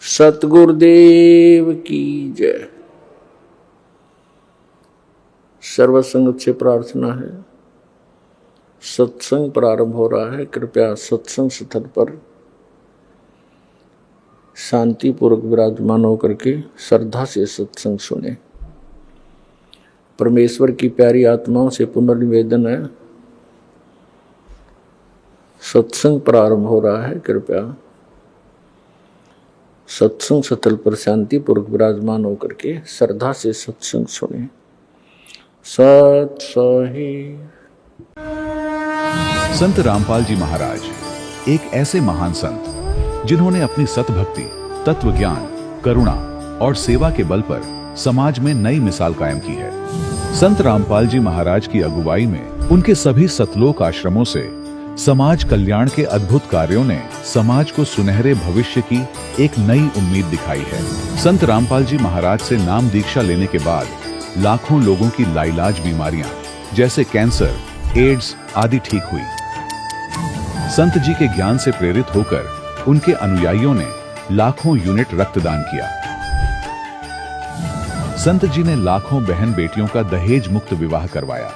सतगुरुदेव की जय। सर्वसंगत से प्रार्थना है, सत्संग प्रारंभ हो रहा है। कृपया सत्संग स्थल पर शांतिपूर्वक विराजमान होकर के श्रद्धा से सत्संग सुने। परमेश्वर की प्यारी आत्माओं से पुनर्निवेदन है, सत्संग प्रारंभ हो रहा है। कृपया सत्संग स्थल पर शांतिपूर्वक विराजमान होकर के श्रद्धा से सत्संग सुने। सत सही। संत रामपाल जी महाराज एक ऐसे महान संत जिन्होंने अपनी सतभक्ति, तत्व ज्ञान, करुणा और सेवा के बल पर समाज में नई मिसाल कायम की है। संत रामपाल जी महाराज की अगुवाई में उनके सभी सतलोक आश्रमों से समाज कल्याण के अद्भुत कार्यों ने समाज को सुनहरे भविष्य की एक नई उम्मीद दिखाई है। संत रामपाल जी महाराज से नाम दीक्षा लेने के बाद लाखों लोगों की लाइलाज बीमारियां जैसे कैंसर, एड्स आदि ठीक हुई। संत जी के ज्ञान से प्रेरित होकर उनके अनुयायियों ने लाखों यूनिट रक्तदान किया। संत जी ने लाखों बहन बेटियों का दहेज मुक्त विवाह करवाया।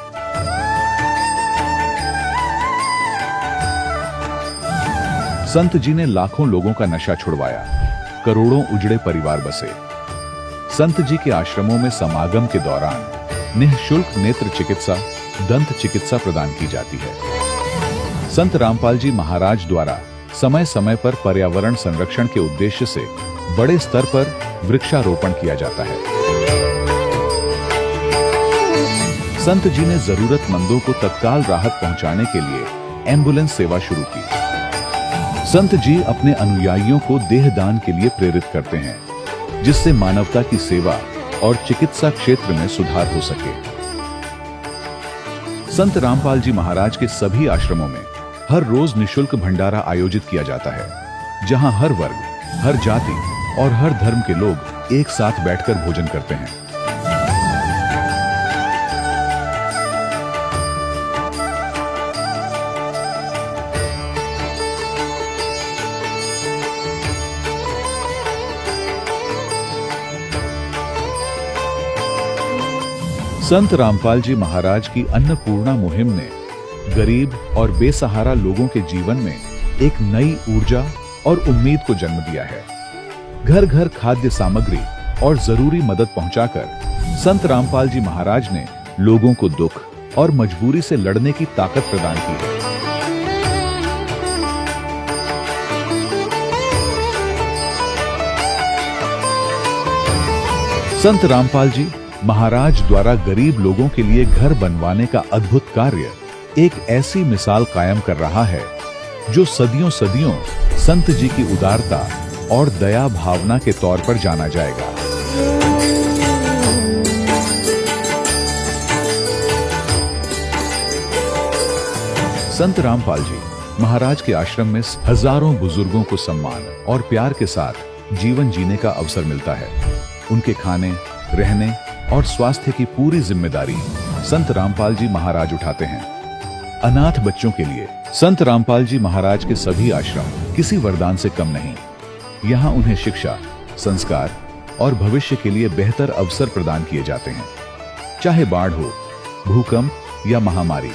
संत जी ने लाखों लोगों का नशा छुड़वाया, करोड़ों उजड़े परिवार बसे। संत जी के आश्रमों में समागम के दौरान निःशुल्क नेत्र चिकित्सा, दंत चिकित्सा प्रदान की जाती है। संत रामपाल जी महाराज द्वारा समय समय पर पर्यावरण संरक्षण के उद्देश्य से बड़े स्तर पर वृक्षारोपण किया जाता है। संत जी ने जरूरतमंदों को तत्काल राहत पहुंचाने के लिए एम्बुलेंस सेवा शुरू की। संत जी अपने अनुयायियों को देहदान के लिए प्रेरित करते हैं, जिससे मानवता की सेवा और चिकित्सा क्षेत्र में सुधार हो सके। संत रामपाल जी महाराज के सभी आश्रमों में हर रोज निःशुल्क भंडारा आयोजित किया जाता है, जहां हर वर्ग, हर जाति और हर धर्म के लोग एक साथ बैठकर भोजन करते हैं। संत रामपाल जी महाराज की अन्नपूर्णा मुहिम ने गरीब और बेसहारा लोगों के जीवन में एक नई ऊर्जा और उम्मीद को जन्म दिया है। घर घर खाद्य सामग्री और जरूरी मदद पहुंचाकर संत रामपाल जी महाराज ने लोगों को दुख और मजबूरी से लड़ने की ताकत प्रदान की है। संत रामपाल जी महाराज द्वारा गरीब लोगों के लिए घर बनवाने का अद्भुत कार्य एक ऐसी मिसाल कायम कर रहा है जो सदियों सदियों संत जी की उदारता और दया भावना के तौर पर जाना जाएगा। संत रामपाल जी महाराज के आश्रम में हजारों बुजुर्गों को सम्मान और प्यार के साथ जीवन जीने का अवसर मिलता है। उनके खाने, रहने और स्वास्थ्य की पूरी जिम्मेदारी संत रामपाल जी महाराज उठाते हैं। अनाथ बच्चों के लिए संत रामपाल जी महाराज के सभी आश्रम किसी वरदान से कम नहीं। यहाँ उन्हें शिक्षा, संस्कार और भविष्य के लिए बेहतर अवसर प्रदान किए जाते हैं। चाहे बाढ़ हो, भूकंप या महामारी,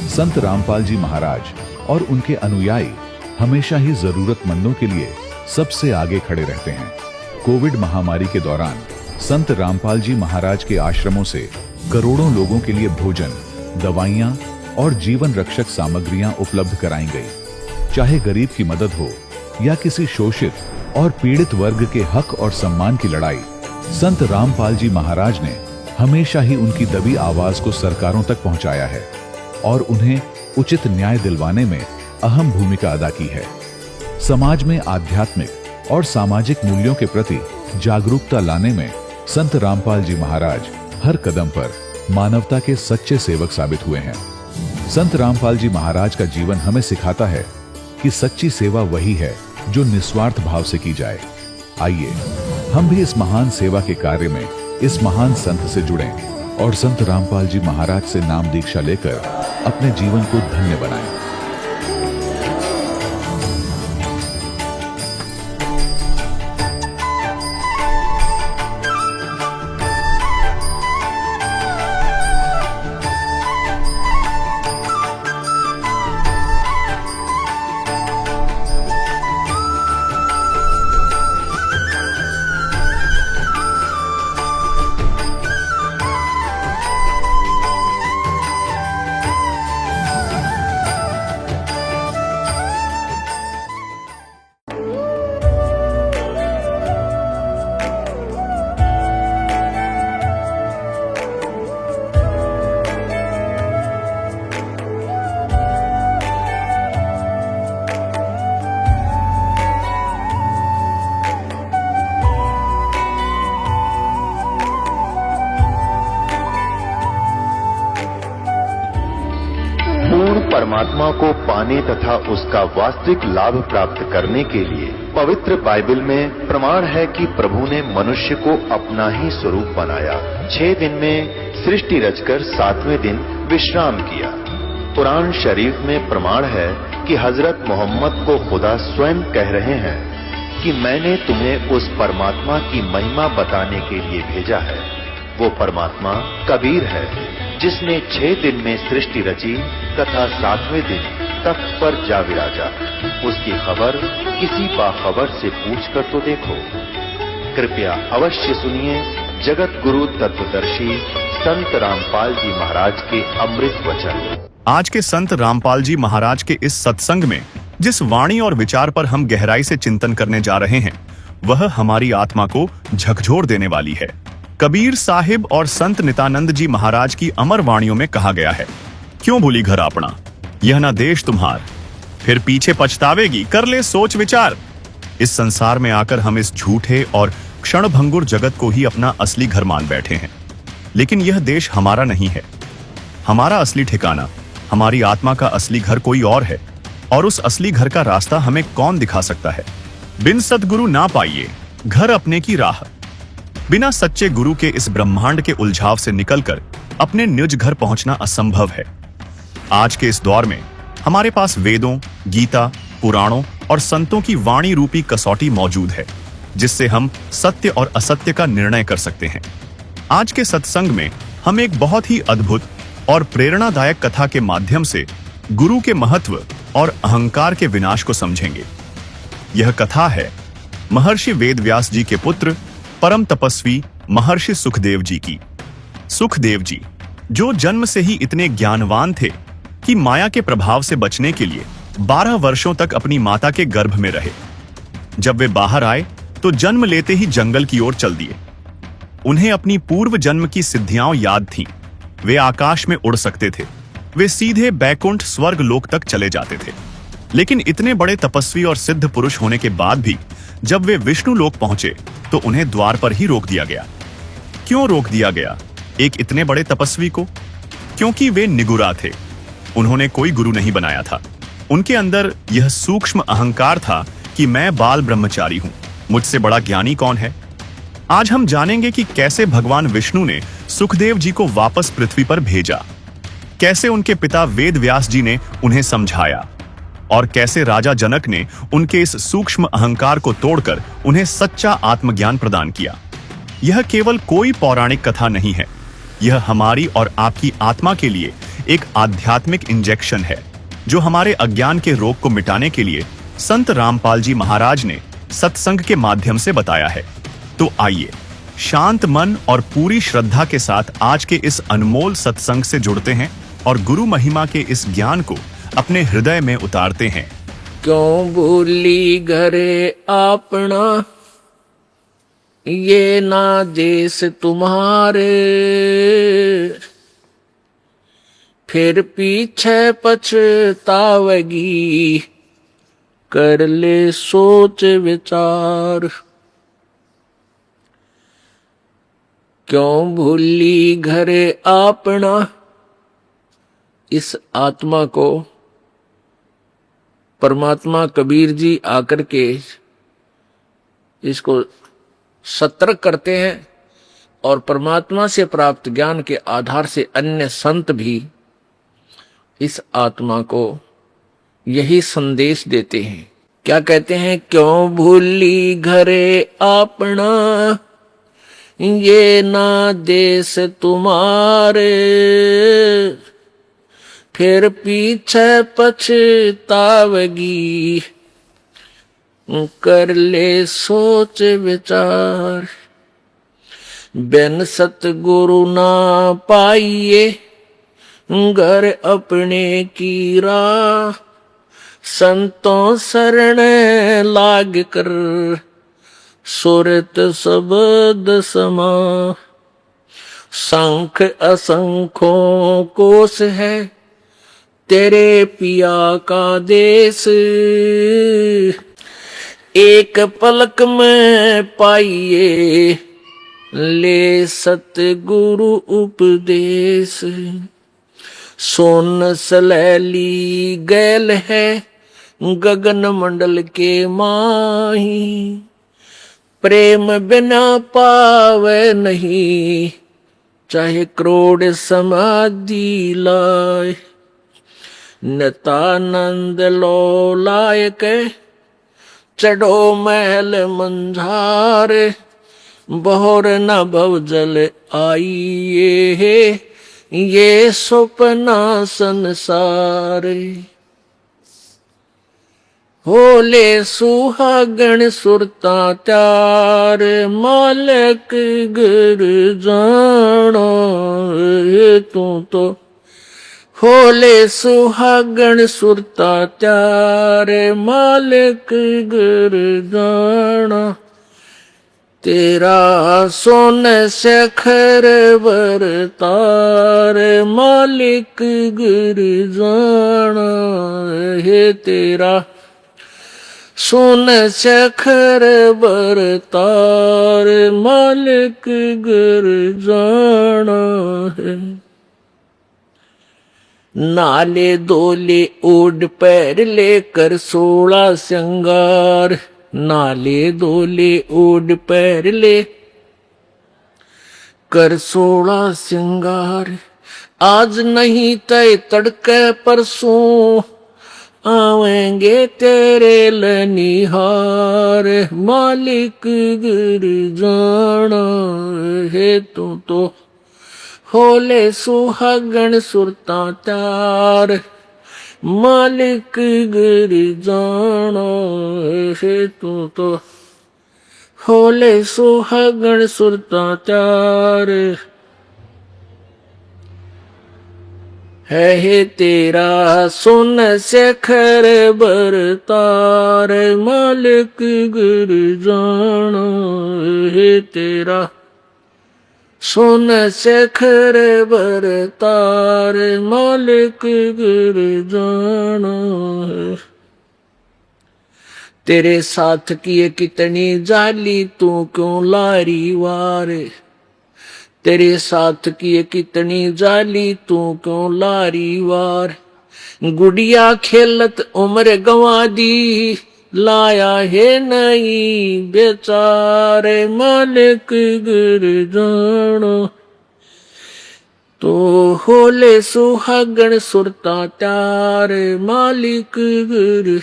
संत रामपाल जी महाराज और उनके अनुयायी हमेशा ही जरूरतमंदों के लिए सबसे आगे खड़े रहते हैं। कोविड महामारी के दौरान संत रामपाल जी महाराज के आश्रमों से करोड़ों लोगों के लिए भोजन, दवाइयां और जीवन रक्षक सामग्रियां उपलब्ध कराई गई। चाहे गरीब की मदद हो या किसी शोषित और पीड़ित वर्ग के हक और सम्मान की लड़ाई, संत रामपाल जी महाराज ने हमेशा ही उनकी दबी आवाज को सरकारों तक पहुंचाया है और उन्हें उचित न्याय दिलवाने में अहम भूमिका अदा की है। समाज में आध्यात्मिक और सामाजिक मूल्यों के प्रति जागरूकता लाने में संत रामपाल जी महाराज हर कदम पर मानवता के सच्चे सेवक साबित हुए हैं। संत रामपाल जी महाराज का जीवन हमें सिखाता है कि सच्ची सेवा वही है जो निस्वार्थ भाव से की जाए। आइए हम भी इस महान सेवा के कार्य में इस महान संत से जुड़ें और संत रामपाल जी महाराज से नाम दीक्षा लेकर अपने जीवन को धन्य बनाएं। परमात्मा को पाने तथा उसका वास्तविक लाभ प्राप्त करने के लिए पवित्र बाइबल में प्रमाण है कि प्रभु ने मनुष्य को अपना ही स्वरूप बनाया। 6 दिन में सृष्टि रचकर 7वें दिन विश्राम किया। कुरान शरीफ में प्रमाण है कि हजरत मोहम्मद को खुदा स्वयं कह रहे हैं कि मैंने तुम्हें उस परमात्मा की महिमा बताने के लिए भेजा है। वो परमात्मा कबीर है जिसने 6 दिन में सृष्टि रची तथा 7वें दिन तख्त पर जा विराजा। उसकी खबर किसी बाखबर से पूछ कर तो देखो। कृपया अवश्य सुनिए जगत गुरु तत्वदर्शी संत रामपाल जी महाराज के अमृत वचन। आज के संत रामपाल जी महाराज के इस सत्संग में जिस वाणी और विचार पर हम गहराई से चिंतन करने जा रहे हैं वह हमारी आत्मा को झकझोर देने वाली है। कबीर साहिब और संत नित्यानंद जी महाराज की अमर वाणियों में कहा गया है, क्यों भूली घर अपना, यह ना देश तुम्हार, फिर पीछे पछतावेगी, कर ले सोच विचार। इस संसार में आकर हम इस झूठे और क्षणभंगुर जगत को ही अपना असली घर मान बैठे हैं, लेकिन यह देश हमारा नहीं है। हमारा असली ठिकाना, हमारी आत्मा का असली घर कोई और है, और उस असली घर का रास्ता हमें कौन दिखा सकता है। बिन सतगुरु ना पाइए घर अपने की राह। बिना सच्चे गुरु के इस ब्रह्मांड के उलझाव से निकलकर अपने निज घर पहुंचना असंभव है। आज के इस दौर में हमारे पास वेदों, गीता, पुराणों और संतों की वाणी रूपी कसौटी मौजूद है, जिससे हम सत्य और असत्य का निर्णय कर सकते हैं। आज के सत्संग में हम एक बहुत ही अद्भुत और प्रेरणादायक कथा के माध्यम से गुरु के महत्व और अहंकार के विनाश को समझेंगे। यह कथा है महर्षि वेदव्यास जी के पुत्र परम तपस्वी महर्षि सुखदेव जी की। सुखदेव जी जो जन्म से ही इतने ज्ञानवान थे कि माया के प्रभाव से बचने के लिए 12 वर्षों तक अपनी माता के गर्भ में रहे। जब वे बाहर आए तो जन्म लेते ही जंगल की ओर चल दिए। उन्हें अपनी पूर्व जन्म की सिद्धियां याद थीं। वे आकाश में उड़ सकते थे, वे सीधे बैकुंठ स्वर्ग लोक तक चले जाते थे। लेकिन इतने बड़े तपस्वी और सिद्ध पुरुष होने के बाद भी जब वे विष्णु लोक पहुंचे तो उन्हें द्वार पर ही रोक दिया गया। क्यों रोक दिया गया एक इतने बड़े तपस्वी को? क्योंकि वे निगुरा थे, उन्होंने कोई गुरु नहीं बनाया था। उनके अंदर यह सूक्ष्म अहंकार था कि मैं बाल ब्रह्मचारी हूं, मुझसे बड़ा ज्ञानी कौन है। आज हम जानेंगे कि कैसे भगवान विष्णु ने सुखदेव जी को वापस पृथ्वी पर भेजा, कैसे उनके पिता वेद व्यास जी ने उन्हें समझाया, और कैसे राजा जनक ने उनके इस सूक्ष्म अहंकार को तोड़कर उन्हें सच्चा आत्मज्ञान प्रदान किया। यह केवल कोई पौराणिक कथा नहीं है, यह हमारी और आपकी आत्मा के लिए एक आध्यात्मिक इंजेक्शन है, जो हमारे अज्ञान के रोग को मिटाने के लिए संत रामपाल जी महाराज ने सत्संग के माध्यम से बताया है। तो आइए शांत मन और पूरी श्रद्धा के साथ आज के इस अनमोल सत्संग से जुड़ते हैं और गुरु महिमा के इस ज्ञान को अपने हृदय में उतारते हैं। क्यों भूली घरे अपना, ये ना देश तुम्हारे, फिर पीछे पछतावेगी, कर ले सोच विचार। क्यों भूली घरे अपना, इस आत्मा को परमात्मा कबीर जी आकर के इसको सतर्क करते हैं, और परमात्मा से प्राप्त ज्ञान के आधार से अन्य संत भी इस आत्मा को यही संदेश देते हैं। क्या कहते हैं? क्यों भूली घरे अपना, ये ना देश तुम्हारे, फिर पीछे पछतावेगी, कर ले सोच विचार। बिन सतगुरु ना पाइए घर अपने की राह, संतों शरण लाग कर सुरत शब्द समा। शंख असंख्यों कोश है तेरे पिया का देश, एक पलक में पाइए ले सतगुरु उपदेश। सोन सलैली गैल है गगन मंडल के माही, प्रेम बिना पावे नहीं चाहे करोड़ समाधि लाए। नितानंद लो लायक चढ़ो महल मंझार, बहुर न भव जल आइए ये सपना संसार। होले सुहागण सुरता त्यार, मालक गिर जाना तू तो। होले सुहागण सुरता त्यार, मालक गिर जाना। तेरा सोन शेखर बरतार, मालिक गिर जाना है तेरा। सोन शेखर बरतार, मालिक गिर जाना है। नाले दोले ओढ़ पैर लेकर 16 श्रृंगार, नाले दोले ओढ़ पैर ले कर 16 श्रृंगार। आज नहीं तय तड़के परसों आवेंगे तेरे लनिहार, मालिक गिर जाना है तू तो। होले सुहागण सुरता त्यार, मालिक गिर जाना है तू तो। होले सुहागण सुरता त्यार है तेरा। सोन शेखर बरतार, मालिक गिर जाना है तेरा। सोन शेखर बरतार, मालिक गिर जाना है। तेरे साथ किए कितनी जाली तू क्यों लारी वार, तेरे साथ किए कितनी जाली तू क्यों लारी वार। गुड़िया खेलत उम्र गंवा दी, लाया है नहीं बेचारे, मालिक गिर जाना। तो होले सुहागण सुरता त्यार, मालिक गिर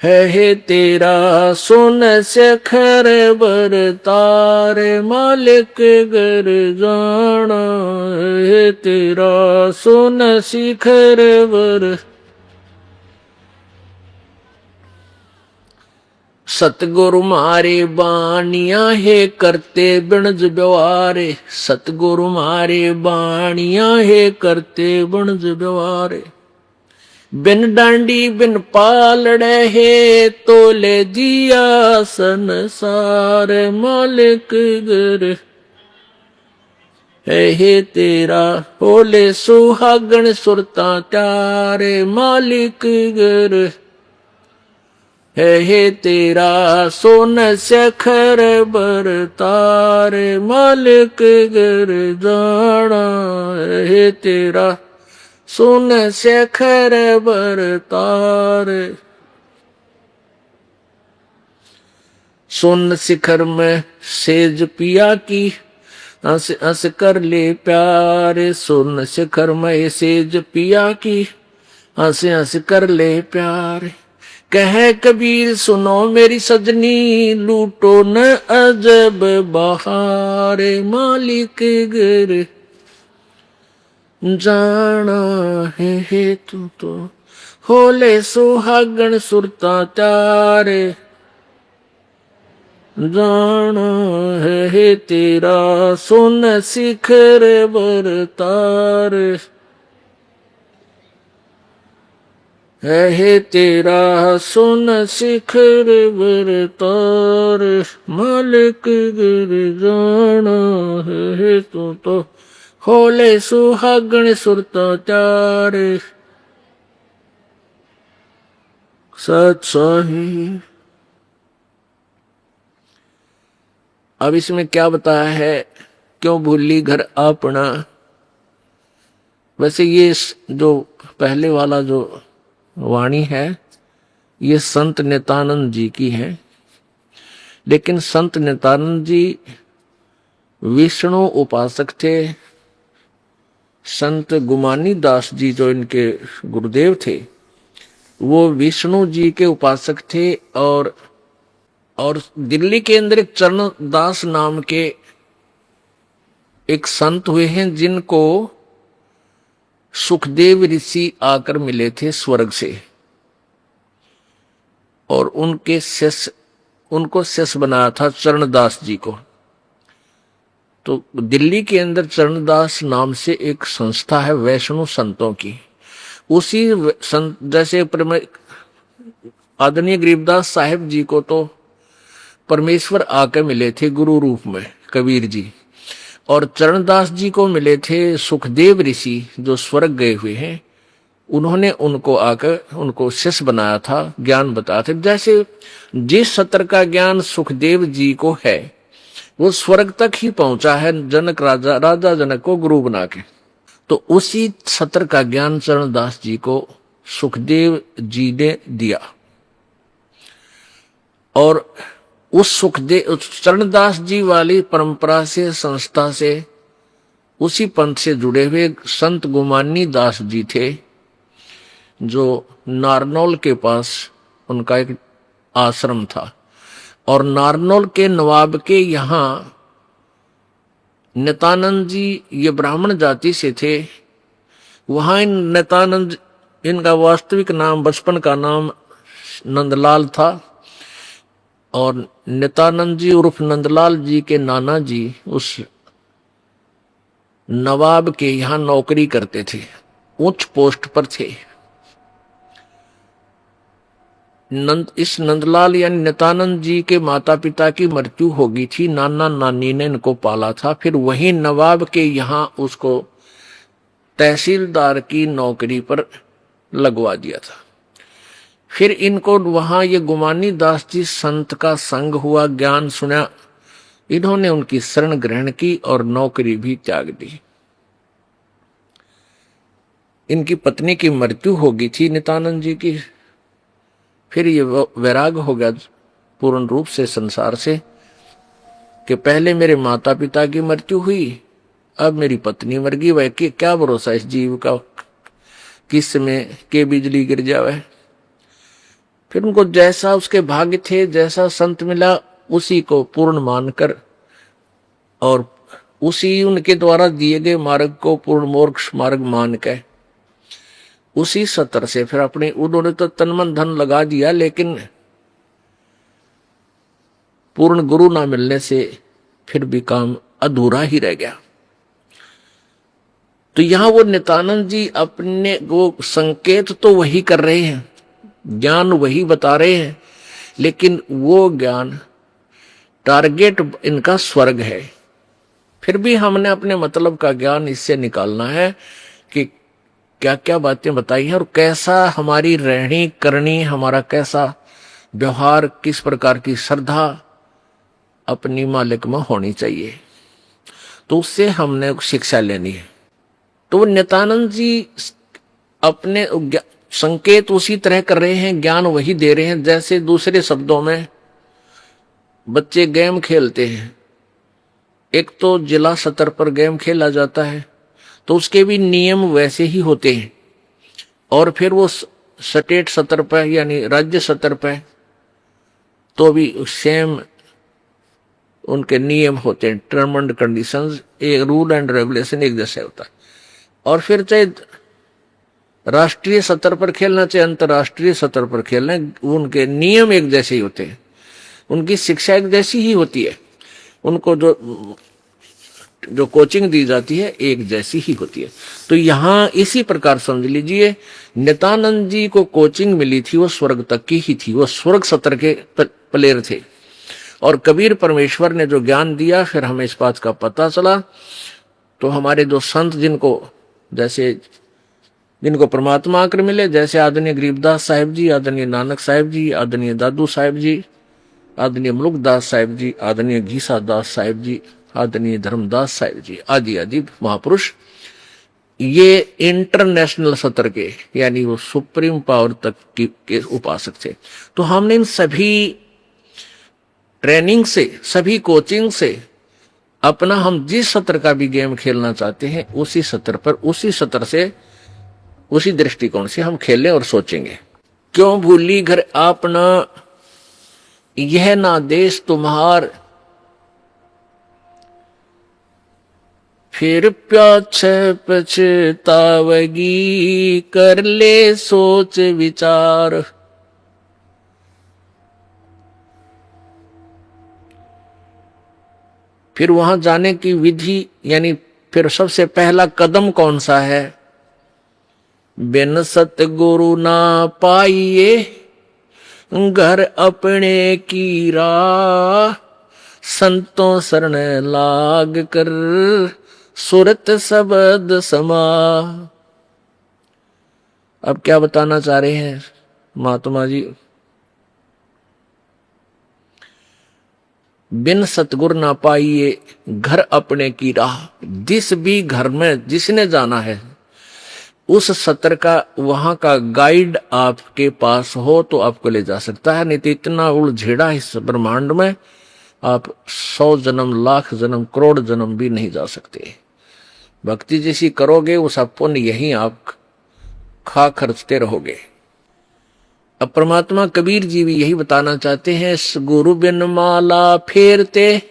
है तेरा। सोन शेखर बरतार, मालिक गिर जाना है तेरा। सोन शिखर बर। सतगुरु मारे बानिया है करते बिणज व्यवहारे, सतगुरु मारे बानिया है करते बिणज व्यवहारे। बिन डांडी बिन पालड़े है तोले दिया संसार, मालिक गिर है तेरा। होले सुहागण सुरता त्यार, मालिक गिर है तेरा। सोन शेखर बरतार, मालिक गिर जाना है तेरा। सोन शेखर बरतार। सोन शिखर में सेज पिया की, हंस हंस कर ले प्यार। सोन शिखर में सेज पिया की, हंस हंस कर ले प्यार। कह कबीर सुनो मेरी सजनी, लूटो न अजब बहार, मालिक गिर जाना है तू तो। होले सुहागण सुरता त्यार, जाना है तेरा। सोन शिखर बरतार है तेरा। सोन शिखर बरतार, मालिक गिर जाना है तू तो। होले सुहागण सुरता त्यार, सच साही। अब इसमें क्या बताया है, क्यों भूली घर अपना। वैसे ये जो पहले वाला जो वाणी है ये संत नित्यानंद जी की है, लेकिन संत नित्यानंद जी विष्णु उपासक थे। संत गुमानी दास जी जो इनके गुरुदेव थे वो विष्णु जी के उपासक थे। और दिल्ली के अंदर एक चरणदास नाम के एक संत हुए हैं जिनको सुखदेव ऋषि आकर मिले थे स्वर्ग से, और उनको शिष्य बनाया था चरणदास जी को। तो दिल्ली के अंदर चरणदास नाम से एक संस्था है वैष्णव संतों की। उसी संत जैसे आदरणीय गरीबदास साहिब जी को तो परमेश्वर आकर मिले थे गुरु रूप में कबीर जी, और चरणदास जी को मिले थे सुखदेव ऋषि जो स्वर्ग गए हुए हैं। उन्होंने उनको आकर उनको शिष्य बनाया था, ज्ञान बताया था। जैसे जिस सत्र का ज्ञान सुखदेव जी को है वो स्वर्ग तक ही पहुंचा है जनक राजा जनक को गुरु बना के, तो उसी सत्र का ज्ञान चरणदास जी को सुखदेव जी ने दिया। और उस चरणदास जी वाली परंपरा से संस्था से उसी पंथ से जुड़े हुए संत गुमानी दास जी थे जो नारनौल के पास उनका एक आश्रम था। और नारनौल के नवाब के यहाँ नित्यानंद जी ये ब्राह्मण जाति से थे। वहां नित्यानंद, इनका वास्तविक नाम बचपन का नाम नंदलाल था, और नित्यानंद जी उर्फ नंदलाल जी के नाना जी उस नवाब के यहाँ नौकरी करते थे, उच्च पोस्ट पर थे। इस नंदलाल यानी नित्यानंद जी के माता पिता की मृत्यु हो गई थी, नाना नानी ने इनको पाला था। फिर वही नवाब के यहाँ उसको तहसीलदार की नौकरी पर लगवा दिया था। फिर इनको वहां ये गुमानी दास जी संत का संग हुआ, ज्ञान सुना, इन्होंने उनकी शरण ग्रहण की और नौकरी भी त्याग दी। इनकी पत्नी की मृत्यु हो गई थी नित्यानंद जी की। फिर ये वैराग हो गया पूर्ण रूप से संसार से कि पहले मेरे माता पिता की मृत्यु हुई, अब मेरी पत्नी मर गई, वह क्या भरोसा इस जीव का, किस में के बिजली गिर जावे। फिर उनको जैसा उसके भाग्य थे, जैसा संत मिला उसी को पूर्ण मानकर और उसी उनके द्वारा दिए गए मार्ग को पूर्ण मोक्ष मार्ग मान के उसी सत्र से फिर अपने उन्होंने तो तन मन धन लगा दिया, लेकिन पूर्ण गुरु ना मिलने से फिर भी काम अधूरा ही रह गया। तो यहां वो नित्यानंद जी अपने वो संकेत तो वही कर रहे हैं, ज्ञान वही बता रहे हैं, लेकिन वो ज्ञान टारगेट इनका स्वर्ग है। फिर भी हमने अपने मतलब का ज्ञान इससे निकालना है कि क्या क्या बातें बताई हैं और कैसा हमारी रहनी करनी, हमारा कैसा व्यवहार, किस प्रकार की श्रद्धा अपनी मालिक में होनी चाहिए, तो उससे हमने शिक्षा लेनी है। तो नित्यानंद जी अपने संकेत उसी तरह कर रहे हैं, ज्ञान वही दे रहे हैं। जैसे दूसरे शब्दों में बच्चे गेम खेलते हैं, एक तो जिला स्तर पर गेम खेला जाता है तो उसके भी नियम वैसे ही होते हैं, और फिर वो स्टेट स्तर पर यानी राज्य स्तर पर तो भी सेम उनके नियम होते हैं, टर्म एंड कंडीशंस, एक रूल एंड रेगुलेशन एक जैसे होता है। और फिर चाहे राष्ट्रीय स्तर पर खेलना चाहे अंतर्राष्ट्रीय स्तर पर खेलना, उनके नियम एक जैसे ही होते हैं, उनकी शिक्षा एक जैसी ही होती है, उनको जो कोचिंग दी जाती है एक जैसी ही होती है। तो यहाँ इसी प्रकार समझ लीजिए, नित्यानंद जी को कोचिंग मिली थी वो स्वर्ग तक की ही थी, वो स्वर्ग सत्र के प्लेयर थे। और कबीर परमेश्वर ने जो ज्ञान दिया फिर हमें इस बात का पता चला। तो हमारे जो संत जिनको परमात्मा आकर मिले, जैसे आदरणीय गरीबदास साहिब जी, आदरणीय नानक साहिब जी, आदरणीय दादू साहिब जी, आदरणीय मुलुकदास साहिब जी, आदरणीय घीसा दास साहिब जी, आदरणीय धर्मदास साहिब जी, आदि आदि महापुरुष, ये इंटरनेशनल सत्र के यानी वो सुप्रीम पावर तक के उपासक थे। तो हमने इन सभी ट्रेनिंग से, सभी कोचिंग से अपना, हम जिस सत्र का भी गेम खेलना चाहते हैं उसी सत्र पर, उसी सत्र से, उसी दृष्टिकोण से हम खेलें और सोचेंगे। क्यों भूली घर आपना, यह ना देश तुम्हार, फिर प्याछे पछतावगी, कर ले सोच विचार। फिर वहां जाने की विधि, यानी फिर सबसे पहला कदम कौन सा है? बिन सतगुरु ना पाइए, घर अपने की राह, संतों शरण लाग कर, सुरत शब्द समा। अब क्या बताना चाह रहे हैं महात्मा जी? बिन सतगुर ना पाइए, घर अपने की राह। जिस भी घर में जिसने जाना है, उस सत्र का, वहां का गाइड आपके पास हो तो आपको ले जा सकता है, नहीं तो इतना उलझेड़ा इस ब्रह्मांड में आप 100 जन्म, लाख जन्म, करोड़ जन्म भी नहीं जा सकते। भक्ति जैसी करोगे उसका पुण्य यहीं आप खा खर्चते रहोगे। अब परमात्मा कबीर जी भी यही बताना चाहते हैं, गुरु बिन माला फेरते,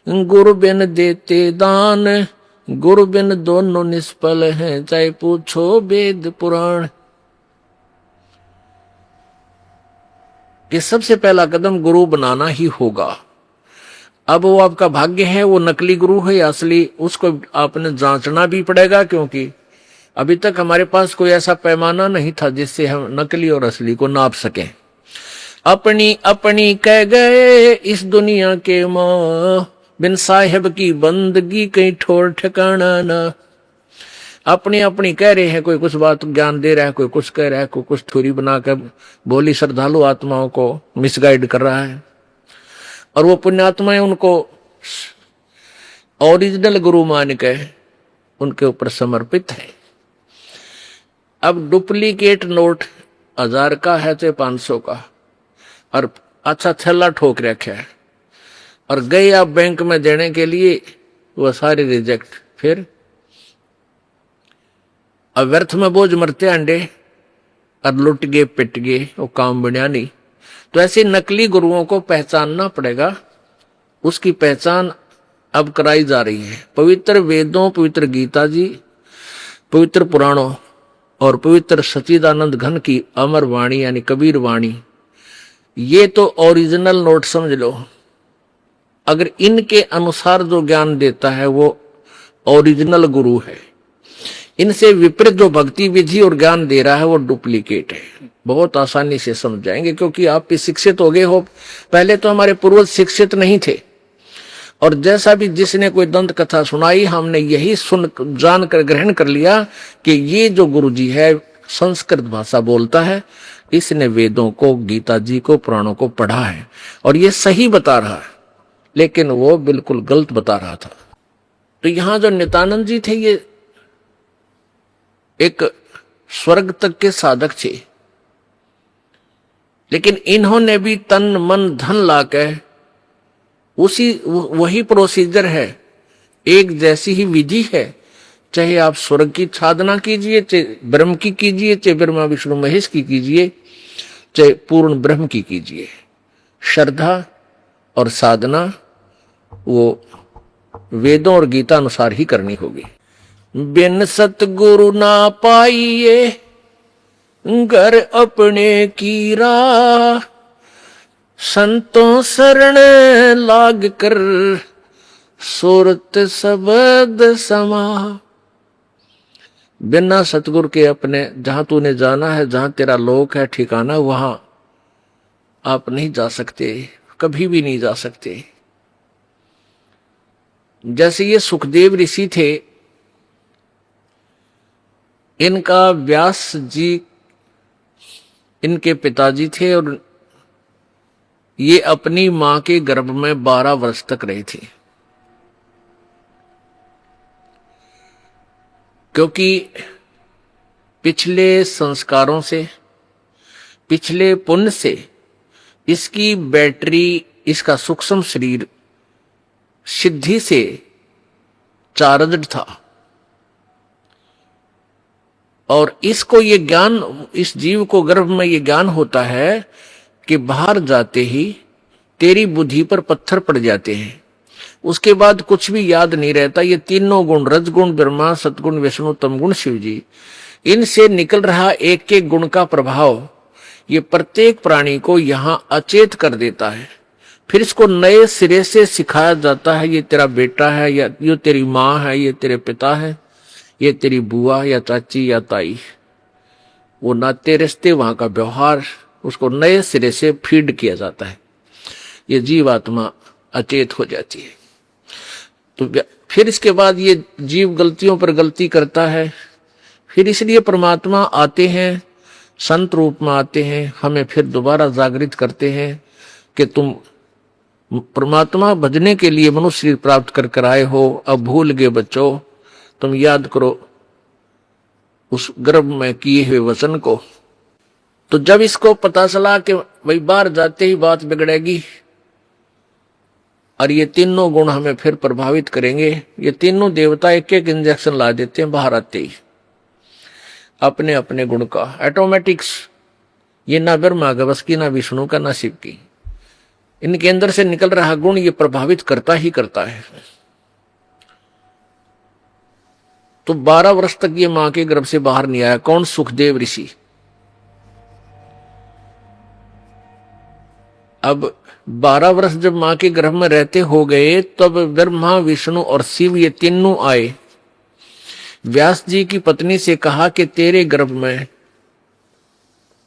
गुरु बिन देते दान, गुरु बिन दोनों निष्फल हैं, चाहे पूछो वेद पुराण। कि सबसे पहला कदम गुरु बनाना ही होगा। अब वो आपका भाग्य है, वो नकली गुरु है या असली, उसको आपने जांचना भी पड़ेगा, क्योंकि अभी तक हमारे पास कोई ऐसा पैमाना नहीं था जिससे हम नकली और असली को नाप सकें। अपनी अपनी कह गए इस दुनिया के मां, बिन साहिब की बंदगी कहीं ठोर ठिकाना ना। अपनी अपनी कह रहे हैं, कोई कुछ बात ज्ञान दे रहा है, कोई कुछ कह रहा है, कोई कुछ थ्योरी बनाकर बोली श्रद्धालु आत्माओं को मिसगाइड कर रहा है, और वो पुण्यात्माएं उनको ओरिजिनल गुरु मान के उनके ऊपर समर्पित है। अब डुप्लीकेट नोट 1000 का है चाहे 500 का, और अच्छा थैला ठोक रखा है, और गए आप बैंक में देने के लिए, वो सारे रिजेक्ट। फिर अब व्यर्थ में बोझ मरते अंडे, और लुट गए पिट गए, वो काम बनिया नहीं। तो ऐसे नकली गुरुओं को पहचानना पड़ेगा। उसकी पहचान अब कराई जा रही है पवित्र वेदों, पवित्र गीता जी, पवित्र पुराणों और पवित्र सच्चिदानंद घन की अमर वाणी यानी कबीर वाणी। ये तो ओरिजिनल नोट समझ लो। अगर इनके अनुसार जो ज्ञान देता है वो ओरिजिनल गुरु है, इनसे विपरीत जो भक्ति विधि और ज्ञान दे रहा है वो डुप्लीकेट है। बहुत आसानी से समझ जाएंगे, क्योंकि आप भी शिक्षित हो गए हो। पहले तो हमारे पूर्वज शिक्षित नहीं थे, और जैसा भी जिसने कोई दंत कथा सुनाई, हमने यही सुन जान कर ग्रहण कर लिया कि ये जो गुरुजी है संस्कृत भाषा बोलता है, इसने वेदों को, गीता जी को, पुराणों को पढ़ा है और ये सही बता रहा है, लेकिन वो बिल्कुल गलत बता रहा था। तो यहां जो नित्यानंद जी थे, ये एक स्वर्ग तक के साधक थे, लेकिन इन्होंने भी तन मन धन लाके वही प्रोसीजर है, एक जैसी ही विधि है। चाहे आप स्वर्ग की साधना कीजिए, चाहे ब्रह्म की कीजिए, चाहे ब्रह्मा विष्णु महेश की कीजिए, चाहे पूर्ण ब्रह्म की कीजिए, श्रद्धा और साधना वो वेदों और गीता अनुसार ही करनी होगी। बिन सतगुरु ना पाइए, घर अपने की राह, संतों शरण लाग कर, सुरत शब्द समा। बिना सतगुरु के अपने, जहां तूने जाना है, जहां तेरा लोक है, ठिकाना, वहां आप नहीं जा सकते, कभी भी नहीं जा सकते। जैसे ये सुखदेव ऋषि थे, इनका व्यास जी इनके पिताजी थे, और ये अपनी मां के गर्भ में 12 वर्ष तक रहे थे। क्योंकि पिछले संस्कारों से, पिछले पुण्य से इसकी बैटरी, इसका सूक्ष्म शरीर सिद्धि से चार्जड था। और इसको ये ज्ञान, इस जीव को गर्भ में ये ज्ञान होता है कि बाहर जाते ही तेरी बुद्धि पर पत्थर पड़ जाते हैं, उसके बाद कुछ भी याद नहीं रहता। ये तीनों गुण, रजगुण ब्रह्मा, सतगुण विष्णु, तमगुण शिव जी, इनसे निकल रहा एक एक गुण का प्रभाव ये प्रत्येक प्राणी को यहां अचेत कर देता है। फिर इसको नए सिरे से सिखाया जाता है, ये तेरा बेटा है, या ये तेरी माँ है, ये तेरे पिता है, ये तेरी बुआ या चाची या ताई। वो नाते रिश्ते, वहां का व्यवहार, उसको नए सिरे से फीड किया जाता है। ये जीवात्मा अचेत हो जाती है। तो फिर इसके बाद ये जीव गलतियों पर गलती करता है। फिर इसलिए परमात्मा आते हैं, संत रूप में आते हैं, हमें फिर दोबारा जागृत करते हैं कि तुम परमात्मा भजने के लिए मनुष्य शरीर प्राप्त कर आए हो, अब भूल गए बच्चों, तुम याद करो उस गर्भ में किए हुए वचन को। तो जब इसको पता चला कि भाई बाहर जाते ही बात बिगड़ेगी और ये तीनों गुण हमें फिर प्रभावित करेंगे, ये तीनों देवता एक एक इंजेक्शन ला देते हैं बाहर आते ही अपने अपने गुण का, ऑटोमेटिक्स। ये ना ब्रह्मा का बस की, ना विष्णु का, ना शिव की। इनके अंदर से निकल रहा गुण ये प्रभावित करता ही करता है। तो 12 वर्ष तक ये मां के गर्भ से बाहर नहीं आया। कौन? सुखदेव ऋषि। अब 12 वर्ष जब मां के गर्भ में रहते हो गए, तब ब्रह्मा, विष्णु और शिव ये तीनों आए। व्यास जी की पत्नी से कहा कि तेरे गर्भ में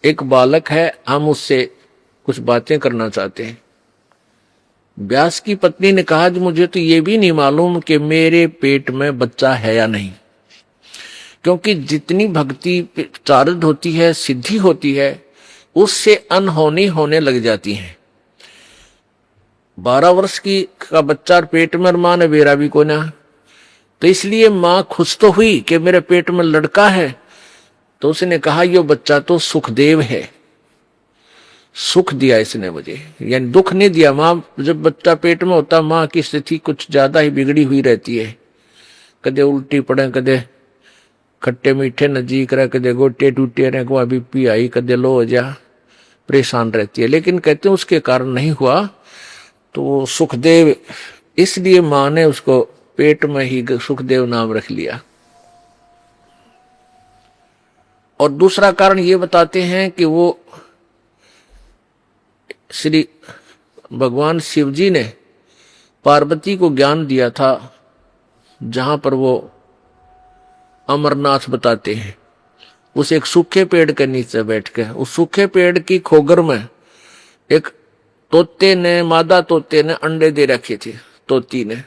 एक बालक है, हम उससे कुछ बातें करना चाहते हैं। व्यास की पत्नी ने कहा कि मुझे तो ये भी नहीं मालूम कि मेरे पेट में बच्चा है या नहीं, क्योंकि जितनी भक्ति चार्ज होती है, सिद्धि होती है, उससे अनहोनी होने लग जाती है। 12 वर्ष की का बच्चा पेट में, मां ने बेरा भी को ना, तो इसलिए मां खुश तो हुई कि मेरे पेट में लड़का है। तो उसने कहा यो बच्चा तो सुखदेव है, सुख दिया इसने मुझे, यानी दुख नहीं दिया। मां जब बच्चा पेट में होता, मां की स्थिति कुछ ज्यादा ही बिगड़ी हुई रहती है, कदे उल्टी पड़े, कदे खट्टे मीठे नजी करे, कदे गोटे टूटे रहे, को बीपी आई, कदे लो हो जा, परेशान रहती है। लेकिन कहते हैं उसके कारण नहीं हुआ। तो सुखदेव, इसलिए मां ने उसको पेट में ही सुखदेव नाम रख लिया। और दूसरा कारण ये बताते हैं कि वो श्री भगवान शिव जी ने पार्वती को ज्ञान दिया था, जहां पर वो अमरनाथ बताते हैं, उस एक सूखे पेड़ के नीचे बैठ के, उस सूखे पेड़ की खोगर में एक तोते ने, मादा तोते ने अंडे दे रखे थे। तोती ने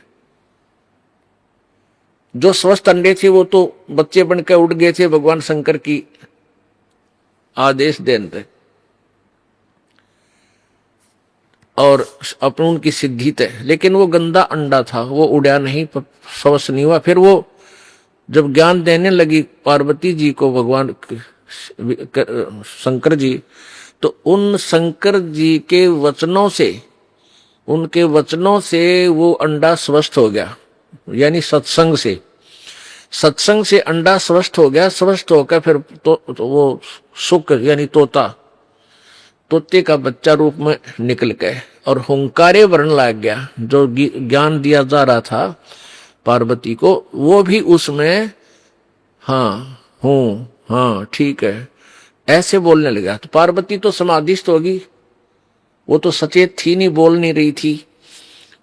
जो स्वस्थ अंडे थे वो तो बच्चे बनकर उड़ गए थे भगवान शंकर की आदेश देने पे, और अपनी उनकी सिद्धि थे। लेकिन वो गंदा अंडा था, वो उड़ा नहीं, स्वस्थ नहीं हुआ। फिर वो जब ज्ञान देने लगी पार्वती जी को भगवान शंकर जी, तो उन शंकर जी के वचनों से, उनके वचनों से वो अंडा स्वस्थ हो गया, यानी सत्संग से अंडा स्वस्थ हो गया। स्वस्थ होकर फिर तो वो सुख यानी तोते का बच्चा रूप में निकल गए और हुंकारे वर्ण लग गया। जो ज्ञान दिया जा रहा था पार्वती को, वो भी उसमें हाँ हूं, हाँ ठीक है, ऐसे बोलने लगा। तो पार्वती तो समाधिस्थ होगी, वो तो सचेत थी नहीं, बोल नहीं रही थी।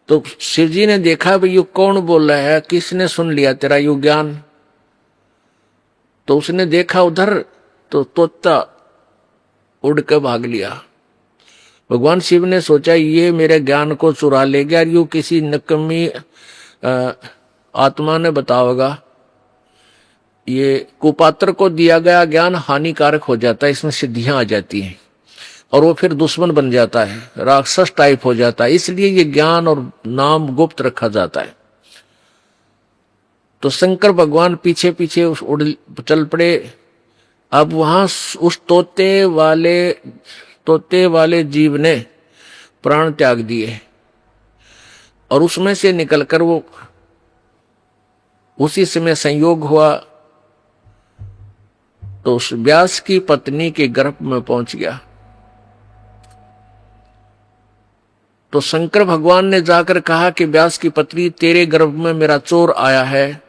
तो शिव जी ने देखा भाई ये कौन बोल रहा है, किसने सुन लिया तेरा यू ज्ञान। तो उसने देखा उधर, तो तोता उड़ के भाग लिया। भगवान शिव ने सोचा ये मेरे ज्ञान को चुरा ले गया, यू किसी नकमी आत्मा ने बताओगा। ये कुपात्र को दिया गया ज्ञान हानिकारक हो जाता है, इसमें सिद्धियां आ जाती हैं और वो फिर दुश्मन बन जाता है, राक्षस टाइप हो जाता है। इसलिए ये ज्ञान और नाम गुप्त रखा जाता है। तो शंकर भगवान पीछे पीछे चल पड़े। अब वहां उस तोते वाले जीव ने प्राण त्याग दिए और उसमें से निकलकर वो उसी समय संयोग हुआ तो उस व्यास की पत्नी के गर्भ में पहुंच गया। तो शंकर भगवान ने जाकर कहा कि व्यास की पत्नी, तेरे गर्भ में मेरा चोर आया है।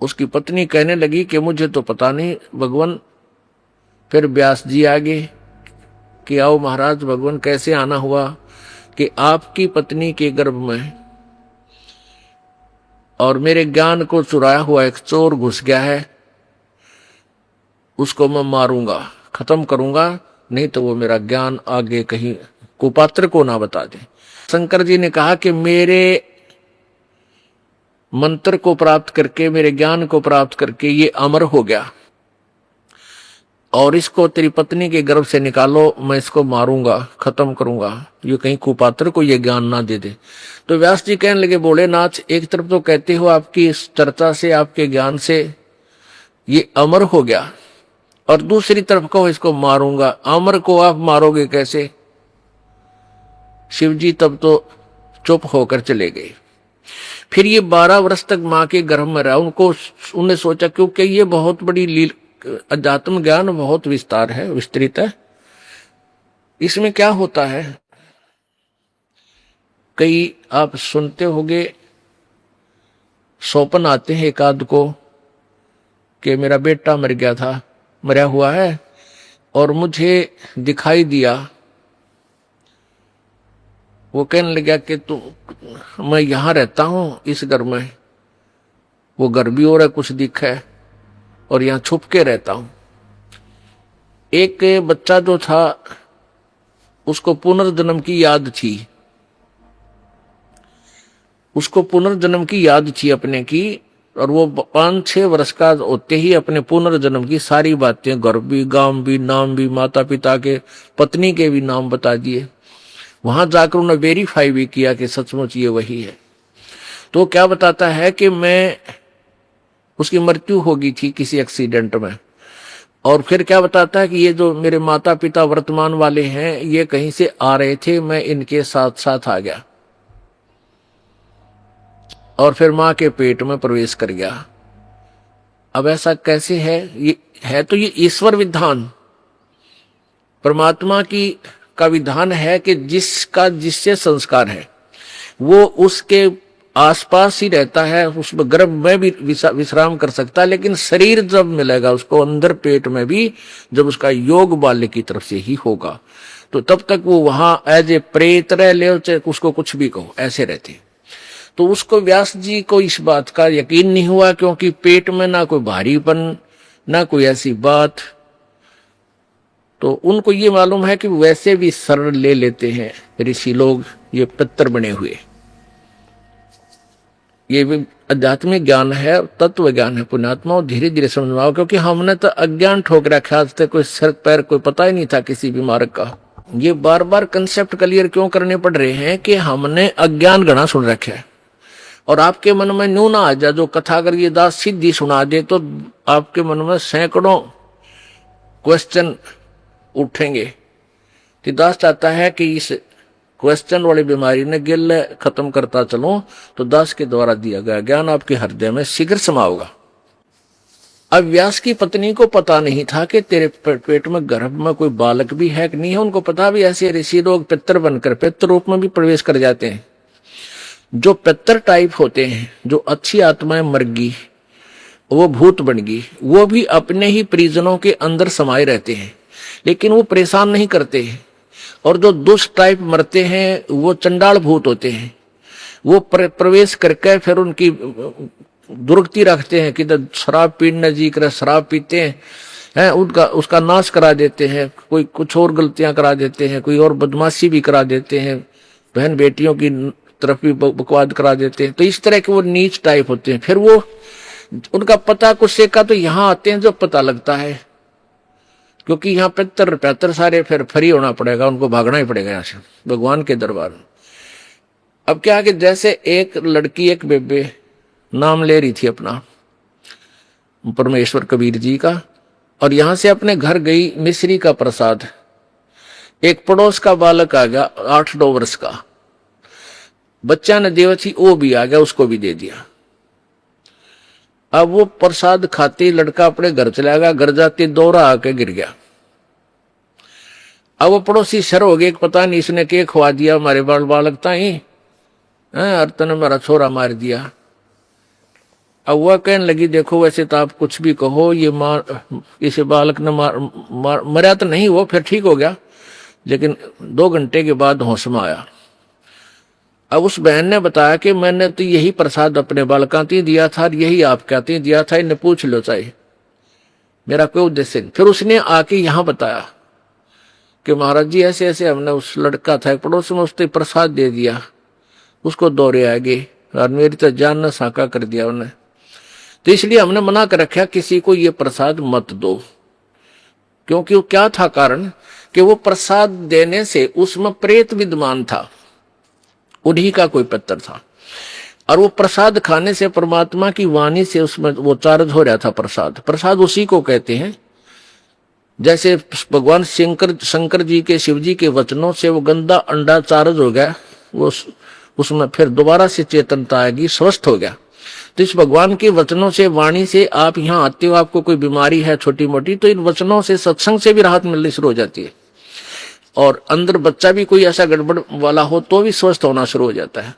उसकी पत्नी कहने लगी कि मुझे तो पता नहीं भगवान। फिर व्यास जी आगे कि आओ महाराज, भगवान कैसे आना हुआ कि आपकी पत्नी के गर्भ में और मेरे ज्ञान को चुराया हुआ एक चोर घुस गया है, उसको मैं मारूंगा, खत्म करूंगा, नहीं तो वो मेरा ज्ञान आगे कहीं कुपात्र को ना बता दे। शंकर जी ने कहा कि मेरे मंत्र को प्राप्त करके, मेरे ज्ञान को प्राप्त करके ये अमर हो गया और इसको तेरी पत्नी के गर्भ से निकालो, मैं इसको मारूंगा, खत्म करूंगा, ये कहीं कुपात्र को ये ज्ञान ना दे दे। तो व्यास जी कहने लगे, भोलेनाथ, एक तरफ तो कहते हो आपकी इस चर्चा से, आपके ज्ञान से ये अमर हो गया, और दूसरी तरफ कहो इसको मारूंगा। अमर को आप मारोगे कैसे? शिव जी तब तो चुप होकर चले गए। फिर ये 12 वर्ष तक मां के गर्भ में रहा। उन्हें सोचा, क्योंकि ये बहुत बड़ी अध्यात्म ज्ञान बहुत विस्तार है, विस्तृत है, इसमें क्या होता है, कई आप सुनते होंगे स्वप्न आते हैं एक आध को कि मेरा बेटा मर गया था, मरा हुआ है और मुझे दिखाई दिया। वो कहने लगा कि मैं यहां रहता हूं इस घर में, वो घर भी और है, कुछ दिखा है, और यहां छुप के रहता हूं। एक बच्चा जो था उसको पुनर्जन्म की याद थी, उसको पुनर्जन्म की याद थी अपने की, और वो 5-6 वर्ष का होते ही अपने पुनर्जन्म की सारी बातें, घर भी, गांव भी, नाम भी, माता पिता के, पत्नी के भी नाम बता दिए। वहां जाकर उन्होंने वेरीफाई भी किया कि सचमुच ये वही है। तो क्या बताता है कि उसकी मृत्यु हो गई थी किसी एक्सीडेंट में, और फिर क्या बताता है कि ये जो मेरे माता पिता वर्तमान वाले हैं, ये कहीं से आ रहे थे, मैं इनके साथ साथ आ गया और फिर मां के पेट में प्रवेश कर गया। अब ऐसा कैसे है? ये है तो ये ईश्वर विधान, परमात्मा का विधान है कि जिससे संस्कार है वो उसके आसपास ही रहता है, उस गर्भ में भी विश्राम कर सकता है, लेकिन शरीर जब मिलेगा उसको अंदर पेट में भी, जब उसका योग बाल्य की तरफ से ही होगा, तो तब तक वो वहां एज ए प्रेत रह ले, उसको कुछ भी कहो, ऐसे रहते। तो उसको व्यास जी को इस बात का यकीन नहीं हुआ, क्योंकि पेट में ना कोई भारीपन, ना कोई ऐसी बात। तो उनको ये मालूम है कि वैसे भी शरण ले लेते हैं ऋषि लोग, ये पितर बने हुए, ये भी आध्यात्मिक ज्ञान है, तत्व ज्ञान है। पुण्यात्मा धीरे धीरे समझ आओ, क्योंकि हमने तो अज्ञान ठोक रखा, आज तक कोई सर पैर कोई पता ही नहीं था किसी भी मार्ग का। ये बार बार कंसेप्ट क्लियर क्यों करने पड़ रहे हैं कि हमने अज्ञान घना सुन रखा है, और आपके मन में न्यू ना आ जाए। जो कथा अगर ये दास सीधी सुना दे तो आपके मन में सैकड़ों क्वेश्चन उठेंगे। तो दास चाहता है कि इस क्वेश्चन वाली बीमारी ने गिल खत्म करता चलो, तो दास के द्वारा दिया गया ज्ञान आपके हृदय में शीघ्र समाओगा। अब व्यास की पत्नी को पता नहीं था कि तेरे पेट में गर्भ में कोई बालक भी है कि नहीं है। उनको पता भी ऐसे ऋषि लोग पितर बनकर पितर रूप में भी प्रवेश कर जाते हैं। जो पितर टाइप होते हैं, जो अच्छी आत्माएं मर गई, वो भूत बन गई, वो भी अपने ही परिजनों के अंदर समाये रहते हैं, लेकिन वो परेशान नहीं करते हैं। और जो दुष्ट टाइप मरते हैं वो चंडाल भूत होते हैं, वो प्रवेश करके फिर उनकी दुर्गति रखते हैं कि शराब पीने जी कर शराब पीते हैं, उसका नाश करा देते हैं, कोई कुछ और गलतियां करा देते हैं, कोई और बदमाशी भी करा देते हैं, बहन बेटियों की तरफ भी बकवाद करा देते हैं। तो इस तरह के वो नीच टाइप होते हैं। फिर वो उनका पता कुछ से का तो यहाँ आते हैं जब पता लगता है, क्योंकि यहाँ पितर सारे फिर फ्री होना पड़ेगा, उनको भागना ही पड़ेगा यहाँ से भगवान के दरबार में। अब क्या कि जैसे एक लड़की एक बेबे नाम ले रही थी अपना परमेश्वर कबीर जी का, और यहां से अपने घर गई मिश्री का प्रसाद, एक पड़ोस का बालक आ गया 8-9 वर्ष का, बच्चा ने देवथी वो भी आ गया, उसको भी दे दिया। अब वो प्रसाद खाते ही लड़का अपने घर चला गया, घर जाते दौरा आके गिर गया। अब वो पड़ोसी शर हो गए, पता नहीं इसने क्या खवा दिया हमारे बालक ताई, अर्तन ने मेरा छोरा मार दिया। अब वह कहने लगी देखो वैसे तो आप कुछ भी कहो, ये इसे बालक ने मरा तो नहीं, वो फिर ठीक हो गया, लेकिन 2 घंटे के बाद होश में आया। अब उस बहन ने बताया कि मैंने तो यही प्रसाद अपने बालका ती दिया था, यही आप कहते दिया था, इन्हें पूछ लो चाहिए, मेरा कोई उद्देश्य नहीं। फिर उसने आके यहां बताया कि महाराज जी ऐसे ऐसे हमने उस लड़का था पड़ोस में, उसने प्रसाद दे दिया, उसको दौरे आ गए और मेरी तो जान न साका कर दिया उन्हें, तो इसलिए हमने मना कर रखा किसी को ये प्रसाद मत दो। क्योंकि वो क्या था कारण कि वो प्रसाद देने से उसमें प्रेत विद्यमान था, उन्हीं का कोई पत्थर था, और वो प्रसाद खाने से परमात्मा की वाणी से उसमें वो चार्ज हो रहा था। प्रसाद उसी को कहते हैं, जैसे भगवान शंकर जी के शिव जी के वचनों से वो गंदा अंडा चार्ज हो गया, वो उसमें फिर दोबारा से चेतनता आएगी, स्वस्थ हो गया। तो इस भगवान के वचनों से वाणी से आप यहाँ आते हो, आपको कोई बीमारी है छोटी मोटी, तो इन वचनों से सत्संग से भी राहत मिलनी शुरू हो जाती है, और अंदर बच्चा भी कोई ऐसा गड़बड़ वाला हो तो भी स्वस्थ होना शुरू हो जाता है।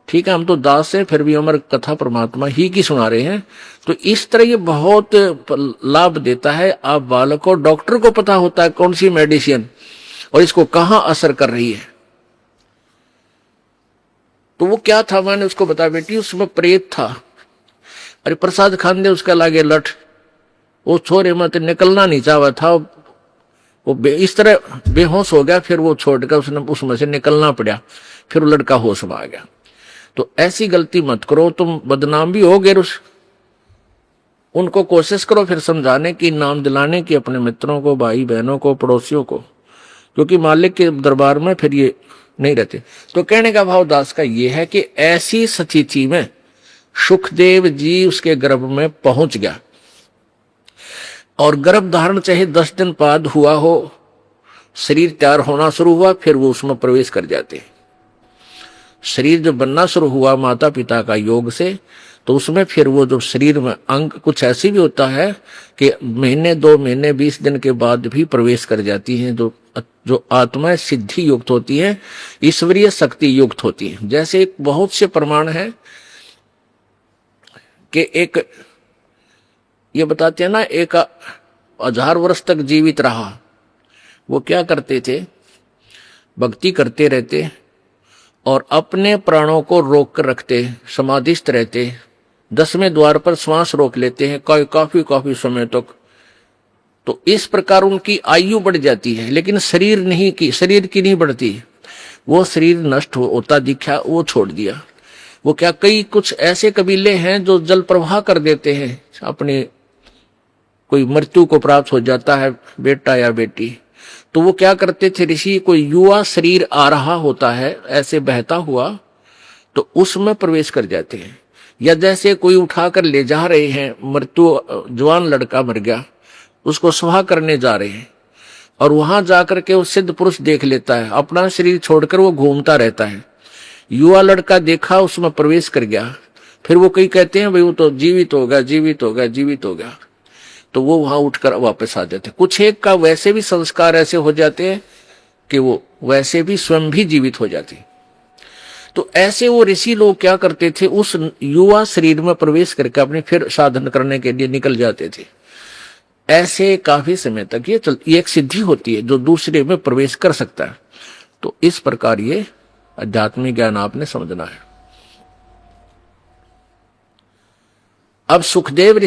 ठीक है, हम तो दास हैं, फिर भी हमारी कथा परमात्मा ही की सुना रहे हैं। तो इस तरह ये बहुत लाभ देता है। आप बालक को, डॉक्टर को पता होता है कौन सी मेडिसिन और इसको कहाँ असर कर रही है। तो वो क्या था, मैंने उसको बताया बेटी उसमें प्रेत था, अरे प्रसाद खान दे उसका लागे लठ, वो छोरे मत निकलना नहीं चाहा था, वो इस तरह बेहोश हो गया, फिर वो छोड़कर उसने उसमें से निकलना पड़ा, फिर वो लड़का होश में आ गया। तो ऐसी गलती मत करो, तुम बदनाम भी होगे। उनको कोशिश करो फिर समझाने की, नाम दिलाने की, अपने मित्रों को, भाई बहनों को, पड़ोसियों को, क्योंकि मालिक के दरबार में फिर ये नहीं रहते। तो कहने का भाव दास का ये है कि ऐसी स्थिति में सुखदेव जी उसके गर्भ में पहुंच गया, और गर्भ धारण चाहे 10 दिन बाद हुआ हो, शरीर तैयार होना शुरू हुआ, फिर वो उसमें प्रवेश कर जाते। शरीर जो बनना शुरू हुआ माता पिता का योग से, तो उसमें फिर वो जो शरीर में अंग कुछ ऐसी भी होता है कि महीने 2 महीने 20 दिन के बाद भी प्रवेश कर जाती हैं, जो आत्माएं सिद्धि युक्त होती है, ईश्वरीय शक्ति युक्त होती है। जैसे एक बहुत से प्रमाण है कि एक ये बताते हैं ना, एक 1000 वर्ष तक जीवित रहा, वो क्या करते थे, भक्ति करते रहते और अपने प्राणों को रोक कर रखते, समाधिस्थ रहते, 10वें द्वार पर श्वास रोक लेते हैं काफी समय तक। तो इस प्रकार उनकी आयु बढ़ जाती है, लेकिन शरीर की नहीं बढ़ती। वो शरीर नष्ट होता दिखा, वो छोड़ दिया। वो क्या, कई कुछ ऐसे कबीले हैं जो जल प्रवाह कर देते हैं, अपने कोई मृत्यु को प्राप्त हो जाता है बेटा या बेटी, तो वो क्या करते थे ऋषि, कोई युवा शरीर आ रहा होता है ऐसे बहता हुआ, तो उसमें प्रवेश कर जाते हैं। या जैसे कोई उठाकर ले जा रहे हैं, मृत्यु जवान लड़का मर गया, उसको स्वाह करने जा रहे हैं, और वहां जाकर के वो सिद्ध पुरुष देख लेता है, अपना शरीर छोड़कर वो घूमता रहता है। युवा लड़का देखा, उसमें प्रवेश कर गया, फिर वो कई कहते हैं भाई वो तो जीवित हो गया, तो वो वहां उठकर वापस आ जाते। कुछ एक का वैसे भी संस्कार ऐसे हो जाते हैं कि वो वैसे भी स्वयं भी जीवित हो जाते। तो ऐसे वो ऋषि लोग क्या करते थे, उस युवा शरीर में प्रवेश करके अपने फिर साधन करने के लिए निकल जाते थे। ऐसे काफी समय तक ये एक सिद्धि होती है जो दूसरे में प्रवेश कर सकता है। तो इस प्रकार ये आध्यात्मिक ज्ञान आपने समझना है। अब सुखदेव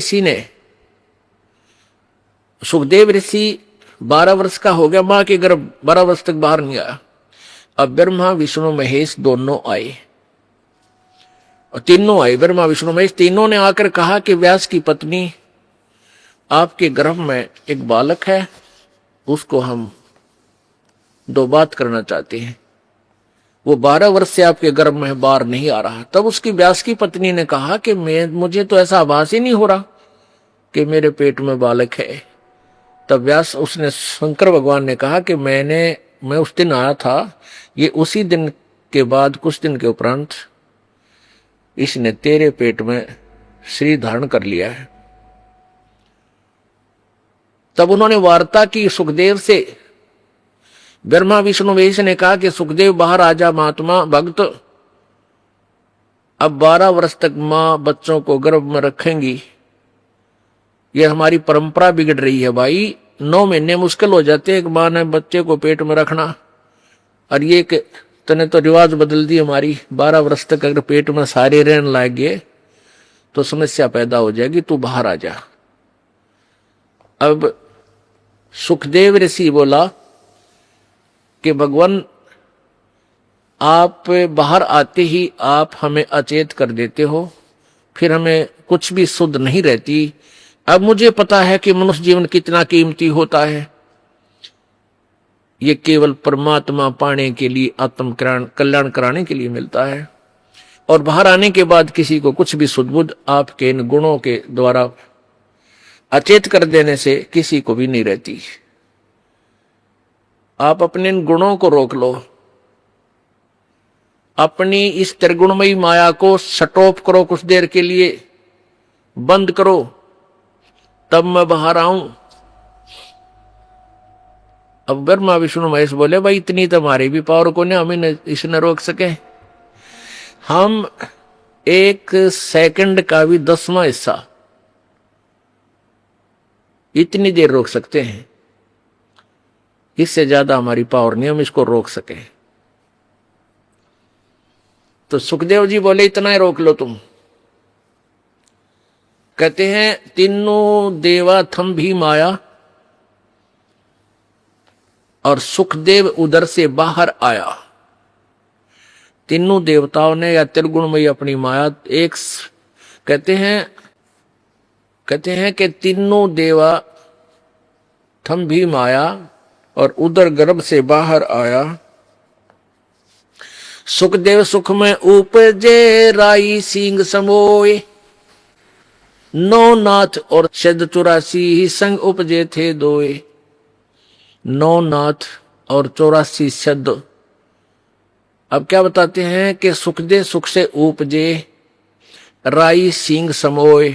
ऋषि 12 वर्ष का हो गया, मां के गर्भ 12 वर्ष तक बाहर नहीं आया। अब ब्रह्मा विष्णु महेश दोनों आए, और तीनों आए, ब्रह्मा विष्णु महेश तीनों ने आकर कहा कि व्यास की पत्नी, आपके गर्भ में एक बालक है, उसको हम 2 बात करना चाहते हैं। वो 12 वर्ष से आपके गर्भ में बाहर नहीं आ रहा। तब उसकी व्यास की पत्नी ने कहा कि मुझे तो ऐसा आभास ही नहीं हो रहा कि मेरे पेट में बालक है। तब व्यास उसने शंकर भगवान ने कहा कि मैं उस दिन आया था, ये उसी दिन के बाद कुछ दिन के उपरांत इसने तेरे पेट में शरीर धारण कर लिया है। तब उन्होंने वार्ता की सुखदेव से। ब्रह्मा विष्णु महेश ने कहा कि सुखदेव बाहर आजा महात्मा भक्त, अब 12 वर्ष तक मां बच्चों को गर्भ में रखेंगी, यह हमारी परंपरा बिगड़ रही है भाई। 9 महीने मुश्किल हो जाते एक मां ने बच्चे को पेट में रखना, और ये कि तने तो रिवाज बदल दी हमारी। 12 वर्ष तक अगर पेट में सारे रहने लग गए तो समस्या पैदा हो जाएगी, तू बाहर आ जा। अब सुखदेव ऋषि बोला कि भगवान, आप बाहर आते ही आप हमें अचेत कर देते हो, फिर हमें कुछ भी शुद्ध नहीं रहती। अब मुझे पता है कि मनुष्य जीवन कितना कीमती होता है, ये केवल परमात्मा पाने के लिए, आत्म कल्याण कराने के लिए मिलता है। और बाहर आने के बाद किसी को कुछ भी शुद्ध बुद्ध आपके इन गुणों के द्वारा अचेत कर देने से किसी को भी नहीं रहती। आप अपने इन गुणों को रोक लो, अपनी इस त्रिगुणमयी माया को स्टॉप करो, कुछ देर के लिए बंद करो, तब मैं बाहर आऊं। अब ब्रह्मा विष्णु महेश बोले, भाई इतनी तो हमारी भी पावर को नहीं, हमें इसने रोक सके। हम 1 सेकंड का भी 10वां हिस्सा इतनी देर रोक सकते हैं, इससे ज्यादा हमारी पावर नहीं हम इसको रोक सके। तो सुखदेव जी बोले, इतना ही रोक लो तुम। कहते हैं, तीनों देवा थम भी माया, और सुखदेव उधर से बाहर आया। तीनों देवताओं ने या त्रिगुणमयी अपनी माया एक कहते हैं कि तीनों देवा थम भी माया, और उधर गर्भ से बाहर आया। सुखदेव सुख में उपजे राई सिंह समोए, 9 नाथ और शद 84 ही संग उपजे थे दोए। 9 नाथ और 84 शब्द। अब क्या बताते हैं कि सुखदेव सुख से उपजे राई सींग समोए।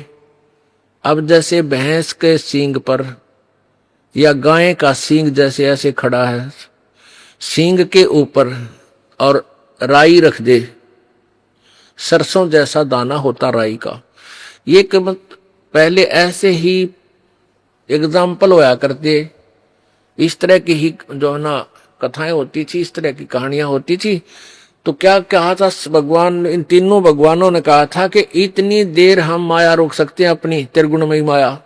अब जैसे भैंस के सींग पर या गाय का सींग जैसे ऐसे खड़ा है, सींग के ऊपर और राई रख दे, सरसों जैसा दाना होता राई का। ये पहले ऐसे ही एग्जाम्पल होया करते, इस तरह की ही जो है ना कथाएं होती थी, इस तरह की कहानियां होती थी। तो क्या कहा था भगवान, इन तीनों भगवानों ने कहा था कि इतनी देर हम माया रोक सकते हैं, अपनी त्रिगुणमयी माया,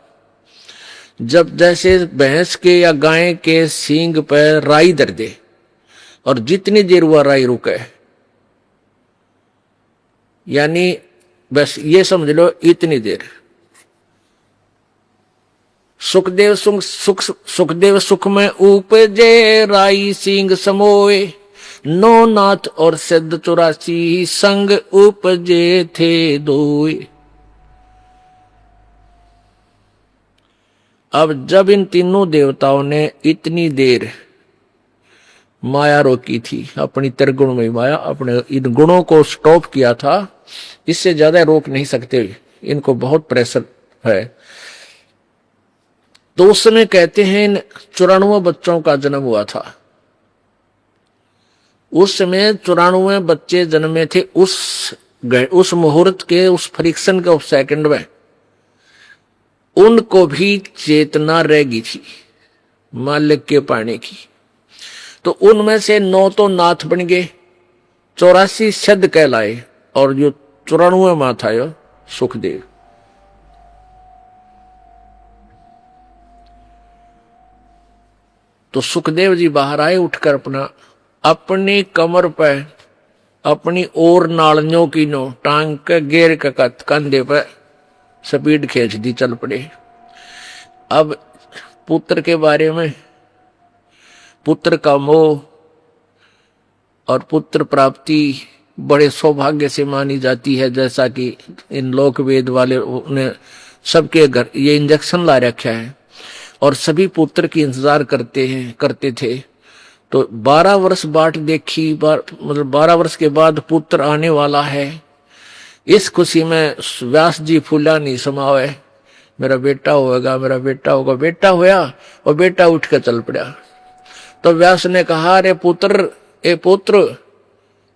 जब जैसे भैंस के या गाय के सींग पर राई धर दे, और जितनी देर वह राई रुके, यानी बस ये समझ लो इतनी देर। सुखदेव सुख में उपजे राई सिंह समोए, 9 नाथ और सिद्ध 84 संग उपजे थे दोए। अब जब इन तीनों देवताओं ने इतनी देर माया रोकी थी, अपनी त्रिगुण में माया, अपने इन गुणों को स्टॉप किया था, इससे ज्यादा रोक नहीं सकते, इनको बहुत प्रेशर है। तो उस समय कहते हैं इन 94 बच्चों का जन्म हुआ था। उस समय 94 बच्चे जन्मे थे। उस मुहूर्त के, उस फ्रिक्शन के, उस सेकंड में उनको भी चेतना रह गई थी मालिक के पाने की। तो उनमें से 9 तो नाथ बन गए, 84 शब्द कहलाए, और जो 94 मां था यो सुखदेव। तो सुखदेव जी बाहर आए, उठकर अपनी कमर पर अपनी और नालियों की नो टांग के गेर के कंधे पर स्पीड खींच दी, चल पड़े। अब पुत्र के बारे में, पुत्र का मोह और पुत्र प्राप्ति बड़े सौभाग्य से मानी जाती है, जैसा कि इन लोक वेद वाले ने सबके घर ये इंजेक्शन ला रखा है और सभी पुत्र की इंतजार करते थे। तो 12 वर्ष बाट देखी, मतलब 12 वर्ष के बाद पुत्र आने वाला है। इस खुशी में व्यास जी फूला नहीं समावे, मेरा बेटा होगा, मेरा बेटा होगा। बेटा होया और बेटा उठ के चल पड़ा। तो व्यास ने कहा, अरे पुत्र, ए पुत्र,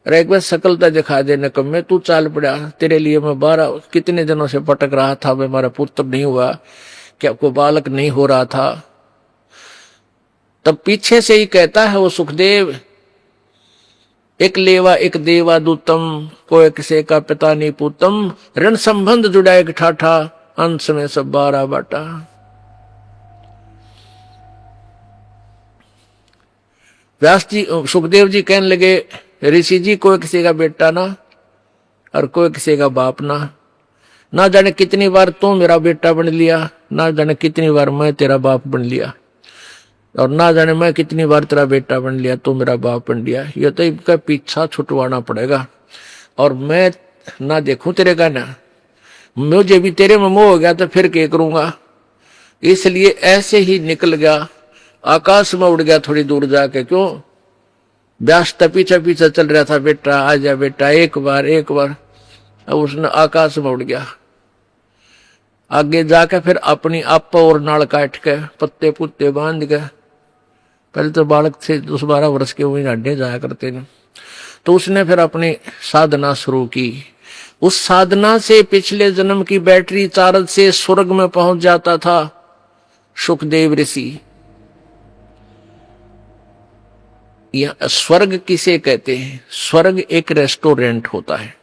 अरे एक बार सकलता दिखा देने कम में तू चाल पड़ा। तेरे लिए मैं 12 कितने दिनों से भटक रहा था, मैं मेरा पुत्र नहीं हुआ, क्या कोई बालक नहीं हो रहा था। तब पीछे से ही कहता है वो सुखदेव, एक लेवा एक देवा दूतम, कोई किसे का पिता नहीं पूतम, ऋण संबंध जुड़ा एक ठाठा, अंश में सब 12 बाटा। व्यास जी, सुखदेव जी कहने लगे, ऋषि जी, कोई किसी का बेटा ना और कोई किसी का बाप ना जाने कितनी बार तू मेरा बेटा बन लिया, ना जाने कितनी बार मैं तेरा बाप बन लिया, और ना जाने मैं कितनी बार तेरा बेटा बन लिया, तू मेरा बाप बन लिया। ये तो इनका पीछा छुटवाना पड़ेगा और मैं ना देखूं तेरे का, ना मुझे भी तेरे में मोह हो गया तो फिर क्या करूंगा। इसलिए ऐसे ही निकल गया, आकाश में उड़ गया थोड़ी दूर जाके। क्यों? व्यास पीछे पीछे चल रहा था, बेटा आ जा बेटा, एक बार। अब उसने आकाश में उड़ गया। आगे जाके फिर अपनी आप और नाड़ काट के पत्ते पुत्ते बांध के, पहले तो बालक से 10-12 वर्ष के वही हड्डे जाया करते थे, तो उसने फिर अपनी साधना शुरू की। उस साधना से पिछले जन्म की बैटरी चार्ज से स्वर्ग में पहुंच जाता था सुखदेव ऋषि। यह स्वर्ग किसे कहते हैं? स्वर्ग एक रेस्टोरेंट होता है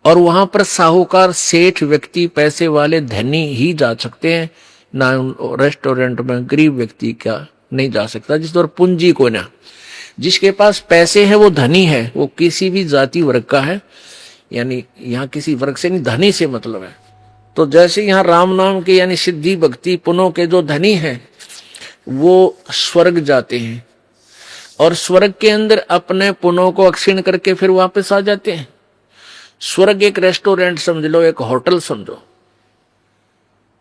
और वहां पर साहूकार, सेठ व्यक्ति, पैसे वाले, धनी ही जा सकते हैं, ना रेस्टोरेंट में गरीब व्यक्ति क्या नहीं जा सकता। जिस पर पूंजी को ना, जिसके पास पैसे हैं वो धनी है, वो किसी भी जाति वर्ग का है, यानी यहाँ किसी वर्ग से नहीं, धनी से मतलब है। तो जैसे यहाँ राम नाम के यानी सिद्धि भक्ति पुनों के जो धनी हैं वो स्वर्ग जाते हैं और स्वर्ग के अंदर अपने पुनों को अक्षीण करके फिर वापस आ जाते हैं। स्वर्ग एक रेस्टोरेंट समझ लो, एक होटल समझो।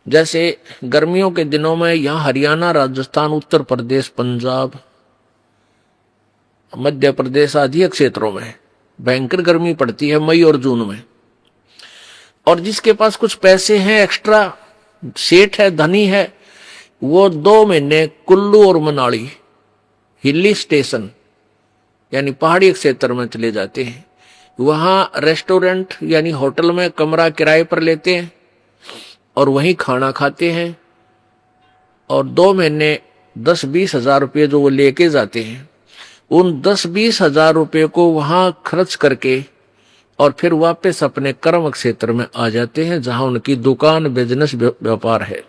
जैसे गर्मियों के दिनों में यहाँ हरियाणा, राजस्थान, उत्तर प्रदेश, पंजाब, मध्य प्रदेश आदि क्षेत्रों में भयंकर गर्मी पड़ती है मई और जून में। और जिसके पास कुछ पैसे हैं, एक्स्ट्रा सेठ है, धनी है, वो 2 महीने कुल्लू और मनाली हिली स्टेशन यानी पहाड़ी क्षेत्र में चले जाते हैं। वहां रेस्टोरेंट यानी होटल में कमरा किराए पर लेते हैं और वहीं खाना खाते हैं और 2 महीने 10-20 हजार रुपये जो वो लेके जाते हैं, उन 10-20 हजार रुपये को वहां खर्च करके और फिर वापस अपने कर्म क्षेत्र में आ जाते हैं जहां उनकी दुकान, बिजनेस, व्यापार है।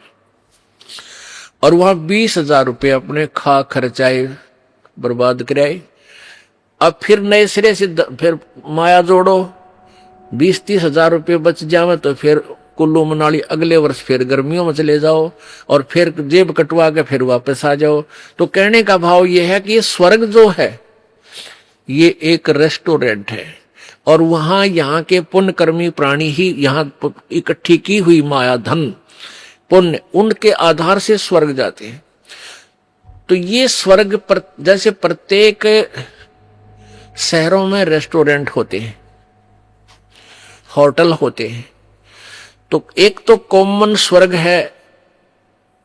और वहां 20 हजार रुपये अपने खा खर्चाए, बर्बाद कराए। अब फिर नए सिरे से फिर माया जोड़ो, 20-30 हजार रुपये बच जावे तो फिर कुल्लू मनाली अगले वर्ष फिर गर्मियों में चले जाओ और फिर जेब कटवा के फिर वापस आ जाओ। तो कहने का भाव ये है कि ये स्वर्ग जो है ये एक रेस्टोरेंट है और वहां यहाँ के पुण्यकर्मी प्राणी ही यहाँ इकट्ठी की हुई माया, धन, पुण्य, उनके आधार से स्वर्ग जाते हैं। तो ये स्वर्ग पर जैसे प्रत्येक शहरों में रेस्टोरेंट होते हैं, होटल होते हैं, तो एक तो कॉमन स्वर्ग है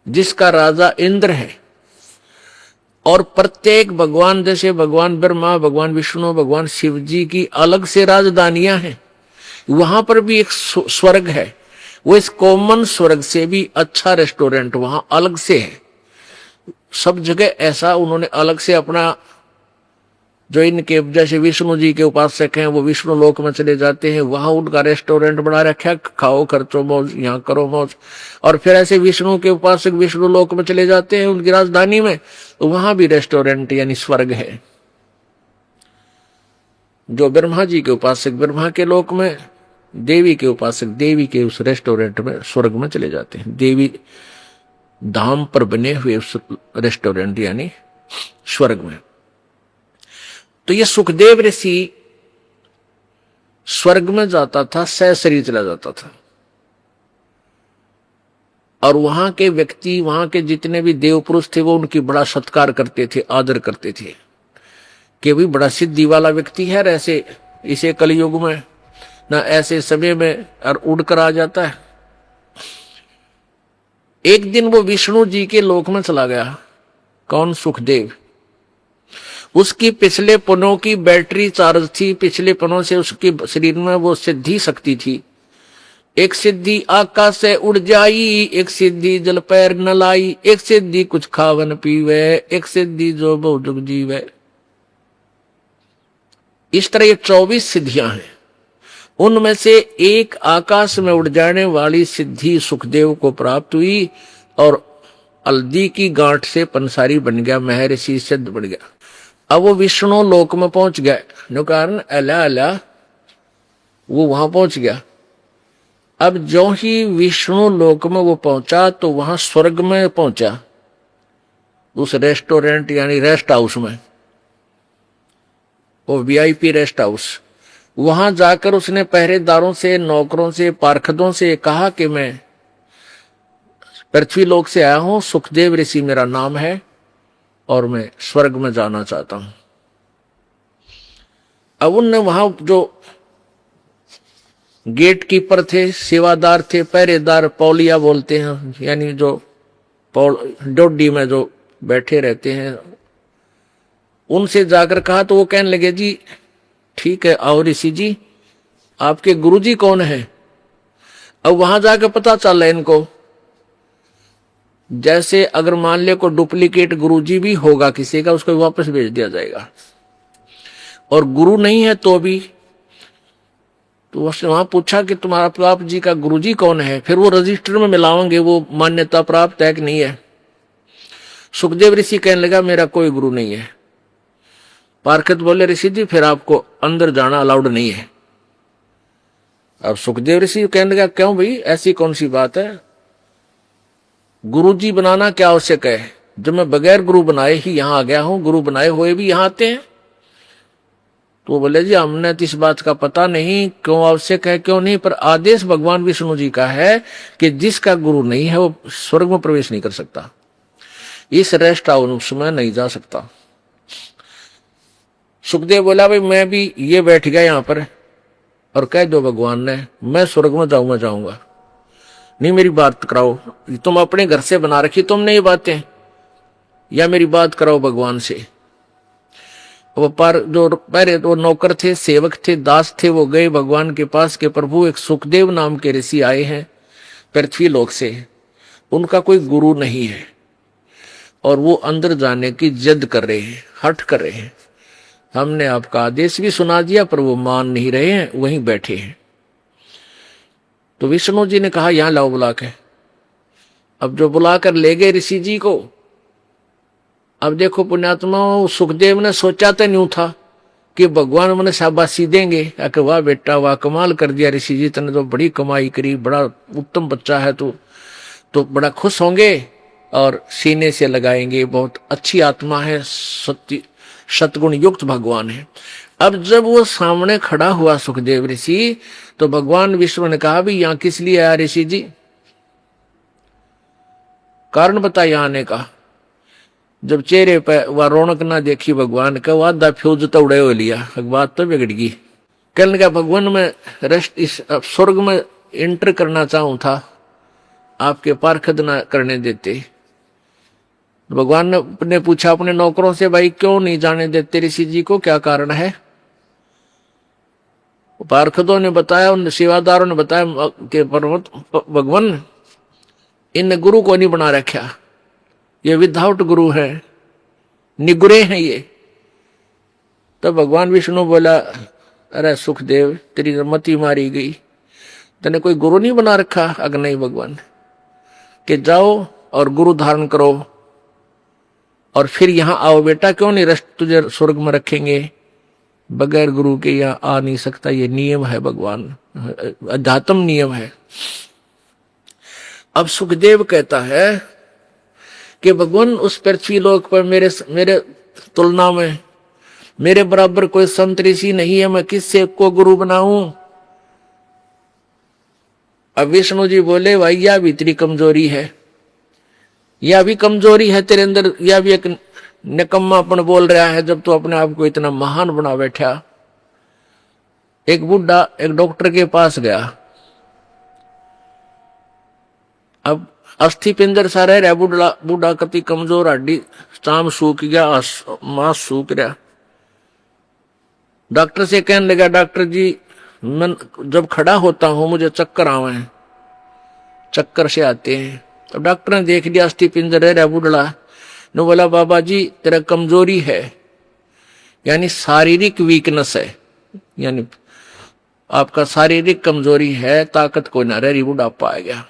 जिसका राजा इंद्र है और प्रत्येक भगवान, जैसे भगवान ब्रह्मा, भगवान विष्णु, भगवान शिव जी की अलग से राजधानियां हैं, वहां पर भी एक स्वर्ग है। वो इस कॉमन स्वर्ग से भी अच्छा रेस्टोरेंट वहां अलग से है। सब जगह ऐसा उन्होंने अलग से अपना, जो इनके जैसे विष्णु जी के उपासक हैं वो विष्णु लोक में चले जाते हैं, वहां उनका रेस्टोरेंट बना रखा, खाओ खर्चो मौज, यहाँ करो मौज। और फिर ऐसे विष्णु के उपासक विष्णु लोक में चले जाते हैं उनकी राजधानी में, तो वहां भी रेस्टोरेंट यानी स्वर्ग है। जो ब्रह्मा जी के उपासक ब्रह्मा के लोक में, देवी के उपासक देवी के उस रेस्टोरेंट में, स्वर्ग में चले जाते हैं, देवी धाम पर बने हुए उस रेस्टोरेंट यानी स्वर्ग में। तो ये सुखदेव ऋषि स्वर्ग में जाता था, सह शरीर चला जाता था, और वहां के व्यक्ति, वहां के जितने भी देव पुरुष थे वो उनकी बड़ा सत्कार करते थे, आदर करते थे कि भी बड़ा सिद्धि वाला व्यक्ति है, ऐसे इसे कलयुग में ना ऐसे समय में और उड़कर आ जाता है। एक दिन वो विष्णु जी के लोक में चला गया। कौन? सुखदेव। उसकी पिछले पनों की बैटरी चार्ज थी, पिछले पनों से उसके शरीर में वो सिद्धि शक्ति थी। एक सिद्धि आकाश से उड़ जाई, एक सिद्धि जल पैर न लाई, एक सिद्धि कुछ खावन पीवे, एक सिद्धि जो बहु जुग जीवे। इस तरह ये 24 सिद्धियां हैं। उनमें से एक आकाश में उड़ जाने वाली सिद्धि सुखदेव को प्राप्त हुई और हल्दी की गांठ से पंसारी बन गया, महर्षि सिद्ध बन गया। अब वो विष्णु लोक में पहुंच गया, जो कारण अला अला वो वहां पहुंच गया। अब जो ही विष्णु लोक में वो पहुंचा तो वहां स्वर्ग में पहुंचा, उस रेस्टोरेंट यानी रेस्ट हाउस में, वो वीआईपी रेस्ट हाउस। वहां जाकर उसने पहरेदारों से, नौकरों से, पार्षदों से कहा कि मैं पृथ्वी लोक से आया हूं, सुखदेव ऋषि मेरा नाम है और मैं स्वर्ग में जाना चाहता हूं। अब उनने वहां जो गेट कीपर थे, सेवादार थे, पहरेदार, पौलिया बोलते हैं, यानी जो डोडी में जो बैठे रहते हैं, उनसे जाकर कहा तो वो कहने लगे जी ठीक है, आओ ऋषि जी, आपके गुरुजी कौन है? अब वहां जाकर पता चल रहा है इनको, जैसे अगर मान ले को डुप्लीकेट गुरुजी भी होगा किसी का, उसको वापस भेज दिया जाएगा, और गुरु नहीं है तो भी। तो उसने वहां पूछा कि तुम्हारा आप जी का गुरुजी कौन है, फिर वो रजिस्टर में मिलाओगे वो मान्यता प्राप्त है कि नहीं है। सुखदेव ऋषि कहने लगा मेरा कोई गुरु नहीं है। पार्षद बोले ऋषि जी फिर आपको अंदर जाना अलाउड नहीं है। अब सुखदेव ऋषि कहने लगा क्यों भाई, ऐसी कौन सी बात है, गुरुजी बनाना क्या आवश्यक है, जब मैं बगैर गुरु बनाए ही यहां आ गया हूं, गुरु बनाए हुए भी यहां आते हैं। तो बोले जी हमने तो इस बात का पता नहीं क्यों आवश्यक है क्यों नहीं, पर आदेश भगवान विष्णु जी का है कि जिसका गुरु नहीं है वो स्वर्ग में प्रवेश नहीं कर सकता, इस रेस्ट हाउस में नहीं जा सकता। सुखदेव बोला भाई मैं भी ये बैठ गया यहां पर और कह दो भगवान ने मैं स्वर्ग में जाऊंगा, नहीं मेरी बात कराओ, तुम अपने घर से बना रखी तुमने ये बातें, या मेरी बात कराओ भगवान से। वो पर जो पहले वो नौकर थे, सेवक थे, दास थे, वो गए भगवान के पास के प्रभु एक सुखदेव नाम के ऋषि आए हैं पृथ्वी लोक से, उनका कोई गुरु नहीं है और वो अंदर जाने की जिद कर रहे हैं, हट कर रहे हैं। हमने आपका आदेश भी सुना दिया पर वो मान नहीं रहे हैं, वहीं बैठे हैं। तो विष्णु जी ने कहा यहां लाओ बुला के। अब जो बुलाकर ले गए ऋषि जी को, अब देखो पुण्यात्मा, सुखदेव ने सोचा तो नहीं था कि भगवान मैंने शाबाशी देंगे, कि वाह बेटा वाह कमाल कर दिया ऋषि जी, तने तो बड़ी कमाई करी, बड़ा उत्तम बच्चा है तो बड़ा खुश होंगे और सीने से लगाएंगे, बहुत अच्छी आत्मा है, सतगुण युक्त भगवान है। अब जब वो सामने खड़ा हुआ सुखदेव ऋषि, तो भगवान विष्णु ने कहा भी यहां किस लिए आया ऋषि जी, कारण बताया यहां आने का। जब चेहरे पर वह रौनक ना देखी भगवान का, वादा फ्यूज तो उड़े हो लिया, बात तो बिगड़ गई। कहने लगा भगवान मैं रेस्ट इस स्वर्ग में एंटर करना चाहूं था, आपके पार्षद ना करने देते। भगवान ने पूछा अपने नौकरों से भाई क्यों नहीं जाने देते ऋषि जी को, क्या कारण है? पार्षदों ने बताया, उन सेवादारों ने बताया कि भगवान इन गुरु को नहीं बना रखा, ये विदाउट गुरु है, निगुरे हैं ये। तब भगवान विष्णु बोला अरे सुखदेव तेरी मति मारी गई, तेने कोई गुरु नहीं बना रखा? अगर नहीं भगवान, कि जाओ और गुरु धारण करो और फिर यहां आओ बेटा, क्यों नहीं रस्ट तुझे स्वर्ग में रखेंगे, बगैर गुरु के यहां आ नहीं सकता, ये नियम है भगवान, अध्यात्म नियम है। अब सुखदेव कहता है कि भगवान उस पृथ्वी लोक पर मेरे तुलना में मेरे बराबर कोई संत ऋषि नहीं है, मैं किससे को गुरु बनाऊं। अब विष्णु जी बोले भाई यह भी तेरी कमजोरी है, यह भी कमजोरी है तेरे अंदर, यह भी एक निकम्मापन बोल रहा है जब तू अपने आप को इतना महान बना बैठा। एक बुढ़ा एक डॉक्टर के पास गया। अब अस्थि पिंजर सा रह रहा, बूढ़ा कति कमजोर, हड्डी चाम सूख गया, मांस सूख रहा। डॉक्टर से कहने लगा डॉक्टर जी मैं जब खड़ा होता हूं मुझे चक्कर आवे हैं, चक्कर से आते हैं। तो डॉक्टर ने देख लिया अस्थि पिंजर रह रहा बूढ़ा ने बोला बाबा जी तेरा कमजोरी है, यानी शारीरिक वीकनेस है, यानी आपका शारीरिक कमजोरी है, ताकत कोई ना रही, बुढ़ापा आ गया।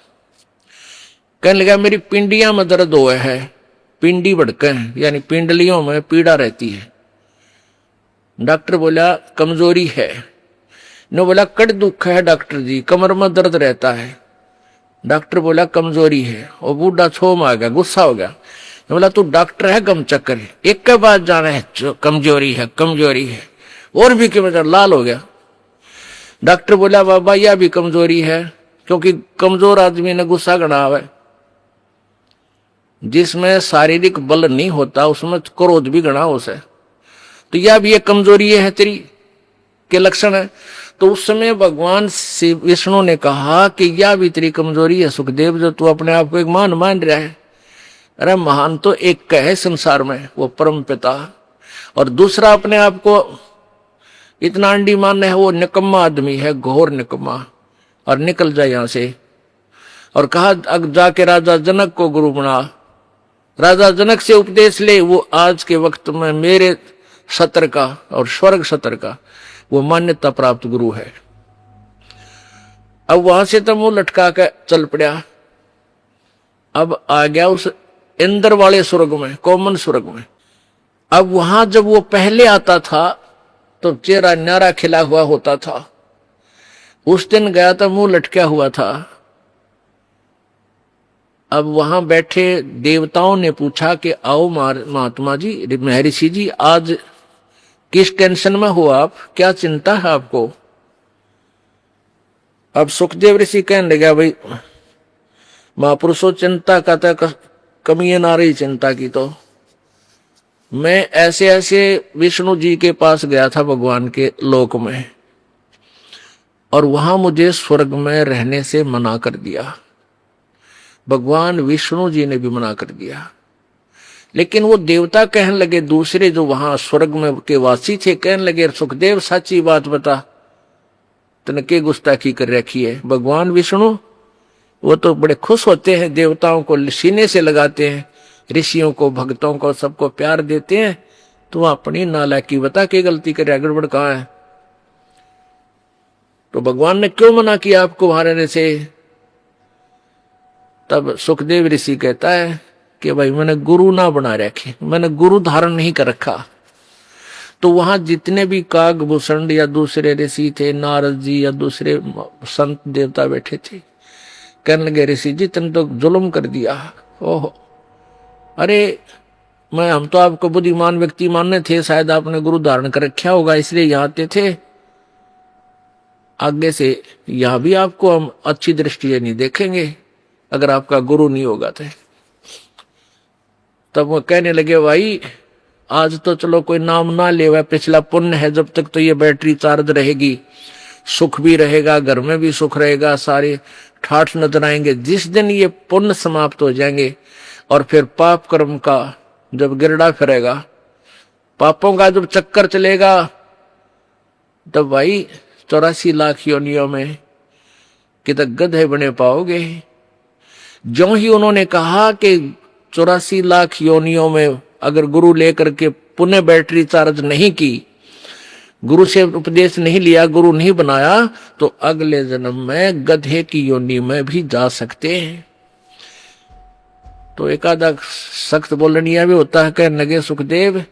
कहने लगा मेरी पिंडियां में दर्द हुआ है, पिंडी भड़के हैं, यानी पिंडलियों में पीड़ा रहती है। डॉक्टर बोला कमजोरी है। ने बोला कट दुख है डॉक्टर जी, कमर में दर्द रहता है। डॉक्टर बोला कमजोरी है। और बूढ़ा छोम आ गया, गुस्सा हो गया। ने बोला तू डॉक्टर है गम चक्कर है, एक के बाद जाना है कमजोरी है कमजोरी है, और भी क्यों लाल हो गया। डॉक्टर बोला बाबा यह भी कमजोरी है, क्योंकि कमजोर आदमी ने गुस्सा गड़ा हुआ है, जिसमें शारीरिक बल नहीं होता उसमें क्रोध भी गणा उसे, तो यह भी एक कमजोरी है तेरी के लक्षण है। तो उस समय भगवान श्री विष्णु ने कहा कि यह भी तेरी कमजोरी है सुखदेव, जो तू अपने आप को एक महान मान रहा है। अरे महान तो एक का है संसार में, वो परम पिता, और दूसरा अपने आप को इतना अंडी मान है, वो निकम्मा आदमी है, घोर निकम्मा, और निकल जाए यहां से। और कहा अब जाके राजा जनक को गुरु बना, राजा जनक से उपदेश ले, वो आज के वक्त में मेरे सत्र का और स्वर्ग सत्र का वो मान्यता प्राप्त गुरु है। अब वहां से तो मुंह लटका के चल पड़ा। अब आ गया उस इंद्र वाले स्वर्ग में, कॉमन स्वर्ग में। अब वहां जब वो पहले आता था तो चेहरा न्यारा खिला हुआ होता था, उस दिन गया तो मुंह लटका हुआ था। अब वहां बैठे देवताओं ने पूछा कि आओ महात्मा जी, महर्षि जी, आज किस टेंशन में हो आप, क्या चिंता है आपको। अब सुखदेव ऋषि कहने लगा भाई महापुरुषों चिंता का तो कमी है ना रही चिंता की। तो मैं ऐसे ऐसे विष्णु जी के पास गया था भगवान के लोक में, और वहां मुझे स्वर्ग में रहने से मना कर दिया, भगवान विष्णु जी ने भी मना कर दिया। लेकिन वो देवता कहने लगे, दूसरे जो वहां स्वर्ग में के वासी थे, कहने लगे सुखदेव सच्ची बात बता, तने के गुस्ताखी कर रखी है। भगवान विष्णु वो तो बड़े खुश होते हैं, देवताओं को सीने से लगाते हैं, ऋषियों को भक्तों को सबको प्यार देते हैं। तो अपनी नालायकी बता के गलती करे, गड़बड़ कहां है। तो भगवान ने क्यों मना किया आपको वहां रहने से। तब सुखदेव ऋषि कहता है कि भाई मैंने गुरु ना बना रखे, मैंने गुरु धारण नहीं कर रखा। तो वहां जितने भी कागभूषण या दूसरे ऋषि थे, नारद जी या दूसरे संत देवता बैठे थे, कहने लगे ऋषि जी तुमने तो जुल्म कर दिया। ओहो, अरे हम तो आपको बुद्धिमान व्यक्ति मानने थे, शायद आपने गुरु धारण कर रखा होगा इसलिए यहाँ आते थे। आगे से यहां भी आपको हम अच्छी दृष्टि से नहीं देखेंगे अगर आपका गुरु नहीं होगा तो। तब वो कहने लगे भाई आज तो चलो कोई नाम ना ले, वह पिछला पुण्य है, जब तक तो ये बैटरी चार्ज रहेगी, सुख भी रहेगा, घर में भी सुख रहेगा, सारे ठाठ नजर आएंगे। जिस दिन ये पुण्य समाप्त हो जाएंगे और फिर पाप कर्म का जब गिरडा फिरेगा, पापों का जब चक्कर चलेगा, तब भाई 84 लाख योनियों में कितने गधे बने पाओगे। जो ही उन्होंने कहा कि 84 लाख योनियों में अगर गुरु लेकर के पुनः बैटरी चार्ज नहीं की, गुरु से उपदेश नहीं लिया, गुरु नहीं बनाया, तो अगले जन्म में गधे की योनि में भी जा सकते हैं। तो एक आधा सख्त बोलनिया भी होता है, कहने लगे सुखदेव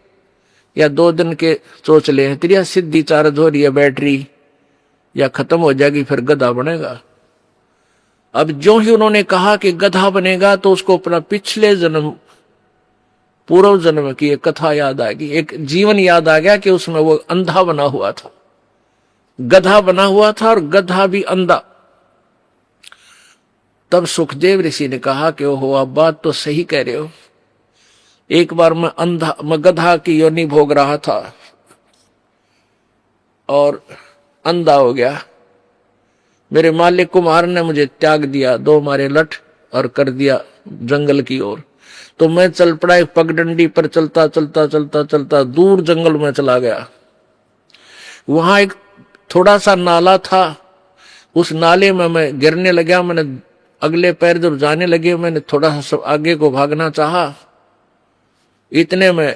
या 2 दिन के सोच ले, तेरी सिद्धि चार्ज हो रही है बैटरी, या खत्म हो जाएगी फिर गधा बनेगा। अब जो ही उन्होंने कहा कि गधा बनेगा तो उसको अपना पिछले जन्म पूर्व जन्म की एक कथा याद आ गई, एक जीवन याद आ गया कि उसमें वो अंधा बना हुआ था, गधा बना हुआ था और गधा भी अंधा। तब सुखदेव ऋषि ने कहा कि ओहो, आप बात तो सही कह रहे हो। एक बार मैं गधा की योनि भोग रहा था और अंधा हो गया। मेरे मालिक कुमार ने मुझे त्याग दिया, 2 मारे लठ और कर दिया जंगल की ओर। तो मैं चल पड़ा एक पगडंडी पर, चलता चलता चलता चलता दूर जंगल में चला गया। वहां एक थोड़ा सा नाला था, उस नाले में मैं गिरने लगा। मैंने अगले पैर जब जाने लगे, मैंने थोड़ा सा आगे को भागना चाहा, इतने में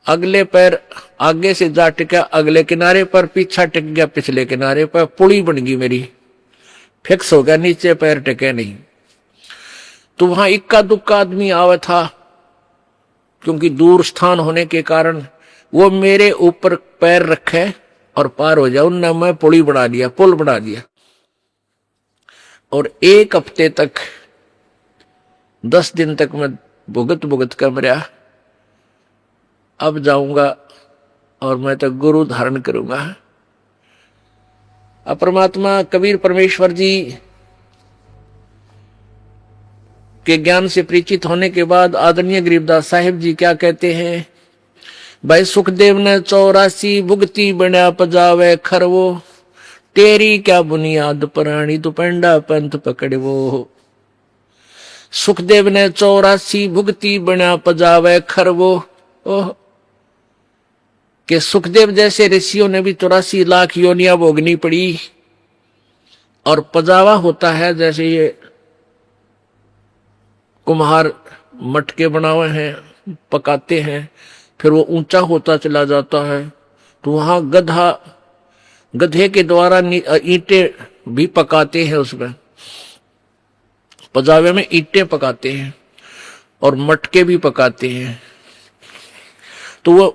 अगले पैर आगे से जा टिका अगले किनारे पर, पीछा टिक गया पिछले किनारे पर, पुड़ी बन गई मेरी, फिक्स हो गया, नीचे पैर टिके नहीं। तो वहां इक्का दुक्का आदमी आवा था, क्योंकि दूर स्थान होने के कारण वो मेरे ऊपर पैर रखे और पार हो जाए। उनने मैं पुड़ी बना दिया, पुल बना दिया। और 1 हफ्ते तक, 10 दिन तक मैं भुगत भुगत कर मरा। अब जाऊंगा और मैं तो गुरु धारण करूंगा। अब परमात्मा कबीर परमेश्वर जी के ज्ञान से परिचित होने के बाद आदरणीय गरीबदास साहिब जी क्या कहते हैं, भाई सुखदेव ने 84 भुगती बना पजावे खरवो, तेरी क्या बुनियाद प्राणी तू पेंडा पंथ पकड़वो। सुखदेव ने 84 भुगती बना पजावे खरवो। ओह, कि सुखदेव जैसे ऋषियों ने भी 84 लाख योनियां भोगनी पड़ी। और पजावा होता है जैसे ये कुम्हार मटके बनाए हैं, पकाते हैं, फिर वो ऊंचा होता चला जाता है। तो वहां गधे के द्वारा ईंटें भी पकाते हैं, उसमें पजावे में ईंटें पकाते हैं और मटके भी पकाते हैं। तो वो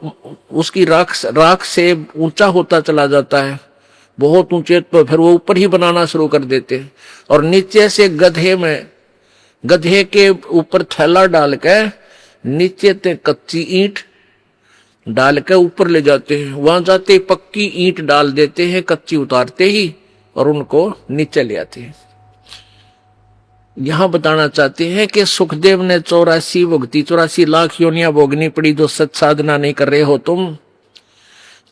उसकी राख से ऊंचा होता चला जाता है, बहुत ऊंचे, तो फिर वो ऊपर ही बनाना शुरू कर देते हैं। और नीचे से गधे के ऊपर थैला डाल के नीचे ते कच्ची ईंट डाल के ऊपर ले जाते हैं। वहां जाते पक्की ईंट डाल देते हैं, कच्ची उतारते ही, और उनको नीचे ले आते हैं। यहां बताना चाहते हैं कि सुखदेव ने 84 भुगती, 84 लाख योनियां भोगनी पड़ी जो सच साधना नहीं कर रहे हो तुम।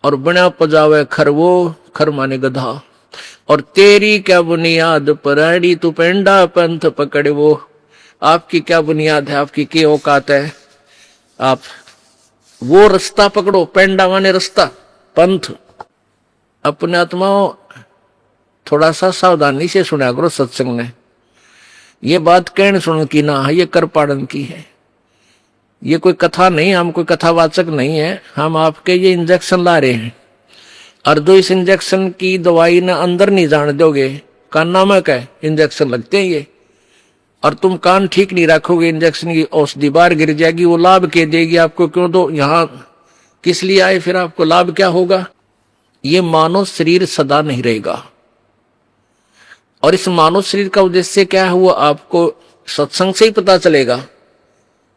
और बिना पजावे खरवो, खर माने गधा, और तेरी क्या बुनियाद पराड़ी तू पेंडा पंथ पकड़वो। आपकी क्या बुनियाद है, आपकी क्या औकात है, आप वो रास्ता पकड़ो। पेंडा माने रास्ता, पंथ। अपने आत्माओं थोड़ा सा सावधानी से सुना करो सत्संग में। ये बात कहने सुन की ना है, ये कर पाड़न की है। ये कोई कथा नहीं, हम कोई कथावाचक नहीं है। हम आपके ये इंजेक्शन ला रहे हैं, और जो इस इंजेक्शन की दवाई ना अंदर नहीं जान दोगे, कान नामक है, इंजेक्शन लगते हैं ये, और तुम कान ठीक नहीं रखोगे, इंजेक्शन की औषधि बाहर गिर जाएगी। वो लाभ के देगी आपको, क्यों दो, यहां किस लिए आए, फिर आपको लाभ क्या होगा। ये मानव शरीर सदा नहीं रहेगा, और इस मानव शरीर का उद्देश्य क्या है वो आपको सत्संग से ही पता चलेगा।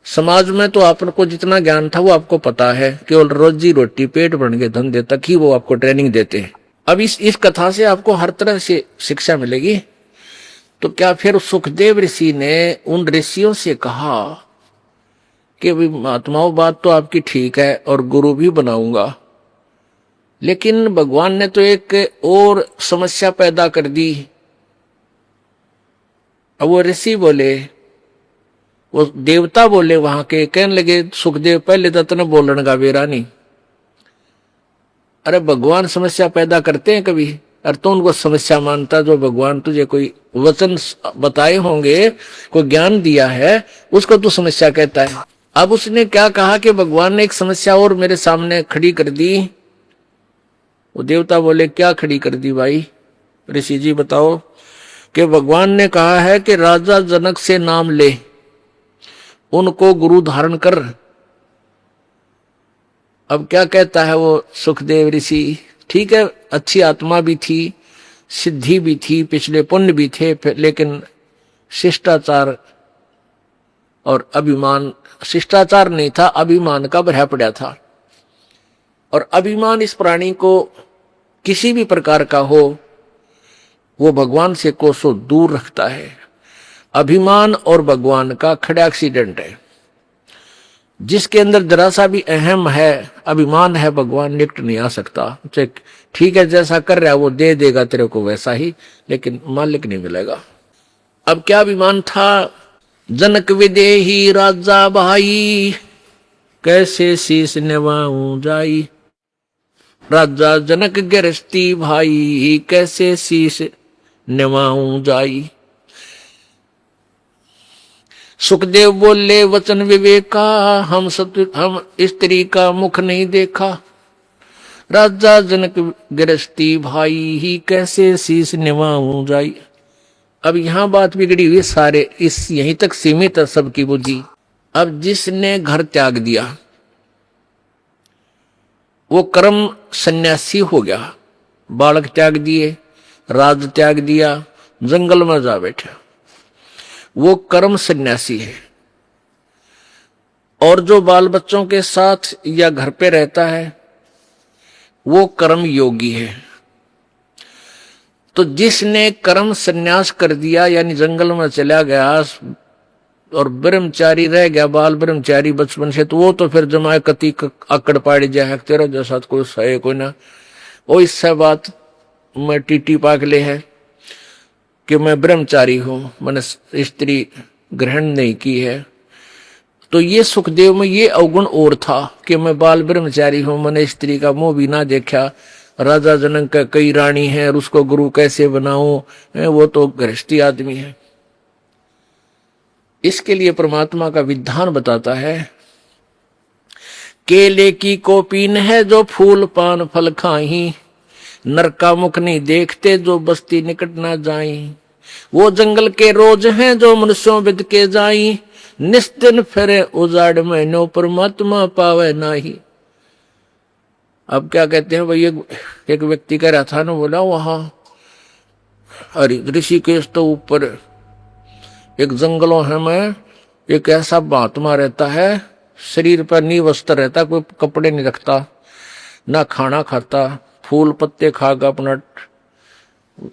समाज में तो आपको जितना ज्ञान था वो आपको पता है, केवल रोजी रोटी पेट भरने के धंधे तक ही वो आपको ट्रेनिंग देते हैं। अब इस कथा से आपको हर तरह से शिक्षा मिलेगी। तो क्या फिर सुखदेव ऋषि ने उन ऋषियों से कहा कि महात्माओं बात तो आपकी ठीक है और गुरु भी बनाऊंगा, लेकिन भगवान ने तो एक और समस्या पैदा कर दी। अब वो ऋषि बोले, वो देवता बोले वहां के, कहने लगे सुखदेव पहले तो तने बोलन का बेरा नहीं। अरे भगवान समस्या पैदा करते हैं कभी, और तो उनको समस्या मानता। जो भगवान तुझे कोई वचन बताए होंगे, कोई ज्ञान दिया है, उसको तू समस्या कहता है। अब उसने क्या कहा कि भगवान ने एक समस्या और मेरे सामने खड़ी कर दी। वो देवता बोले क्या खड़ी कर दी भाई, ऋषि जी बताओ। कि भगवान ने कहा है कि राजा जनक से नाम ले, उनको गुरु धारण कर। अब क्या कहता है वो सुखदेव ऋषि, ठीक है अच्छी आत्मा भी थी, सिद्धि भी थी, पिछले पुण्य भी थे, लेकिन शिष्टाचार और अभिमान, शिष्टाचार नहीं था, अभिमान का भरा पड़ा था। और अभिमान इस प्राणी को किसी भी प्रकार का हो वो भगवान से कोसों दूर रखता है। अभिमान और भगवान का खड़ा एक्सीडेंट है। जिसके अंदर जरा सा भी अहम है, अभिमान है, भगवान निकट नहीं आ सकता। ठीक है, जैसा कर रहा है वो दे देगा तेरे को वैसा ही, लेकिन मालिक नहीं मिलेगा। अब क्या अभिमान था? जनक विदेही राजा भाई, कैसे शीस निभाऊं जाई। राजा जनक गृहस्थी भाई, कैसे शीस निभाऊं जाई। सुखदेव बोले वचन विवेका, हम स्त्री का मुख नहीं देखा। राजा जनक गृहस्थी भाई ही, कैसे शीस निभाऊं जाई। अब यहां बात बिगड़ी हुई, सारे इस यहीं तक सीमित है सबकी बुद्धि। अब जिसने घर त्याग दिया वो कर्म सन्यासी हो गया। बालक त्याग दिए, राज त्याग दिया, जंगल में जा बैठा, वो कर्म सन्यासी है। और जो बाल बच्चों के साथ या घर पे रहता है वो कर्म योगी है। तो जिसने कर्म सन्यास कर दिया यानी जंगल में चला गया और ब्रह्मचारी रह गया, बाल ब्रह्मचारी बचपन से, तो वो तो फिर जमाए कति आकड़ पाड़ी जाए, तेरा जैसा कोई सहे कोई ना। वो इससे बात मैं टीटी पागले है कि मैं ब्रह्मचारी हूं, मैंने स्त्री ग्रहण नहीं की है। तो ये सुखदेव में ये अवगुण और था कि मैं बाल ब्रह्मचारी हूं, मैंने स्त्री का मुंह भी ना देखा। राजा जनक का कई रानी है और उसको गुरु कैसे बनाऊं, वो तो गृहस्थी आदमी है। इसके लिए परमात्मा का विधान बताता है, केले की कोपीन है जो फूल पान फल खाही, नर का मुख नहीं देखते जो बस्ती निकट ना जाई। वो जंगल के रोज हैं जो मनुष्यों बिद के जाई, निस्दिन फिरे उजाड़ में नो परमात्मा पावे नाही। अब क्या कहते हैं भाई, एक व्यक्ति कह रहा था ना, बोला वहां ऋषिकेश तो ऊपर एक जंगलों है में एक ऐसा महात्मा रहता है, शरीर पर नी वस्त्र रहता, कोई कपड़े नहीं रखता, ना खाना खाता, फूल पत्ते खाकर अपना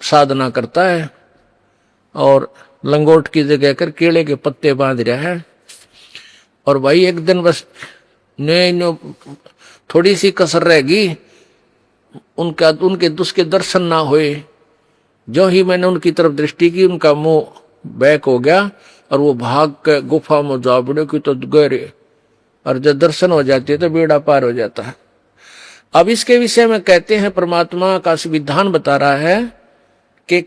साधना करता है और लंगोट की जगह कर केले के पत्ते बांध रहा है। और भाई एक दिन बस ने थोड़ी सी कसर रहेगी, उनके उसके दर्शन ना हुए। जो ही मैंने उनकी तरफ दृष्टि की, उनका मुंह बैक हो गया और वो भाग के गुफा में जा बड़े की तो गहरे, और जब दर्शन हो जाते तो बेड़ा पार हो जाता है। अब इसके विषय में कहते हैं, परमात्मा का विधान बता रहा है कि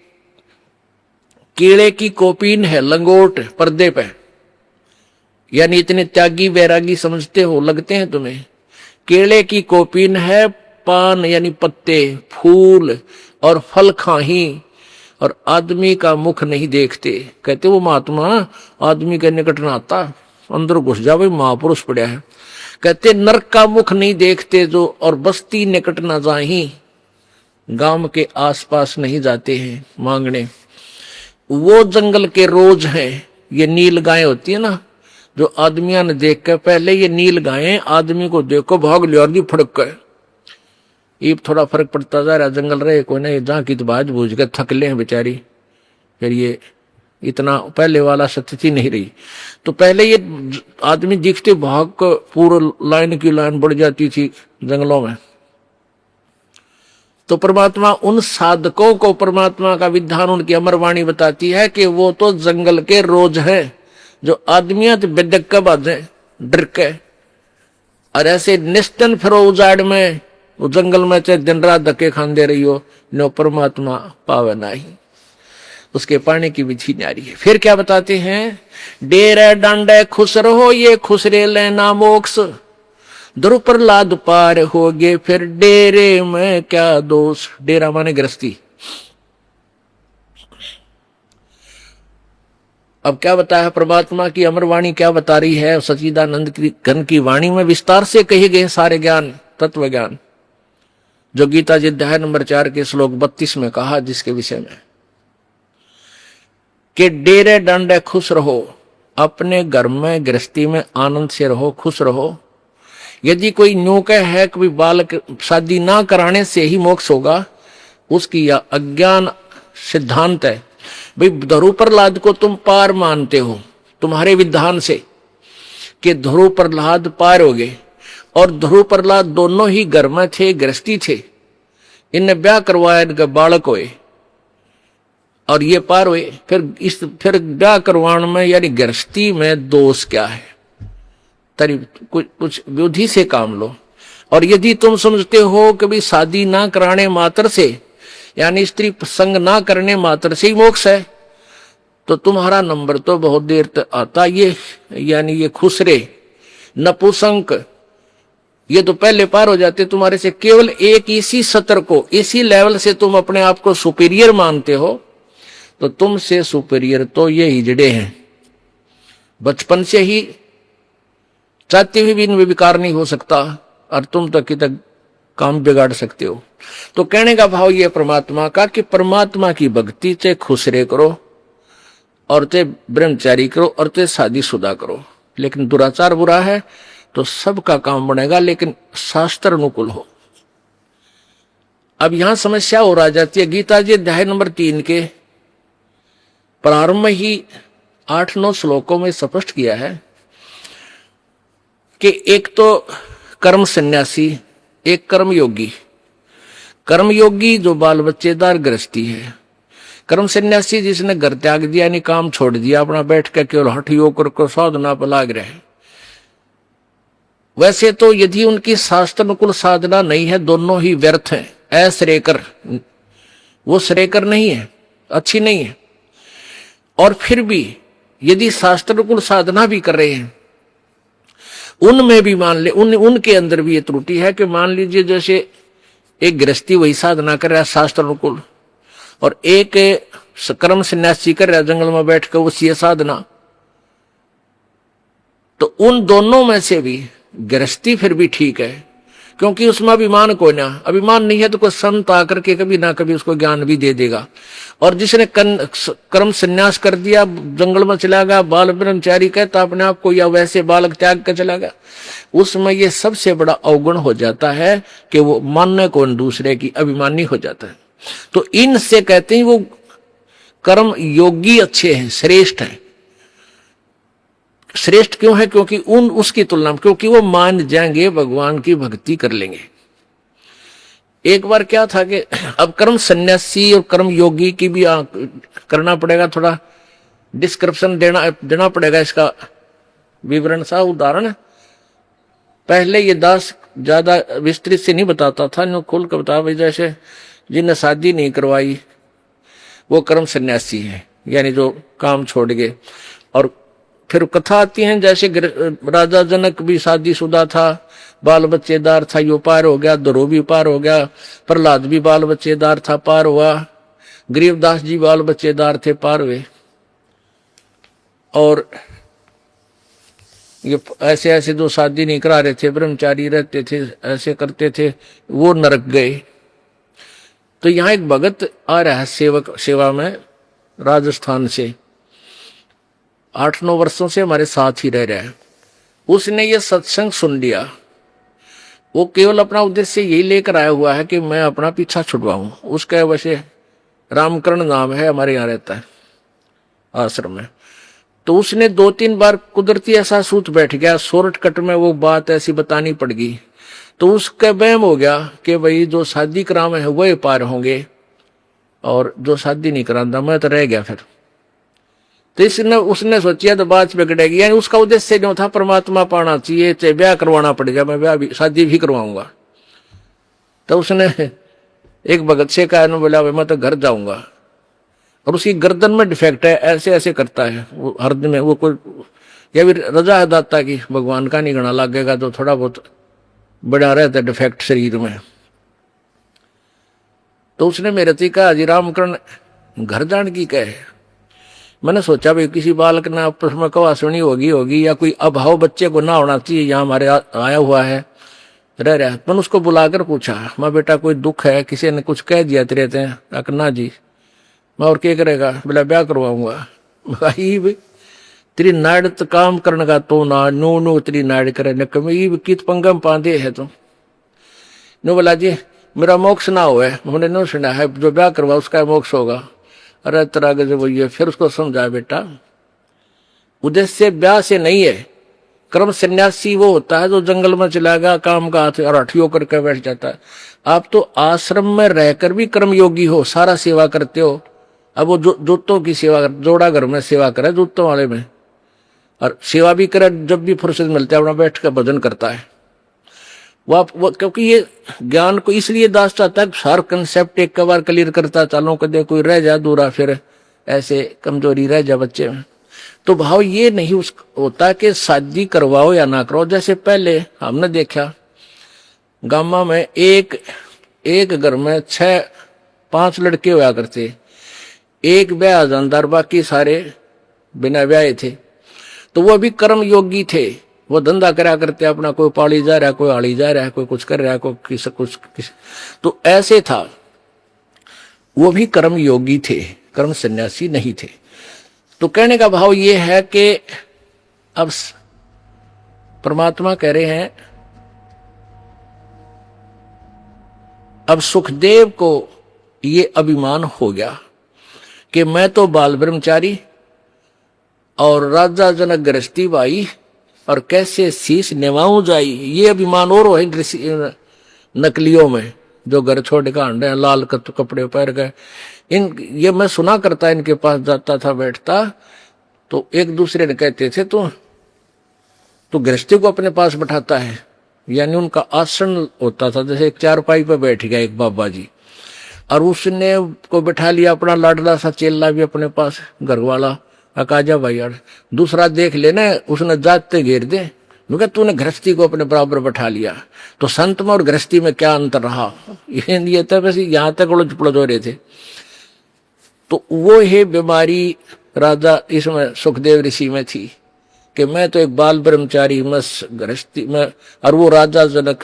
कीड़े की कोपीन है, लंगोट पर्दे पे, यानी इतने त्यागी वैरागी समझते हो, लगते हैं तुम्हें। केले की कोपीन है, पान यानी पत्ते, फूल और फल खाही, और आदमी का मुख नहीं देखते। कहते वो महात्मा आदमी के निकट ना आता, अंदर घुस जा, भाई महापुरुष पड़ा है। कहते नरक का मुख नहीं देखते जो, और बस्ती निकट ना जाही, गांव के आसपास नहीं जाते हैं मांगने। वो जंगल के रोज हैं। ये नील गाय होती है ना, जो आदमियों ने देख कर, पहले ये नील गायें आदमी को देखो भाग लिया और फड़क कर, ये थोड़ा फर्क पड़ता जा रहा, जंगल रहे कोई ना, जहाँ की तो बाज बूझ कर थकले हैं बेचारी। फिर ये इतना पहले वाला स्थिति नहीं रही। तो पहले ये आदमी दिखते भाग कर पूरा लाइन की लाइन बढ़ जाती थी जंगलों में। तो परमात्मा उन साधकों को, परमात्मा का विधान, उनकी अमरवाणी बताती है कि वो तो जंगल के रोज है, जो आदमियां तो बेदक का बाजे डर के, और ऐसे निस्तन फिरो उजाड़ में, वो जंगल में चाहे दिन रात धक्के खान रही हो, नो परमात्मा पावे नाही, उसके पाने की विधि न्यारी है। फिर क्या बताते हैं, डेरे डांडे खुश रहो ये खुसरे लेना मोक्ष, ध्रुव प्रहलाद पार हो गए फिर डेरे में क्या दोष। डेरा माने गृहस्थी। अब क्या बताया परमात्मा की अमरवाणी क्या बता रही है, सच्चिदानंद की घन की वाणी में विस्तार से कहे गए सारे ज्ञान, तत्व ज्ञान, जो गीता जी अध्याय नंबर 4 के श्लोक 32 में कहा, जिसके विषय में कि डेरे डंडे खुश रहो, अपने घर में गृहस्थी में आनंद से रहो, खुश रहो। यदि कोई न्यू कह है कि बालक शादी ना कराने से ही मोक्ष होगा, उसकी यह अज्ञान सिद्धांत है। भाई ध्रुव प्रहलाद को तुम पार मानते हो तुम्हारे विधान से कि ध्रुव प्रहलाद पार हो गए, और ध्रुव प्रहलाद दोनों ही घर में थे, गृहस्थी थे, इनने ब्याह करवाया, इनके बालक हुए और ये पार हुए। फिर ब्याह करवाने में यानी गृहस्थी में दोष क्या है? तरी कुछ विधि से काम लो। और यदि तुम समझते हो कि भाई शादी ना कराने मात्र से यानी स्त्री संग ना करने मात्र से ही मोक्ष है, तो तुम्हारा नंबर तो बहुत देर तक आता। ये यानी ये खुसरे नपुसंक ये तो पहले पार हो जाते तुम्हारे से। केवल एक इसी सत्र को, इसी लेवल से तुम अपने आप को सुपीरियर मानते हो, तो तुमसे सुपीरियर तो ये हिजड़े हैं। बचपन से ही चाहते हुए भी इनमें विकार नहीं हो सकता, और तुम तो कि तक काम बिगाड़ सकते हो। तो कहने का भाव ये परमात्मा का कि परमात्मा की भक्ति से खुसरे करो, और ते ब्रह्मचारी करो, और ते शादीशुदा करो। लेकिन दुराचार बुरा है तो सबका काम बनेगा, लेकिन शास्त्र अनुकूल हो। अब यहां समस्या और आ जाती है। गीता जी अध्याय नंबर 3 के प्रारंभ में ही 8-9 श्लोकों में स्पष्ट किया है कि एक तो कर्म सन्यासी, एक कर्मयोगी। कर्मयोगी जो बाल बच्चेदार गृहस्थी है, कर्म सन्यासी जिसने घर त्याग दिया, यानी काम छोड़ दिया, अपना बैठ के केवल हठ योग कर साधना पर लाग रहे। वैसे तो यदि उनकी शास्त्र अनुकूल साधना नहीं है, दोनों ही व्यर्थ हैं, अश्रेयकर, वो श्रेयकर नहीं है, अच्छी नहीं है। और फिर भी यदि शास्त्र अनुकूल साधना भी कर रहे हैं, उनमें भी मान ले उनके अंदर भी ये त्रुटि है कि मान लीजिए जैसे एक गृहस्थी वही साधना कर रहा है शास्त्र अनुकूल, और एक कर्म सन्यासी कर रहा है जंगल में बैठ कर उसी साधना, तो उन दोनों में से भी गृहस्थी फिर भी ठीक है, क्योंकि उसमें अभिमान कोई ना, अभिमान नहीं है तो कोई संत आकर के कभी ना कभी उसको ज्ञान भी दे देगा। और जिसने कर्म संन्यास कर दिया, जंगल में चला गया, बाल ब्रह्मचारी कहता अपने आप को, या वैसे बालक त्याग कर चला गया, उसमें ये सबसे बड़ा अवगुण हो जाता है कि वो मानने कौन दूसरे की अभिमानी हो जाता है। तो इनसे कहते हैं वो कर्म योगी अच्छे हैं, श्रेष्ठ हैं। श्रेष्ठ क्यों है? क्योंकि उसकी तुलना में, क्योंकि वो मान जाएंगे, भगवान की भक्ति कर लेंगे। एक बार क्या था कि अब कर्म सन्यासी और कर्म योगी की भी करना पड़ेगा, थोड़ा डिस्क्रिप्शन देना पड़ेगा, इसका विवरण सा उदाहरण। पहले ये दास ज्यादा विस्तृत से नहीं बताता था, नो खोल कर बता, भाई जैसे जिन्हें शादी नहीं करवाई वो कर्म सन्यासी है, यानी जो काम छोड़ गए। और फिर कथा आती है जैसे राजा जनक भी शादीशुदा था, बाल बच्चेदार था, यो पार हो गया, ध्रुव भी पार हो गया, प्रहलाद भी बाल बच्चेदार था, पार हुआ, गरीबदास जी बाल बच्चेदार थे, पार हुए। और ये ऐसे ऐसे जो शादी नहीं करा रहे थे, ब्रह्मचारी रहते थे, ऐसे करते थे, वो नरक गए। तो यहाँ एक भगत आ रहा है सेवा में राजस्थान से, 8-9 वर्षों से हमारे साथ ही रह रहा है। उसने ये सत्संग सुन लिया, वो केवल अपना उद्देश्य यही लेकर आया हुआ है कि मैं अपना पीछा छुड़वाऊं। उसका वैसे रामकरण नाम है, हमारे यहाँ रहता है आश्रम में। तो उसने 2-3 बार कुदरती ऐसा सूत बैठ गया, शॉर्टकट में वो बात ऐसी बतानी पड़ गई, तो उसका वहम हो गया कि भाई जो शादी करावे है वही पार होंगे, और जो शादी नहीं कराता मैं तो रह गया। फिर तो उसने सोचिया तो बात बिगड़ेगी, यानी उसका उद्देश्य जो था परमात्मा पाना चाहिए, चाहे ब्याह करवाना पड़ेगा, मैं ब्याह भी शादी भी करवाऊंगा। तो उसने एक भगत से कहा, बोला मैं तो घर जाऊंगा, और उसकी गर्दन में डिफेक्ट है, ऐसे ऐसे करता है वो हर दिन में, वो कोई या भी रजा है दाता की, भगवान का नहीं गणा लगेगा तो थोड़ा बहुत बड़ा रहता है डिफेक्ट शरीर में। तो उसने मेरे से कहा, जी रामकरण घर जान की कहे। मैंने सोचा भाई किसी बालक ने आपस में कवा सुनी होगी, या कोई अभाव बच्चे को ना होना चाहिए, यहाँ हमारे आया हुआ है, रह रहा है। मैंने उसको बुलाकर पूछा, मैं बेटा कोई दुख है, किसी ने कुछ कह दिया तेरे थे? ना जी। मैं और क्या करेगा? बोला ब्याह करवाऊंगा। भाई तेरी नाड़ तो काम करने का तो ना नो नो तेरी नाड़ करे न कमी कित पंगम पांदे है तो नो बोला जी मेरा मोक्ष ना हुआ है, हमने नो सुना है जो ब्याह करवा उसका मोक्ष होगा। अरे तरह के जब ये फिर उसको समझा बेटा उद्देश्य ब्याह से नहीं है, कर्म सन्यासी वो होता है जो जंगल में चला गया काम का हाथ और हठियों करके बैठ जाता है। आप तो आश्रम में रहकर भी कर्म योगी हो, सारा सेवा करते हो। अब वो जूतों की सेवा कर, जोड़ा घर में सेवा करे जूतों वाले में, और सेवा भी करे, जब भी फुर्सत मिलता है अपना बैठ कर भजन करता है वो क्योंकि ये ज्ञान को इसलिए दास चाहता है हर कंसेप्ट एक बार क्लियर करता चालो, कदे कोई रह जा दूरा फिर ऐसे कमजोरी रह जा बच्चे में। तो भाव ये नहीं उस होता कि शादी करवाओ या ना करो। जैसे पहले हमने देखा गामा में एक घर में 6-5 लड़के हुआ करते, एक ब्याह जानदार बाकी सारे बिना ब्याह थे। तो वो भी कर्म योगी थे, वो धंधा करा करते अपना, कोई पाली जा रहा है, कोई आड़ी जा रहा है, कोई कुछ कर रहा है, कोई किस तो ऐसे था। वो भी कर्म योगी थे, कर्म सन्यासी नहीं थे। तो कहने का भाव ये है कि अब परमात्मा कह रहे हैं अब सुखदेव को ये अभिमान हो गया कि मैं तो बाल ब्रह्मचारी और राजा जनक गृहस्थी भाई और कैसे शीश निभाऊं जाई, ये अभिमान और है नकलियों में जो घर छोड़ के आंडे हैं लाल कपड़े पहन गए। ये मैं सुना करता इनके पास जाता था बैठता, तो एक दूसरे ने कहते थे तो गृहस्थी को अपने पास बैठाता है, यानी उनका आसन होता था। जैसे एक चारपाई पर बैठ गया एक बाबा जी और उसने को बैठा लिया अपना लाडला सा चेला भी अपने पास घर वाला अकाजा भाई, और दूसरा देख लेना उसने जाते घेर दे, क्योंकि तूने गृहस्थी को अपने बराबर बैठा लिया। तो संत में और गृहस्थी में क्या अंतर रहा, ये तो वैसे यहां तक उलझ पुलझ हो रहे थे। तो वो ही बीमारी राजा इसमें सुखदेव ऋषि में थी कि मैं तो एक बाल ब्रह्मचारी मस गृहस्थी में, और वो राजा जनक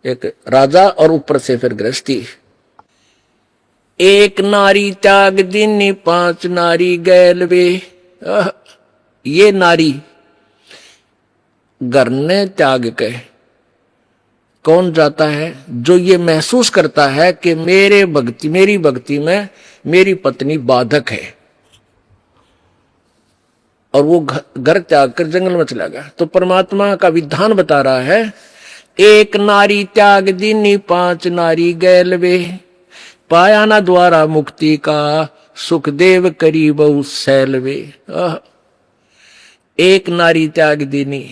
एक राजा और ऊपर से फिर गृहस्थी। एक नारी त्याग दीनी 5 नारी गैल वे। ये नारी घर ने त्याग के कौन जाता है, जो ये महसूस करता है कि मेरी भक्ति में मेरी पत्नी बाधक है, और वो घर त्याग कर जंगल में चला गया। तो परमात्मा का विधान बता रहा है एक नारी त्याग दीनी 5 नारी गैल वे, पाया ना द्वारा मुक्ति का सुखदेव करी बहु सैलवे। एक नारी त्याग दीनी,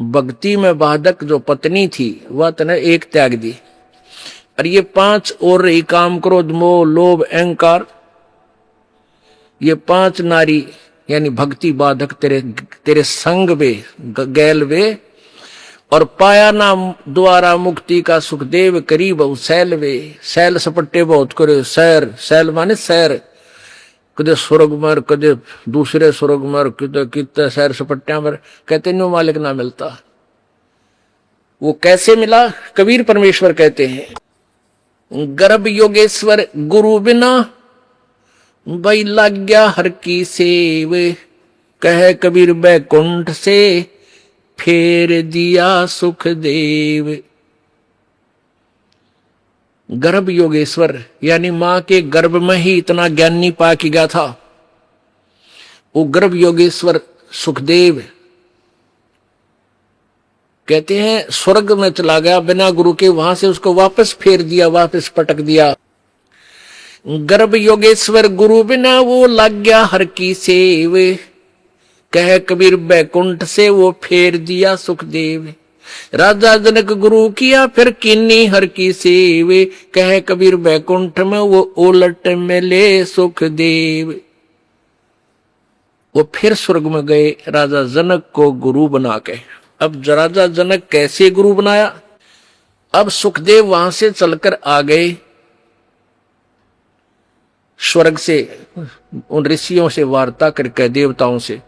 भक्ति में बाधक जो पत्नी थी वह तने एक त्याग दी, और ये 5 और रही काम क्रोध मोह लोभ अहंकार। ये 5 नारी यानी भक्ति बाधक तेरे संग वे गैल वे, और पाया ना द्वारा मुक्ति का सुखदेव करी बहु सैल वे। सैल सपट्टे बहुत करे, सैल माने सैर, कदे स्वर्ग मर कदे दूसरे स्वर्ग मर कदे कितने सैर सपट्टिया मर, कहते न्यू मालिक ना मिलता। वो कैसे मिला, कबीर परमेश्वर कहते हैं गर्भ योगेश्वर गुरु बिना भाई लग गया हर की सेव, कहे कबीर बैकुंठ से फेर दिया सुखदेव। गर्भ योगेश्वर यानी मां के गर्भ में ही इतना ज्ञानी पाक गया था। वो गर्भ योगेश्वर सुखदेव कहते हैं स्वर्ग में चला गया बिना गुरु के, वहां से उसको वापस फेर दिया, वापस पटक दिया। गर्भ योगेश्वर गुरु बिना वो लग गया हर की सेव, कह कबीर बैकुंठ से वो फेर दिया सुखदेव। राजा जनक गुरु किया फिर किन्नी हर की सेव, कह कबीर बैकुंठ में वो उलट मिले सुखदेव। वो फिर स्वर्ग में गए राजा जनक को गुरु बना के। अब राजा जनक कैसे गुरु बनाया, अब सुखदेव वहां से चलकर आ गए स्वर्ग से, उन ऋषियों से वार्ता करके देवताओं से।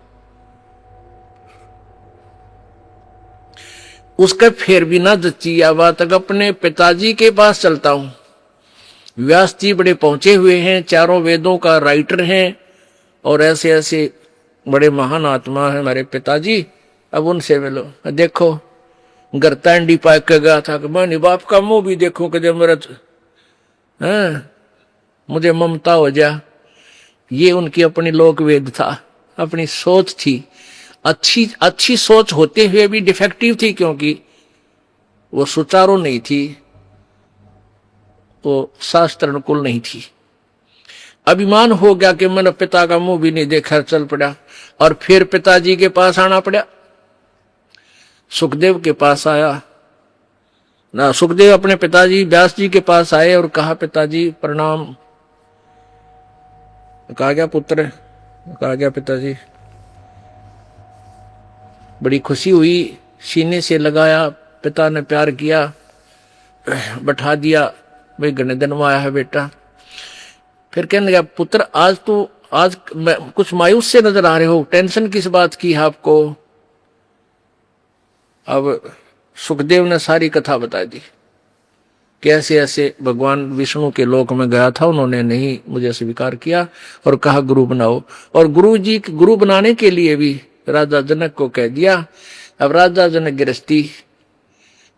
उसका फिर भी ना जच्ची बात, तक अपने पिताजी के पास चलता हूं। व्यास जी बड़े पहुंचे हुए हैं, 4 वेदों का राइटर हैं, और ऐसे ऐसे बड़े महान आत्मा है हमारे पिताजी, अब उनसे मिलो। देखो घर तांडी पाक के गया था कि मैं बाप का मुंह भी देखूं कि जब मेरा मुझे ममता हो जा। ये उनकी अपनी लोक वेद था, अपनी सोच थी। अच्छी सोच होते हुए भी डिफेक्टिव थी, क्योंकि वो सुचारू नहीं थी, वो शास्त्र अनुकूल नहीं थी। अभिमान हो गया कि मैंने पिता का मुंह भी नहीं देखा, चल पड़ा। और फिर पिताजी के पास आना पड़ा। सुखदेव के पास आया ना, सुखदेव अपने पिताजी व्यास जी के पास आए और कहा, पिताजी प्रणाम। कहा गया पुत्र, कहा गया पिताजी। बड़ी खुशी हुई, सीने से लगाया, पिता ने प्यार किया, बैठा दिया, भाई घने दिन में आया है बेटा। फिर कहने लगा, पुत्र आज कुछ मायूस से नजर आ रहे हो, टेंशन किस बात की है आपको? अब सुखदेव ने सारी कथा बता दी, कैसे ऐसे भगवान विष्णु के लोक में गया था, उन्होंने नहीं मुझे स्वीकार किया और कहा गुरु बनाओ। और गुरु बनाने के लिए भी राजा जनक को कह दिया। अब राजा जनक गृहस्थी,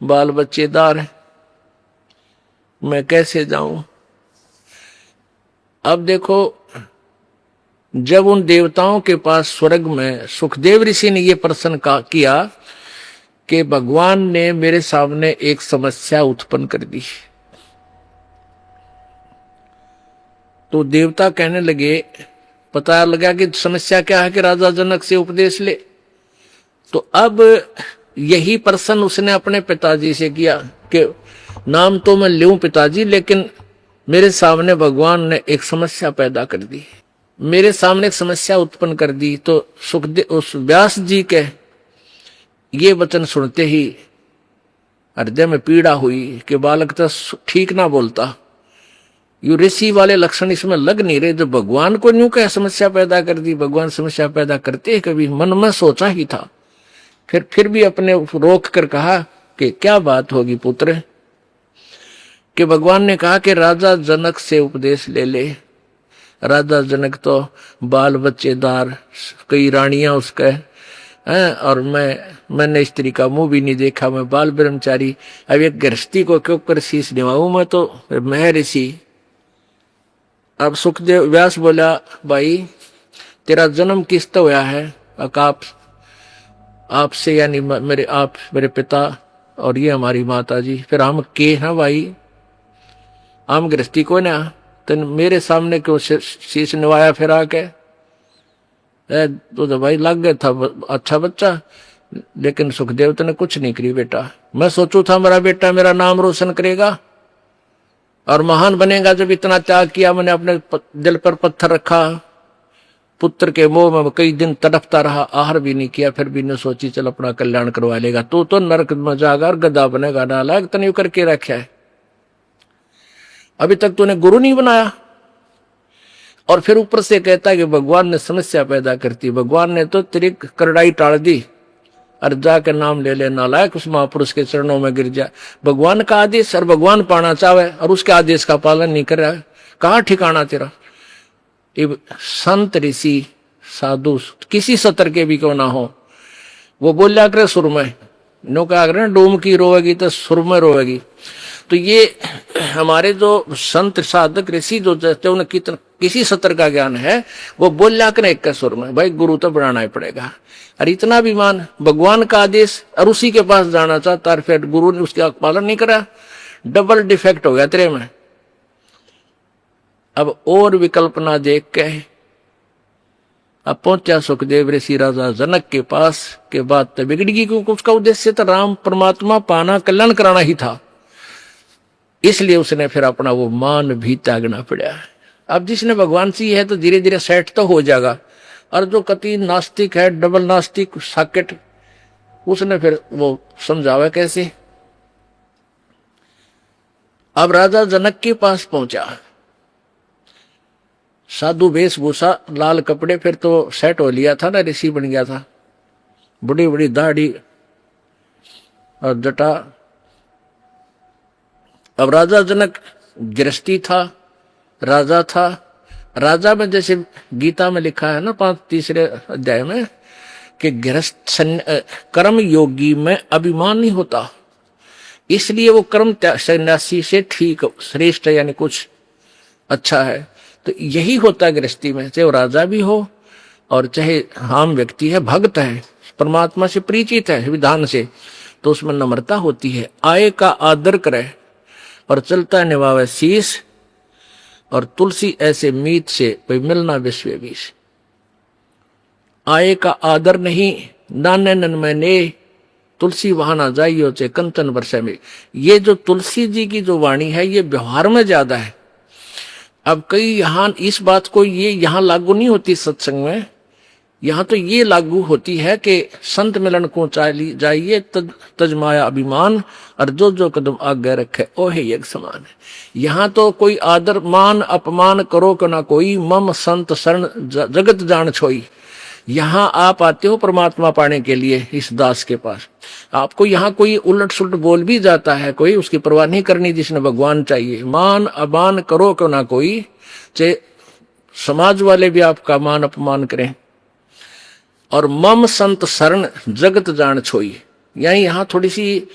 बाल बच्चेदार, मैं कैसे जाऊं? अब देखो, जब उन देवताओं के पास स्वर्ग में सुखदेव ऋषि ने यह प्रश्न किया कि भगवान ने मेरे सामने एक समस्या उत्पन्न कर दी, तो देवता कहने लगे, पता लगा कि समस्या क्या है कि राजा जनक से उपदेश ले। तो अब यही प्रश्न उसने अपने पिताजी से किया कि नाम तो मैं लूं पिताजी, लेकिन मेरे सामने भगवान ने एक समस्या पैदा कर दी, मेरे सामने एक समस्या उत्पन्न कर दी। तो सुखदेव उस व्यास जी के ये वचन सुनते ही हृदय में पीड़ा हुई कि बालक तो ठीक ना बोलता, यू ऋषि वाले लक्षण इसमें लग नहीं रहे, जो भगवान को न्यू क्या समस्या पैदा कर दी। भगवान समस्या पैदा करते ही कभी मन में सोचा ही था। फिर भी अपने रोक कर कहा कि क्या बात होगी पुत्र? कि भगवान ने कहा कि राजा जनक से उपदेश ले ले। राजा जनक तो बाल बच्चेदार, कई रानियां उसके हैं, और मैंने स्त्री का मुंह भी नहीं देखा, मैं बाल ब्रह्मचारी। अब एक गृहस्थी को क्यों कर शीश निभाऊं, मैं तो मैं ऋषि। अब सुखदेव व्यास बोला, भाई तेरा जन्म किस तो हुआ है? आपसे यानी मेरे पिता और ये हमारी माता जी। फिर हम के हैं भाई, हम गृहस्थी को ना, तेन मेरे सामने क्यों शीश निभाया? फिर आके तो भाई लग गया था अच्छा बच्चा, लेकिन सुखदेव ने कुछ नहीं करी बेटा। मैं सोचू था मेरा बेटा मेरा नाम रोशन करेगा और महान बनेगा। जब इतना त्याग किया, मैंने अपने दिल पर पत्थर रखा, पुत्र के मोह में कई दिन तड़पता रहा, आहार भी नहीं किया, फिर भी ने सोची चल अपना कल्याण करवा लेगा। तो नरक में जाकर गधा बनेगा, नालायक तने करके रखा है, अभी तक तूने गुरु नहीं बनाया। और फिर ऊपर से कहता है कि भगवान ने समस्या पैदा करती, भगवान ने तो तेरी करड़ाई टाल दी, और जाकर नाम ले ले नालायक, उस महापुरुष के चरणों में गिर जा। भगवान का आदेश और भगवान पाना चाहे और उसके आदेश का पालन नहीं कर रहा है, कहाँ ठिकाना तेरा? संत ऋषि साधु किसी सतर के भी क्यों ना हो, वो बोलिया करे सुर में, नो क्या करे डोम की रोएगी तो सुर में रोएगी। तो ये हमारे जो संत साधक ऋषि जो जैसे उन्हें किसी सत्र का ज्ञान है, वो बोलिया करे एक सुर में, भाई गुरु तो बढ़ाना ही पड़ेगा। और इतना विमान भगवान का आदेश और उसी के पास जाना चाहता, और फिर गुरु ने उसका पालन नहीं करा, डबल डिफेक्ट हो गया तेरे में। अब और विकल्प ना देख के अब पहुंचा सुखदेव ऋषि राजा जनक के पास के बाद तो बिगड़ गई, क्योंकि उसका उद्देश्य तो राम परमात्मा पाना, कल्याण कराना ही था। इसलिए उसने फिर अपना वो मान भी त्यागना पड़ा। अब जिसने भगवान सी है तो धीरे धीरे सेट तो हो जाएगा, और जो कति नास्तिक है, डबल नास्तिक साकेट, उसने फिर वो समझावा कैसे। अब राजा जनक के पास पहुंचा, साधु वेशभूषा, लाल कपड़े, फिर तो सेट हो लिया था ना, ऋषि बन गया था, बड़ी बड़ी दाढ़ी और जटा। अब राजा जनक गृहस्थी था, राजा था, राजा में जैसे गीता में लिखा है ना 3 अध्याय में कि गृहस्थ कर्म योगी में अभिमान नहीं होता, इसलिए वो कर्म सन्यासी से ठीक श्रेष्ठ यानी कुछ अच्छा है। तो यही होता है गृहस्थी में, चाहे वो राजा भी हो और चाहे आम व्यक्ति है, भक्त है, परमात्मा से परिचित है विधान से, तो उसमें नम्रता होती है। आए का आदर करे और चलता निभावे शीश, और तुलसी ऐसे मीत से कोई मिलना विश्व विष। आए का आदर नहीं नाने नन में ने, तुलसी वहां ना जाइयो चे कंचन वर्षा में। ये जो तुलसी जी की जो वाणी है ये व्यवहार में ज्यादा है। अब कई यहाँ इस बात को ये यहाँ लागू नहीं होती सत्संग में, यहाँ तो ये लागू होती है कि संत मिलन को जाइए तजमाया अभिमान, और जो जो कदम आगे रखे ओहे एक समान है। यहाँ तो कोई आदर मान अपमान करो कि ना कोई, मम संत शरण जगत जान छोई। यहाँ आप आते हो परमात्मा पाने के लिए इस दास के पास, आपको यहाँ कोई उलट सुलट बोल भी जाता है कोई, उसकी परवाह नहीं करनी, जिसने भगवान चाहिए। मान अमान करो क्यों ना कोई, चाहे समाज वाले भी आपका मान अपमान करें। और मम संत शरण जगत जान छोई, यानी यहाँ थोड़ी सी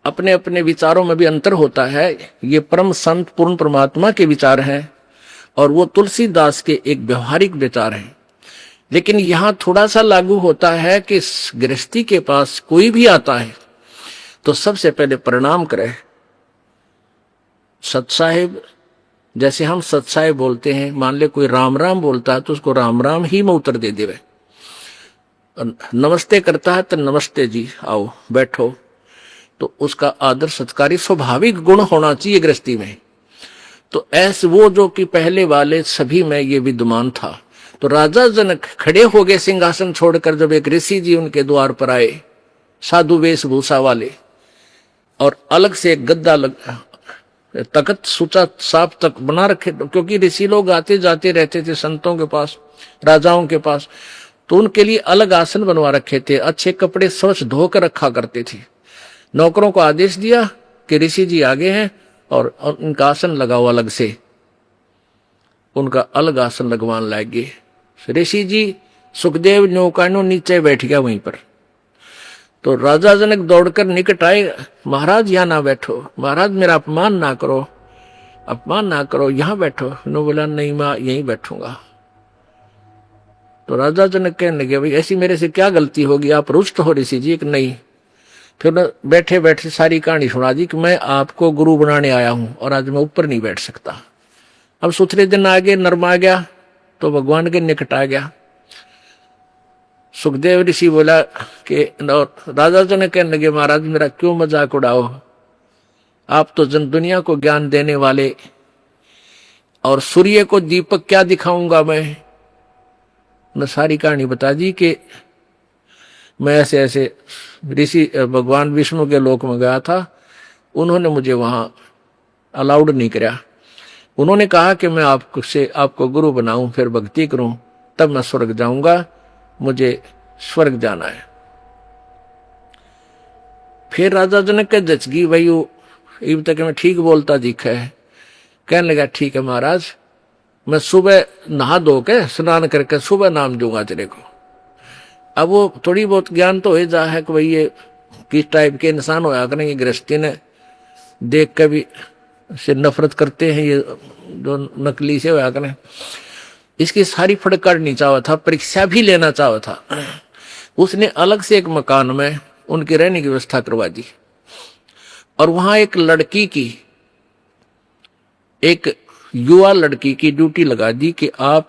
अपने अपने विचारों में भी अंतर होता है। ये परम संत पूर्ण परमात्मा के विचार हैं और वो तुलसीदास के एक व्यवहारिक विचार हैं। लेकिन यहां थोड़ा सा लागू होता है कि गृहस्थी के पास कोई भी आता है तो सबसे पहले प्रणाम करे। सतसाहिब, जैसे हम सतसाहिब बोलते हैं, मान ले कोई राम राम बोलता है तो उसको राम राम ही में उत्तर दे देवे। नमस्ते करता है तो नमस्ते जी, आओ बैठो, तो उसका आदर सत्कारी स्वाभाविक गुण होना चाहिए गृहस्थी में। तो ऐसे वो जो कि पहले वाले सभी में ये विद्यमान था। तो राजा जनक खड़े हो गए सिंहासन छोड़कर जब एक ऋषि जी उनके द्वार पर आए, साधु वेशभूषा वाले, और अलग से एक गद्दा तख्त सुचा साफ तक बना रखे, क्योंकि ऋषि लोग आते जाते रहते थे संतों के पास, राजाओं के पास, तो उनके लिए अलग आसन बनवा रखे थे। अच्छे कपड़े स्वच्छ धोकर रखा करते थे। नौकरों को आदेश दिया कि ऋषि जी आगे हैं और उनका आसन लगाओ अलग से, उनका अलग आसन लगवान लगे। ऋषि जी सुखदेव नौकानो नीचे बैठ गया वहीं पर। तो राजा जनक दौड़कर निकट आए, महाराज यहाँ ना बैठो, महाराज मेरा अपमान ना करो, अपमान ना करो, यहाँ बैठो। उन्होंने बोला नहीं मैं यहीं बैठूंगा। तो राजा जनक कहने लगे भाई ऐसी मेरे से क्या गलती होगी, आप रुष्ट हो ऋषि जी? कि नहीं। फिर बैठे बैठे सारी कहानी सुना दी कि मैं आपको गुरु बनाने आया हूं और आज मैं ऊपर नहीं बैठ सकता। अब सुथरे दिन आ गए, नर्म आ गया तो भगवान के निकट आ गया। सुखदेव ऋषि बोला कि राजा जनक कहने लगे महाराज मेरा क्यों मजाक उड़ाओ, आप तो जन दुनिया को ज्ञान देने वाले, और सूर्य को दीपक क्या दिखाऊंगा मैं सारी कहानी बता दी कि मैं ऐसे ऐसे ऋषि भगवान विष्णु के लोक में गया था, उन्होंने मुझे वहां अलाउड नहीं किया। उन्होंने कहा कि मैं आपको गुरु बनाऊं, फिर भक्ति करूं, तब मैं स्वर्ग जाऊंगा, मुझे स्वर्ग जाना है। फिर राजा जनक के जचगी भाई इब तक मैं ठीक बोलता दिखा है। कहने लगा ठीक है महाराज, मैं सुबह नहा धो के स्नान करके सुबह नाम दूंगा तेरे को। अब वो थोड़ी बहुत ज्ञान तो हो जा है कि भाई ये किस टाइप के इंसान होया करेंगे, गृहस्थी ने देख के भी से नफरत करते हैं, ये जो नकली से होया करें। इसकी सारी फड़कड़नी चाहा था, परीक्षा भी लेना चाहा था। उसने अलग से एक मकान में उनकी रहने की व्यवस्था करवा दी और वहां एक लड़की की, एक युवा लड़की की ड्यूटी लगा दी कि आप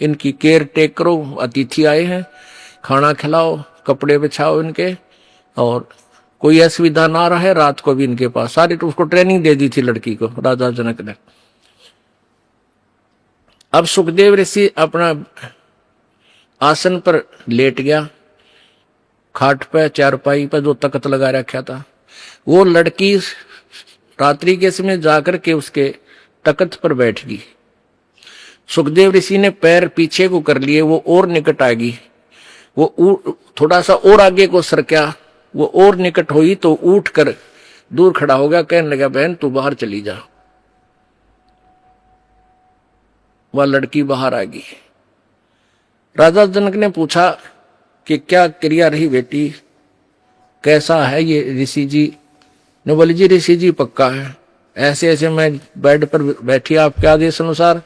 इनकी केयर टेक करो, अतिथि आए हैं, खाना खिलाओ, कपड़े बिछाओ इनके, और कोई असुविधा ना रहे, रात को भी इनके पास। सारी तो उसको ट्रेनिंग दे दी थी लड़की को राजा जनक ने। अब सुखदेव ऋषि अपना आसन पर लेट गया, खाट पे चारपाई पर जो तख्त लगा रखा था। वो लड़की रात्रि के समय जाकर के उसके तख्त पर बैठ गई। सुखदेव ऋषि ने पैर पीछे को कर लिए, वो और निकट आ गई। वो थोड़ा सा और आगे को सरका, वो और निकट हुई तो उठ कर दूर खड़ा हो गया। कहने लगा बहन तू बाहर चली जा। वह लड़की बाहर आ गई। राजा जनक ने पूछा कि क्या क्रिया रही बेटी, कैसा है ये ऋषि जी ने? बोली जी ऋषि जी पक्का है, ऐसे ऐसे मैं बेड पर बैठी आपके आदेश अनुसार।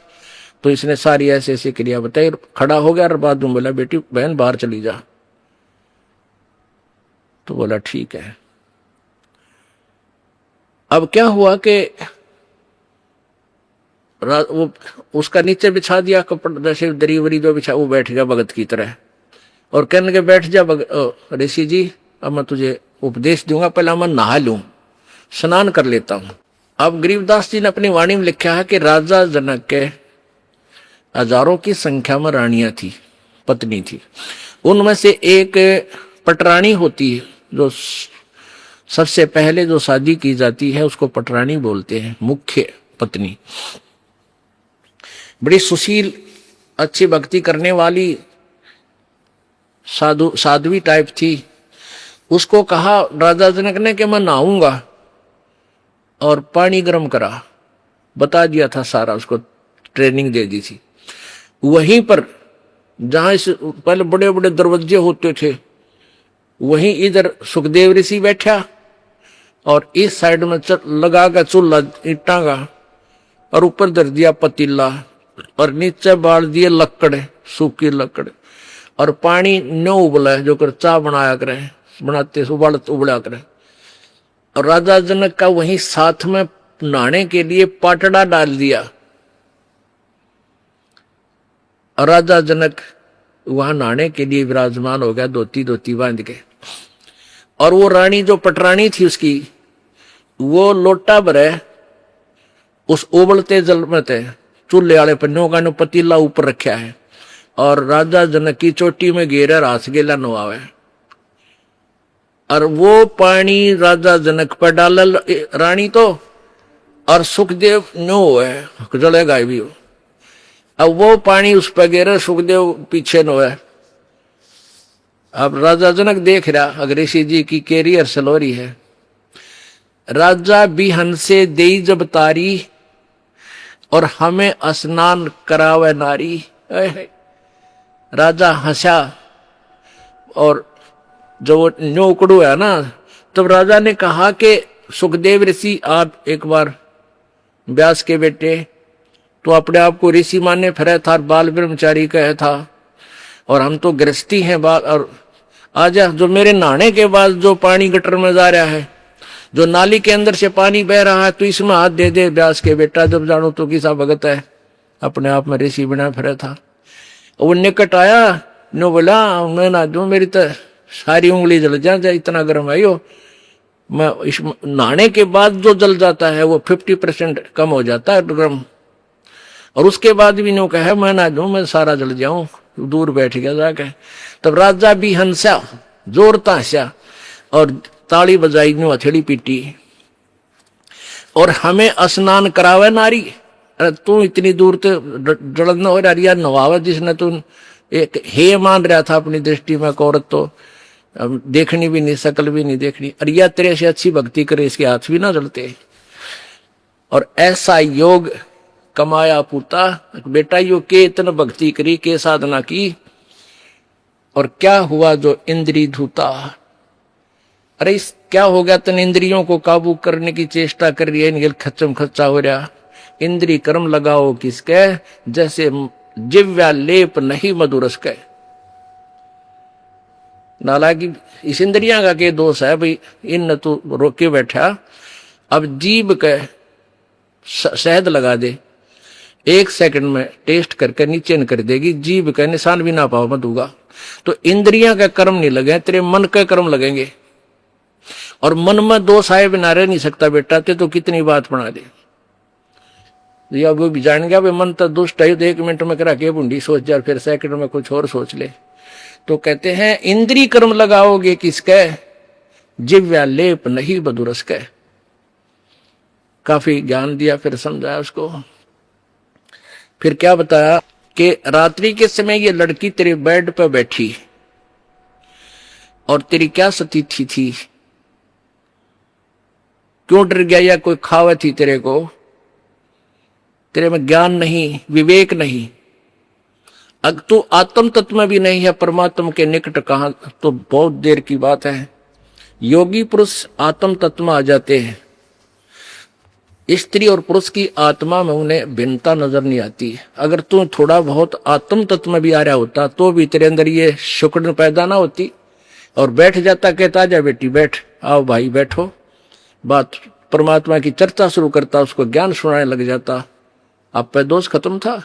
तो इसने सारी ऐसे ऐसी क्रिया बताई, खड़ा हो गया और बाद में बोला बेटी बहन बाहर चली जा। तो बोला ठीक है। अब क्या हुआ कि वो उसका नीचे बिछा दिया कपड़ा, जैसे दरी वरी जो बिछा, वो बैठ गया भगत की तरह और कहने लगे बैठ जा ऋषि जी, अब मैं तुझे उपदेश दूंगा, पहले मैं नहा लूं, स्नान कर लेता हूं। अब गरीबदास जी ने अपनी वाणी में लिखा है कि राजा जनक के हजारों की संख्या में रानियां थी, पत्नी थी। उनमें से एक पटरानी होती है, जो सबसे पहले जो शादी की जाती है उसको पटरानी बोलते हैं, मुख्य पत्नी। बड़ी सुशील, अच्छी भक्ति करने वाली साध्वी टाइप थी। उसको कहा राजा जनक ने कि मैं नहाऊंगा, और पानी गर्म करा, बता दिया था सारा, उसको ट्रेनिंग दे दी थी। वहीं पर जहां इस पहले बड़े बड़े दरवाजे होते थे, वहीं इधर सुखदेव ऋषि बैठा और इस साइड में लगा का चूल्हा ईटा का, और ऊपर धर दिया पतीला और नीचे बाल दिए लकड़, सूखी लकड़, और पानी न्यो उबला है जो कर चाय बनाया करे, बनाते उबला करे। और राजा जनक का वहीं साथ में नहाने के लिए पाटड़ा डाल दिया, और राजा जनक वहां नहाने के लिए विराजमान हो गया, धोती बांध के। और वो रानी जो पटरानी थी उसकी, वो लोटा भरे उस उबलते जल में थे, चूल्हे वाले पन्नों का पतीला ऊपर रखा है, और राजा जनक की चोटी में घेरे रास गेला नवावे, और वो पानी राजा जनक पर डाल रानी तो, और सुखदेव नो है जलेगा भी हो। अब वो पानी उस पर गिरे, सुखदेव पीछे नो है। अब राजा जनक देख रहा अगर ऋषि जी की कैरियर सलोरी है। राजा बिहन से देई जब तारी, और हमें स्नान करावे नारी। राजा हंसा, और जो न्यो उकड़ू है ना, तब राजा ने कहा कि सुखदेव ऋषि आप एक बार व्यास के बेटे, तो अपने आप को ऋषि माने फिरे था, बाल ब्रह्मचारी कहे था, और हम तो गृहस्थी हैं बाल। और आज जो मेरे नहाने के बाद जो पानी गटर में जा रहा है, जो नाली के अंदर से पानी बह रहा है, तो इसमें हाथ दे दे व्यास के बेटा, जब जानो तो किसा भगत है, अपने आप में ऋषि बना फिरा था। वो निकट आया, नो बोला मैं ना दू, मेरी तो सारी उंगली जल जाए, इतना गर्म आई हो। मैं इस नहाने के बाद जो जल जाता है वो 50% कम हो जाता है गर्म, और उसके बाद भी नो कहे मैं ना दू, मैं सारा जल जाऊं, दूर बैठ गया जाके। तब राजा भी हंसा, जोरता हंसा, और ताली बजाई, नो हथेली पीटी, और हमें स्नान करावे नारी। अरे तू इतनी दूर ते जलन हो रहा नवावे, जिसने तू एक हे मान रहा था अपनी दृष्टि में, औरत तो देखनी भी नहीं, शकल भी नहीं देखनी, और यह तेरे से अच्छी भक्ति करे, इसके हाथ भी ना जलते। और ऐसा योग कमाया पूता, बेटा यो के इतना भक्ति करी, के साधना की, और क्या हुआ जो इंद्री धूता। अरे इस क्या हो गया, तन इंद्रियों को काबू करने की चेष्टा कर रही है, इनके खच्चम खच्चा हो रहा। इंद्री कर्म लगाओ किसके, जैसे जिव्या लेप नहीं मधुरस के। नालाकी इस इंद्रियां का के दोष है भाई, इन तू रोके बैठा। अब जीभ के शहद लगा दे, 1 सेकंड में टेस्ट करके नीचे न कर देगी, जीभ का निशान भी ना पाओ मत होगा। तो इंद्रियां का कर्म नहीं लगे, तेरे मन के कर्म लगेंगे, और मन में दोष आए बिना रह नहीं सकता बेटा, ते तो कितनी बात बना दे। या वो भी जान गया भाई मन तो दुष्ट है, तो 1 मिनट में करा के बूंदी सोच जा, फिर सेकंड में कुछ और सोच ले। तो कहते हैं इंद्री कर्म लगाओगे किसके, जिव्या लेप नहीं बदुरस के। काफी ज्ञान दिया, फिर समझाया उसको। फिर क्या बताया कि रात्रि के समय ये लड़की तेरे बेड पर बैठी, और तेरी क्या स्थिति थी, क्यों डर गया, या कोई खावा थी तेरे को। तेरे में ज्ञान नहीं, विवेक नहीं, अगर तू आत्म तत्व में भी नहीं है, परमात्मा के निकट कहां, तो बहुत देर की बात है। योगी पुरुष आत्म तत्व में आ जाते हैं। स्त्री और पुरुष की आत्मा में उन्हें भिन्नता नजर नहीं आती। अगर तू थोड़ा बहुत आत्म तत्व में भी आ रहा होता तो भी तेरे अंदर ये शुक्र पैदा ना होती, और बैठ जाता, कहता जा बेटी बैठ, आओ भाई बैठो, बात परमात्मा की चर्चा शुरू करता, उसको ज्ञान सुनाने लग जाता। अब पे दोष खत्म था,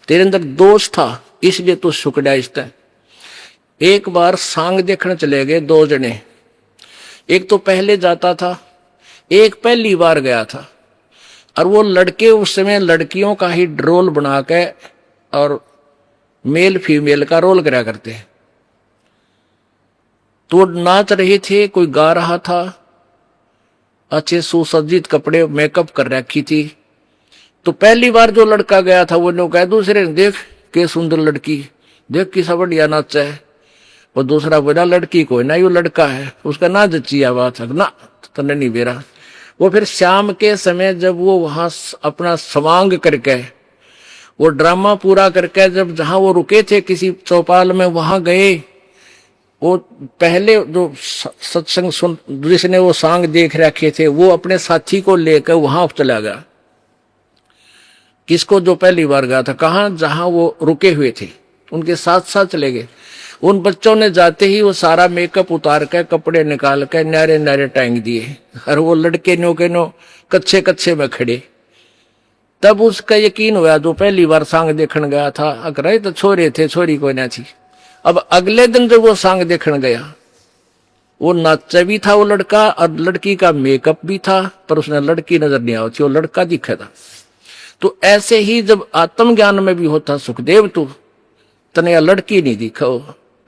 तेरे अंदर दोष था, इसलिए तू शुक्रिया। एक बार सांग देखने चले गए दो जने, एक तो पहले जाता था, एक पहली बार गया था। और वो लड़के उस समय लड़कियों का ही रोल बना के और मेल फीमेल का रोल करा करते हैं। तो नाच रहे थे, कोई गा रहा था, अच्छे सुसज्जित कपड़े मेकअप कर रखी थी। तो पहली बार जो लड़का गया था वो लोग कहा दूसरे ने, देख के सुंदर लड़की, देख किसा बढ़िया नाच है। और दूसरा बोला लड़की को ना, यो लड़का है, उसका ना जच्ची आवाज है ना, तने नहीं बेरा। वो फिर शाम के समय जब वो वहां अपना समांग करके, वो ड्रामा पूरा करके, जब जहां वो रुके थे किसी चौपाल में, वहां गए। वो पहले जो सत्संग सुन, जिसने वो सांग देख रखे थे, वो अपने साथी को लेकर वहां चला गया। किसको? जो पहली बार गया था। कहां? जहां वो रुके हुए थे, उनके साथ साथ चले गए। उन बच्चों ने जाते ही वो सारा मेकअप उतार के, कपड़े निकाल के नारे नारे टांग दिए, और वो लड़के नो के नो कच्चे कच्चे में खड़े। तब उसका यकीन हुआ, जो पहली बार सांग देखने गया था, अगर तो छोरे थे, छोरी कोई ना थी। अब अगले दिन जब वो सांग देखने गया, वो नाचा भी था वो लड़का, और लड़की का मेकअप भी था, पर उसने लड़की नजर नहीं आई थी, वो लड़का दिखा था। तो ऐसे ही जब आत्मज्ञान में भी होता, सुखदेव तू तने या लड़की नहीं दिखो,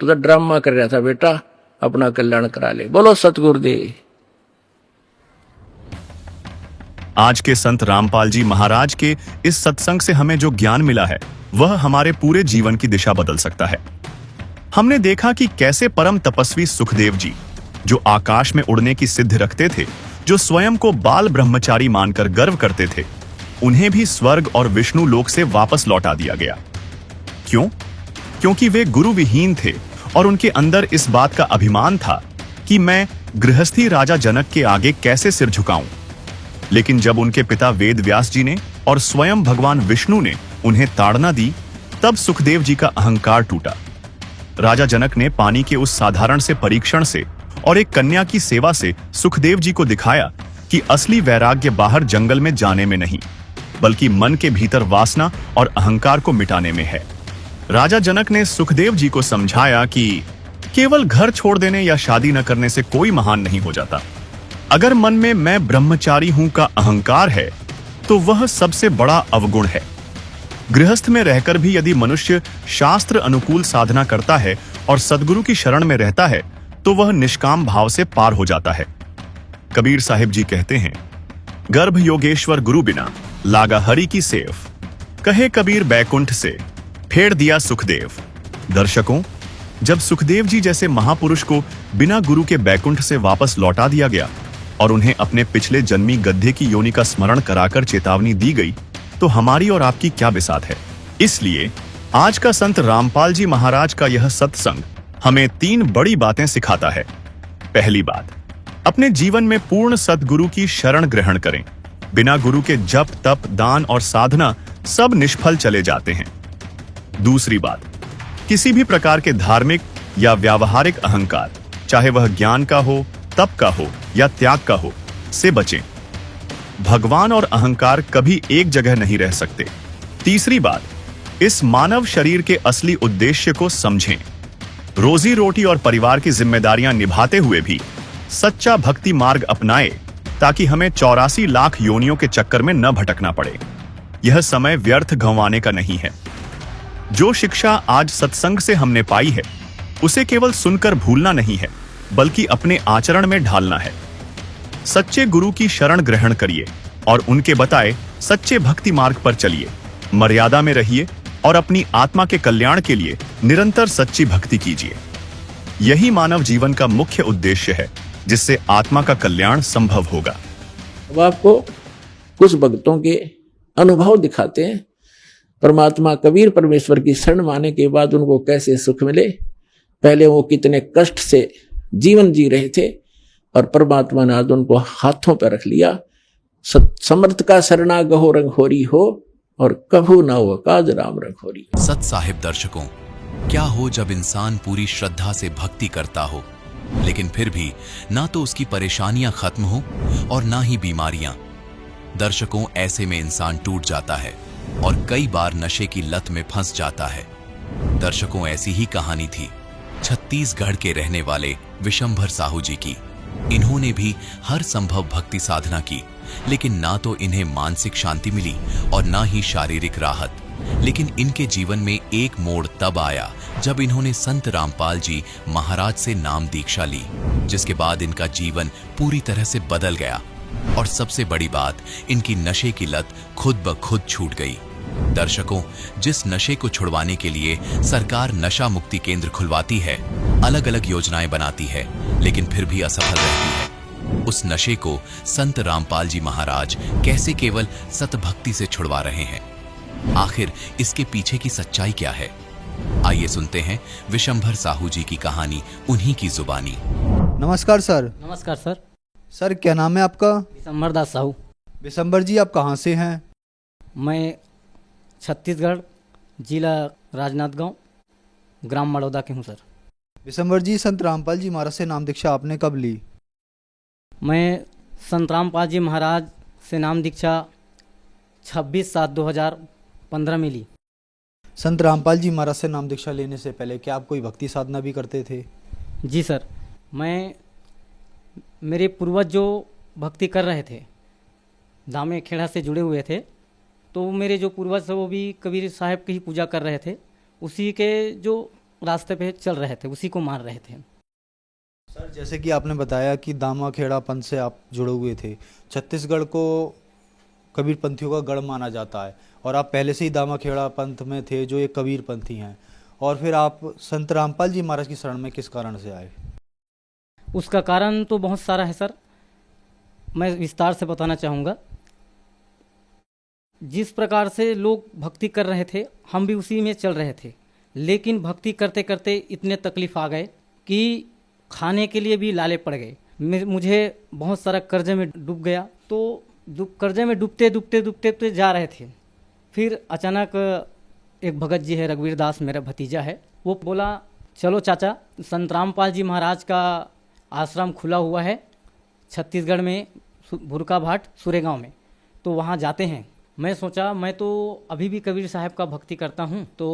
तू तो ड्रामा कर रहा था बेटा, अपना कल्याण करा ले। बोलो सतगुरुदेव। आज के संत रामपाल जी महाराज के इस सत्संग से हमें जो ज्ञान मिला है, वह हमारे पूरे जीवन की दिशा बदल सकता है। हमने देखा कि कैसे परम तपस्वी सुखदेव जी, जो आकाश में उड़ने की सिद्धि रखते थे, जो स्वयं को बाल ब्रह्मचारी मानकर गर्व करते थे, उन्हें भी स्वर्ग और विष्णु लोक से वापस लौटा दिया गया। क्यों? क्योंकि वे गुरु विहीन थे और उनके अंदर इस बात का अभिमान था कि मैं गृहस्थी राजा जनक के आगे कैसे सिर झुकाऊं। लेकिन जब उनके पिता वेद व्यास जी ने और स्वयं भगवान विष्णु ने उन्हें ताड़ना दी, तब सुखदेव जी का अहंकार टूटा। राजा जनक ने पानी के उस साधारण से परीक्षण से और एक कन्या की सेवा से सुखदेव जी को दिखाया कि असली वैराग्य बाहर जंगल में जाने में नहीं, बल्कि मन के भीतर वासना और अहंकार को मिटाने में है। राजा जनक ने सुखदेव जी को समझाया कि केवल घर छोड़ देने या शादी न करने से कोई महान नहीं हो जाता। अगर मन में मैं ब्रह्मचारी हूं का अहंकार है, तो वह सबसे बड़ा अवगुण है। गृहस्थ में रहकर भी यदि मनुष्य शास्त्र अनुकूल साधना करता है और सद्गुरु की शरण में रहता है, तो वह निष्काम भाव से पार हो जाता है। कबीर साहिब जी कहते हैं, गर्भ योगेश्वर गुरु बिना लागा हरि की सेव, कहे कबीर बैकुंठ से फेर दिया सुखदेव। दर्शकों, जब सुखदेव जी जैसे महापुरुष को बिना गुरु के बैकुंठ से वापस लौटा दिया गया और उन्हें अपने पिछले जन्मी गद्धे की योनि का स्मरण कराकर चेतावनी दी गई, तो हमारी और आपकी क्या बिसात है। इसलिए आज का संत रामपाल जी महाराज का यह सत्संग हमें 3 बड़ी बातें सिखाता है। पहली बात, अपने जीवन में पूर्ण सद्गुरु की शरण ग्रहण करें। बिना गुरु के जप तप दान और साधना सब निष्फल चले जाते हैं। दूसरी बात, किसी भी प्रकार के धार्मिक या व्यावहारिक अहंकार, चाहे वह ज्ञान का हो, तप का हो या त्याग का हो, से बचें। भगवान और अहंकार कभी एक जगह नहीं रह सकते। तीसरी बात, इस मानव शरीर के असली उद्देश्य को समझें। रोजी रोटी और परिवार की जिम्मेदारियां निभाते हुए भी सच्चा भक्ति मार्ग अपनाएं, ताकि हमें 84 लाख योनियों के चक्कर में न भटकना पड़े। यह समय व्यर्थ गंवाने का नहीं है। जो शिक्षा आज सत्संग से हमने पाई है, उसे केवल सुनकर भूलना नहीं है, बल्कि अपने आचरण में ढालना है। सच्चे गुरु की शरण ग्रहण करिए और उनके बताए सच्चे भक्ति मार्ग पर चलिए। मर्यादा में रहिए और अपनी आत्मा के कल्याण के लिए निरंतर सच्ची भक्ति कीजिए। यही मानव जीवन का मुख्य उद्देश्य है, जिससे आत्मा का कल्याण संभव होगा। अब आपको कुछ भक्तों के अनुभव दिखाते हैं। परमात्मा कबीर परमेश्वर की शरण माने के बाद उनको कैसे सुख मिले, पहले वो कितने कष्ट से जीवन जी रहे थे और परमात्मा ने आज उनको हाथों पर रख लिया। समर्थ का शरणा गहो रंग होरी हो और कभू ना हो काज राम रंग होरी। सत साहिब दर्शकों, क्या हो जब इंसान पूरी श्रद्धा से भक्ति करता हो, लेकिन फिर भी ना तो उसकी परेशानियां खत्म हो और ना ही बीमारियां। दर्शकों, ऐसे में इंसान टूट जाता है और कई बार नशे की लत में फंस जाता है। दर्शकों, ऐसी ही कहानी थी छत्तीसगढ़ के रहने वाले विशंभर साहू जी की। इन्होंने भी हर संभव भक्ति साधना की, लेकिन ना तो इन्हें मानसिक शांति मिली और ना ही शारीरिक राहत। लेकिन इनके जीवन में एक मोड़ तब आया जब इन्होंने संत रामपाल जी महाराज से नाम दीक्षा ली, जिसके बाद इनका जीवन पूरी तरह से बदल गया और सबसे बड़ी बात, इनकी नशे की लत खुद ब खुद छूट गई। दर्शकों, जिस नशे को छुड़वाने के लिए सरकार नशा मुक्ति केंद्र खुलवाती है, अलग अलग योजनाएं बनाती है, लेकिन फिर भी असफल रहती है, उस नशे को संत रामपाल जी महाराज कैसे केवल सतभक्ति से छुड़वा रहे हैं? आखिर इसके पीछे की सच्चाई क्या है? आइए सुनते हैं विशंभर साहू जी की कहानी उन्हीं की जुबानी। नमस्कार सर। नमस्कार सर। सर, क्या नाम है आपका? विशंभर दास साहू। विशंभर जी, आप कहाँ से हैं? मैं छत्तीसगढ़, जिला राजनांदगांव, ग्राम मड़ौदा के हूँ सर। विशंभर जी, संत रामपाल जी महाराज से नाम दीक्षा आपने कब ली? मैं संत रामपाल जी महाराज से नाम दीक्षा 26/7/2015 में ली। संत रामपाल जी महाराज से नाम दीक्षा लेने से पहले क्या आप कोई भक्ति साधना भी करते थे? जी सर, मेरे पूर्वज जो भक्ति कर रहे थे, दामे खेड़ा से जुड़े हुए थे, तो मेरे जो पूर्वज थे वो भी कबीर साहब की ही पूजा कर रहे थे, उसी के जो रास्ते पे चल रहे थे, उसी को मान रहे थे। सर, जैसे कि आपने बताया कि दामा खेड़ा पंथ से आप जुड़े हुए थे, छत्तीसगढ़ को कबीर पंथियों का गढ़ माना जाता है और आप पहले से ही दामा खेड़ा पंथ में थे जो एक कबीर पंथी हैं, और फिर आप संत रामपाल जी महाराज की शरण में किस कारण से आए? उसका कारण तो बहुत सारा है सर, मैं विस्तार से बताना चाहूँगा। जिस प्रकार से लोग भक्ति कर रहे थे, हम भी उसी में चल रहे थे, लेकिन भक्ति करते करते इतने तकलीफ आ गए कि खाने के लिए भी लाले पड़ गए। मुझे बहुत सारा कर्जे में डूब गया, तो कर्जे में डूबते जा रहे थे। फिर अचानक एक भगत जी है, रघुवीर दास, मेरा भतीजा है, वो बोला चलो चाचा, संत रामपाल जी महाराज का आश्रम खुला हुआ है छत्तीसगढ़ में, भुरका भाट सुरेगांव में, तो वहाँ जाते हैं। मैं सोचा, मैं तो अभी भी कबीर साहब का भक्ति करता हूँ, तो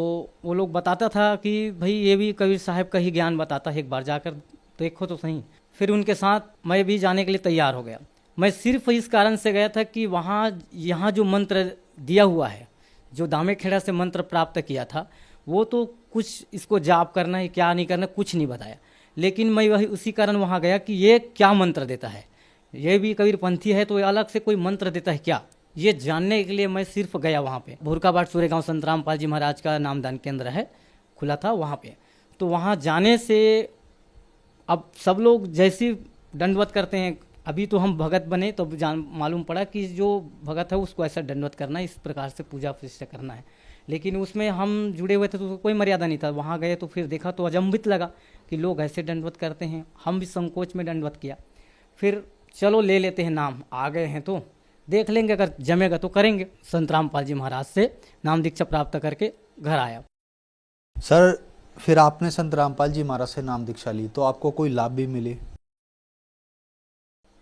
वो लोग बताता था कि भाई ये भी कबीर साहब का ही ज्ञान बताता है, एक बार जाकर देखो तो सही। फिर उनके साथ मैं भी जाने के लिए तैयार हो गया। मैं सिर्फ इस कारण से गया था कि वहाँ यहाँ जो मंत्र दिया हुआ है, जो दामे खेड़ा से मंत्र प्राप्त किया था, वो तो कुछ इसको जाप करना है, क्या नहीं करना, कुछ नहीं बताया, लेकिन मैं वही उसी कारण वहाँ गया कि ये क्या मंत्र देता है, ये भी कबीर पंथी है तो अलग से कोई मंत्र देता है क्या, ये जानने के लिए मैं सिर्फ गया वहाँ पे। भुरका भाट सुरेगांव संत रामपाल जी महाराज का नामदान केंद्र है, खुला था वहाँ पे। तो वहाँ जाने से अब सब लोग जैसी दंडवत करते हैं, अभी तो हम भगत बने तो मालूम पड़ा कि जो भगत है उसको ऐसा दंडवत करना है, इस प्रकार से पूजा प्रतिष्ठा करना है, लेकिन उसमें हम जुड़े हुए थे तो कोई मर्यादा नहीं था। वहाँ गए तो फिर देखा तो अचंभित लगा कि लोग ऐसे दंडवत करते हैं, हम भी संकोच में दंडवत किया। फिर चलो ले लेते हैं नाम, आ गए हैं तो देख लेंगे, अगर जमेगा तो करेंगे। संत रामपाल जी महाराज से नाम दीक्षा प्राप्त करके घर आया। सर, फिर आपने संत रामपाल जी महाराज से नाम दीक्षा ली तो आपको कोई लाभ भी मिले?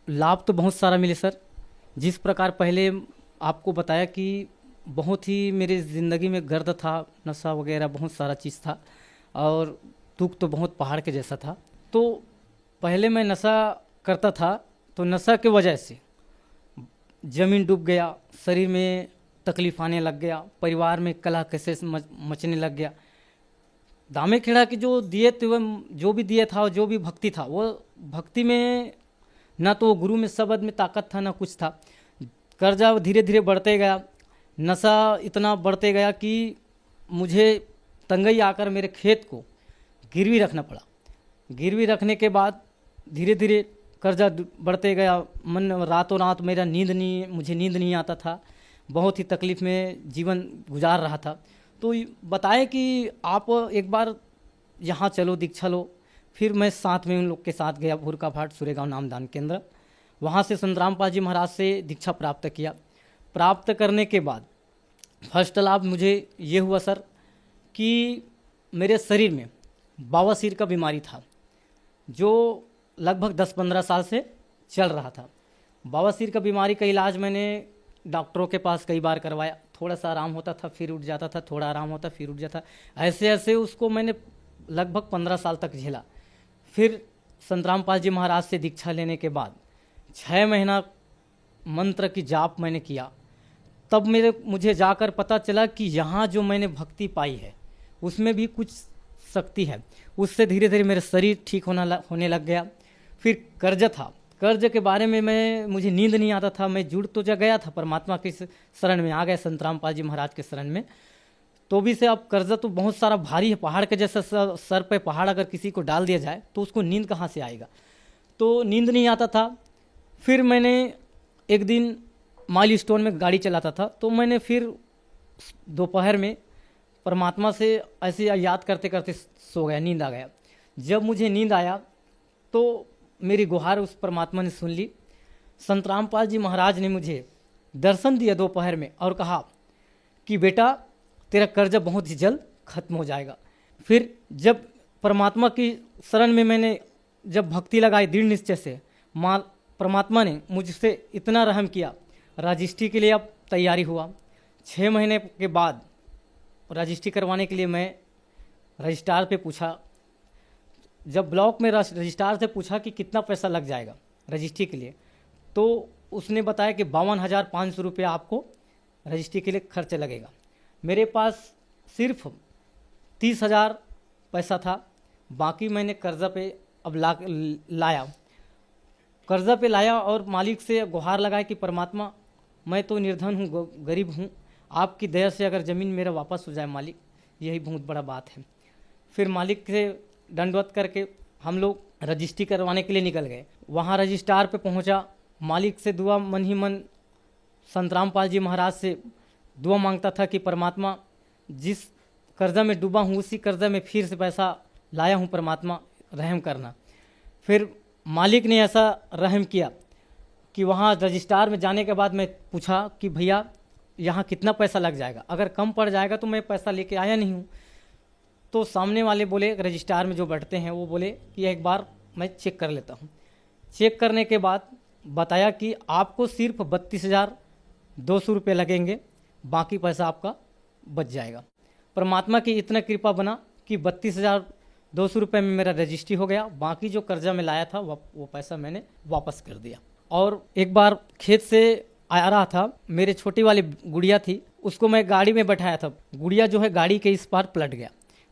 लाभ तो बहुत सारा मिले सर। जिस प्रकार पहले आपको बताया कि बहुत ही मेरे ज़िंदगी में गर्द था, नशा वगैरह बहुत सारा चीज़ था और दुख तो बहुत पहाड़ के जैसा था। तो पहले मैं नशा करता था, तो नशा के वजह से ज़मीन डूब गया, शरीर में तकलीफ आने लग गया, परिवार में कलह कैसे मचने लग गया। दामे खेड़ा के जो दिए थे, वह जो भी दिए था, जो भी भक्ति था, वो भक्ति में ना तो गुरु में शब्द में ताकत था, ना कुछ था। कर्जा धीरे धीरे बढ़ते गया, नशा इतना बढ़ते गया कि मुझे तंगई आकर मेरे खेत को गिरवी रखना पड़ा। गिरवी रखने के बाद धीरे धीरे कर्जा बढ़ते गया। मन रातों रात मुझे नींद नहीं आता था। बहुत ही तकलीफ में जीवन गुजार रहा था। तो बताए कि आप एक बार यहाँ चलो, दीक्षा लो। फिर मैं साथ में उन लोग के साथ गया भूरका भाट सूर्यगांव नामदान केंद्र। वहाँ से संत रामपाल जी महाराज से दीक्षा प्राप्त किया। प्राप्त करने के बाद फर्स्ट लाभ मुझे ये हुआ सर कि मेरे शरीर में बवासीर का बीमारी था, जो लगभग 10-15 साल से चल रहा था। बवासीर का बीमारी का इलाज मैंने डॉक्टरों के पास कई बार करवाया। थोड़ा सा आराम होता था, फिर उठ जाता था, थोड़ा आराम होता फिर उठ जाता। ऐसे ऐसे उसको मैंने लगभग 15 साल तक झेला। फिर संत रामपाल जी महाराज से दीक्षा लेने के बाद 6 महीना मंत्र की जाप मैंने किया। तब मुझे जाकर पता चला कि यहाँ जो मैंने भक्ति पाई है उसमें भी कुछ शक्ति है। उससे धीरे धीरे मेरा शरीर ठीक होने लग गया। फिर कर्ज था, कर्ज के बारे में मुझे नींद नहीं आता था। मैं जुड़ तो जा गया था, परमात्मा के शरण में आ गया, संत रामपाल जी महाराज के शरण में। तो भी से अब कर्ज तो बहुत सारा भारी है, पहाड़ के जैसा सर पे पहाड़ अगर किसी को डाल दिया जाए तो उसको नींद कहाँ से आएगा। तो नींद नहीं आता था। फिर मैंने एक दिन माइल स्टोन में गाड़ी चलाता था, तो मैंने फिर दोपहर में परमात्मा से ऐसे याद करते करते सो गया, नींद आ गया। जब मुझे नींद आया तो मेरी गुहार उस परमात्मा ने सुन ली। संत रामपाल जी महाराज ने मुझे दर्शन दिया दोपहर में और कहा कि बेटा तेरा कर्जा बहुत ही जल्द खत्म हो जाएगा। फिर जब परमात्मा की शरण में मैंने जब भक्ति लगाई दृढ़ निश्चय से, परमात्मा ने मुझसे इतना रहम किया। रजिस्ट्री के लिए अब तैयारी हुआ। 6 महीने के बाद रजिस्ट्री करवाने के लिए मैं रजिस्ट्रार पे पूछा। जब ब्लॉक में रजिस्ट्रार से पूछा कि कितना पैसा लग जाएगा रजिस्ट्री के लिए, तो उसने बताया कि 52,500 रुपया आपको रजिस्ट्री के लिए खर्च लगेगा। मेरे पास सिर्फ 30,000 पैसा था, बाकी मैंने कर्जा पे अब लाया, कर्जा पे लाया और मालिक से गुहार लगाया कि परमात्मा मैं तो निर्धन हूँ, गरीब हूँ, आपकी दया से अगर ज़मीन मेरा वापस हो जाए मालिक, यही बहुत बड़ा बात है। फिर मालिक से दंडवत करके हम लोग रजिस्ट्री करवाने के लिए निकल गए। वहाँ रजिस्ट्रार पे पहुँचा, मालिक से दुआ मन ही मन संत रामपाल जी महाराज से दुआ मांगता था कि परमात्मा जिस कर्जा में डूबा हूँ उसी कर्जा में फिर से पैसा लाया हूँ, परमात्मा रहम करना। फिर मालिक ने ऐसा रहम किया कि वहाँ रजिस्ट्रार में जाने के बाद मैं पूछा कि भैया यहाँ कितना पैसा लग जाएगा, अगर कम पड़ जाएगा तो मैं पैसा लेके आया नहीं हूँ। तो सामने वाले बोले, रजिस्ट्रार में जो बैठते हैं वो बोले कि एक बार मैं चेक कर लेता हूँ। चेक करने के बाद बताया कि आपको सिर्फ 32,200 रुपये लगेंगे, बाकी पैसा आपका बच जाएगा। परमात्मा की इतना कृपा बना कि 32,200 रुपये में मेरा रजिस्ट्री हो गया। बाकी जो कर्जा में लाया था वो पैसा मैंने वापस कर दिया। और एक बार खेत से आ रहा था, मेरे छोटी वाली गुड़िया थी, उसको मैं गाड़ी में बैठाया था। गुड़िया जो है गाड़ी के इस पार पलट गया,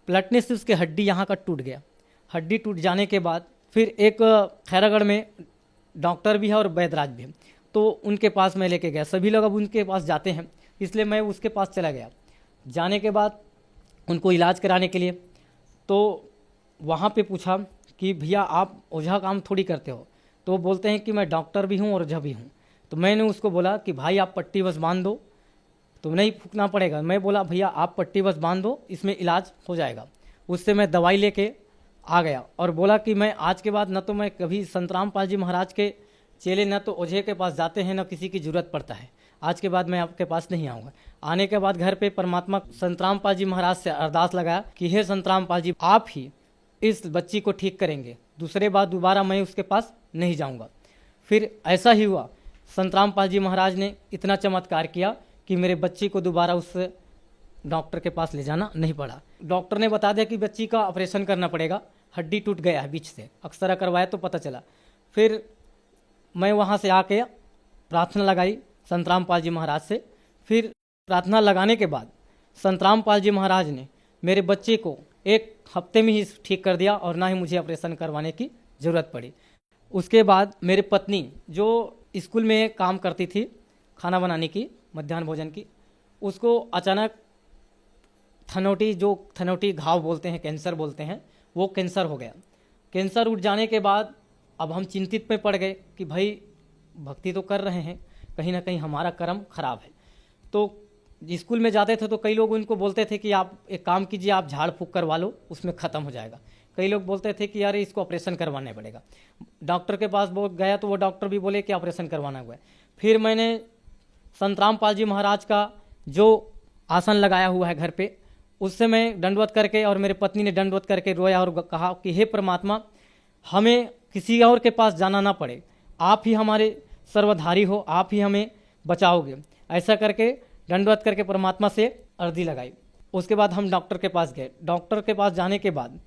पलटने से उसके हड्डी यहाँ का टूट गया। हड्डी टूट जाने के बाद फिर एक खैरागढ़ में डॉक्टर भी है और वैद्यराज भी है, तो उनके पास मैं लेके गया। सभी लोग अब उनके पास जाते हैं, इसलिए मैं उसके पास चला गया। जाने के बाद उनको इलाज कराने के लिए तो वहाँ पे पूछा कि भैया आप ओझा काम थोड़ी करते हो, तो बोलते हैं कि मैं डॉक्टर भी हूँ और ओझा भी हूँ। तो मैंने उसको बोला कि भाई आप पट्टी बस बांध दो, तो नहीं फूकना पड़ेगा। मैं बोला भैया आप पट्टी बस बांध दो, इसमें इलाज हो जाएगा। उससे मैं दवाई लेके आ गया और बोला कि मैं आज के बाद न तो मैं कभी संत रामपाल जी महाराज के चेले न तो ओझे के पास जाते हैं, न किसी की जरूरत पड़ता है, आज के बाद मैं आपके पास नहीं आऊँगा। आने के बाद घर पे परमात्मा संत रामपाल जी महाराज से अरदास लगाया कि हे संत रामपाल जी, आप ही इस बच्ची को ठीक करेंगे, दूसरे बार दोबारा मैं उसके पास नहीं जाऊँगा। फिर ऐसा ही हुआ, संत रामपाल जी महाराज ने इतना चमत्कार किया कि मेरे बच्ची को दोबारा उस डॉक्टर के पास ले जाना नहीं पड़ा। डॉक्टर ने बता दिया कि बच्ची का ऑपरेशन करना पड़ेगा, हड्डी टूट गया है बीच से, अक्सरा करवाया तो पता चला। फिर मैं वहाँ से आके प्रार्थना लगाई संत रामपाल जी महाराज से। फिर प्रार्थना लगाने के बाद संत रामपाल जी महाराज ने मेरे बच्चे को 1 हफ्ते में ही ठीक कर दिया और ना ही मुझे ऑपरेशन करवाने की ज़रूरत पड़ी। उसके बाद मेरी पत्नी जो स्कूल में काम करती थी खाना बनाने की, मध्याह्न भोजन की, उसको अचानक थनोटी घाव बोलते हैं, कैंसर बोलते हैं, वो कैंसर हो गया। कैंसर उठ जाने के बाद अब हम चिंतित में पड़ गए कि भाई भक्ति तो कर रहे हैं, कहीं ना कहीं हमारा कर्म खराब है। तो स्कूल में जाते थे तो कई लोग उनको बोलते थे कि आप एक काम कीजिए, आप झाड़ फूक करवा लो, उसमें ख़त्म हो जाएगा। कई लोग बोलते थे कि यार इसको ऑपरेशन करवाना पड़ेगा। डॉक्टर के पास वो गया तो वो डॉक्टर भी बोले कि ऑपरेशन करवाना हुआ है। फिर मैंने संत रामपाल जी महाराज का जो आसन लगाया हुआ है घर पे, उससे मैं दंडवत करके और मेरे पत्नी ने दंडवत करके रोया और कहा कि हे परमात्मा, हमें किसी और के पास जाना ना पड़े, आप ही हमारे सर्वधारी हो, आप ही हमें बचाओगे। ऐसा करके दंडवत करके परमात्मा से अर्जी लगाई। उसके बाद हम डॉक्टर के पास गए। डॉक्टर के पास जाने के बाद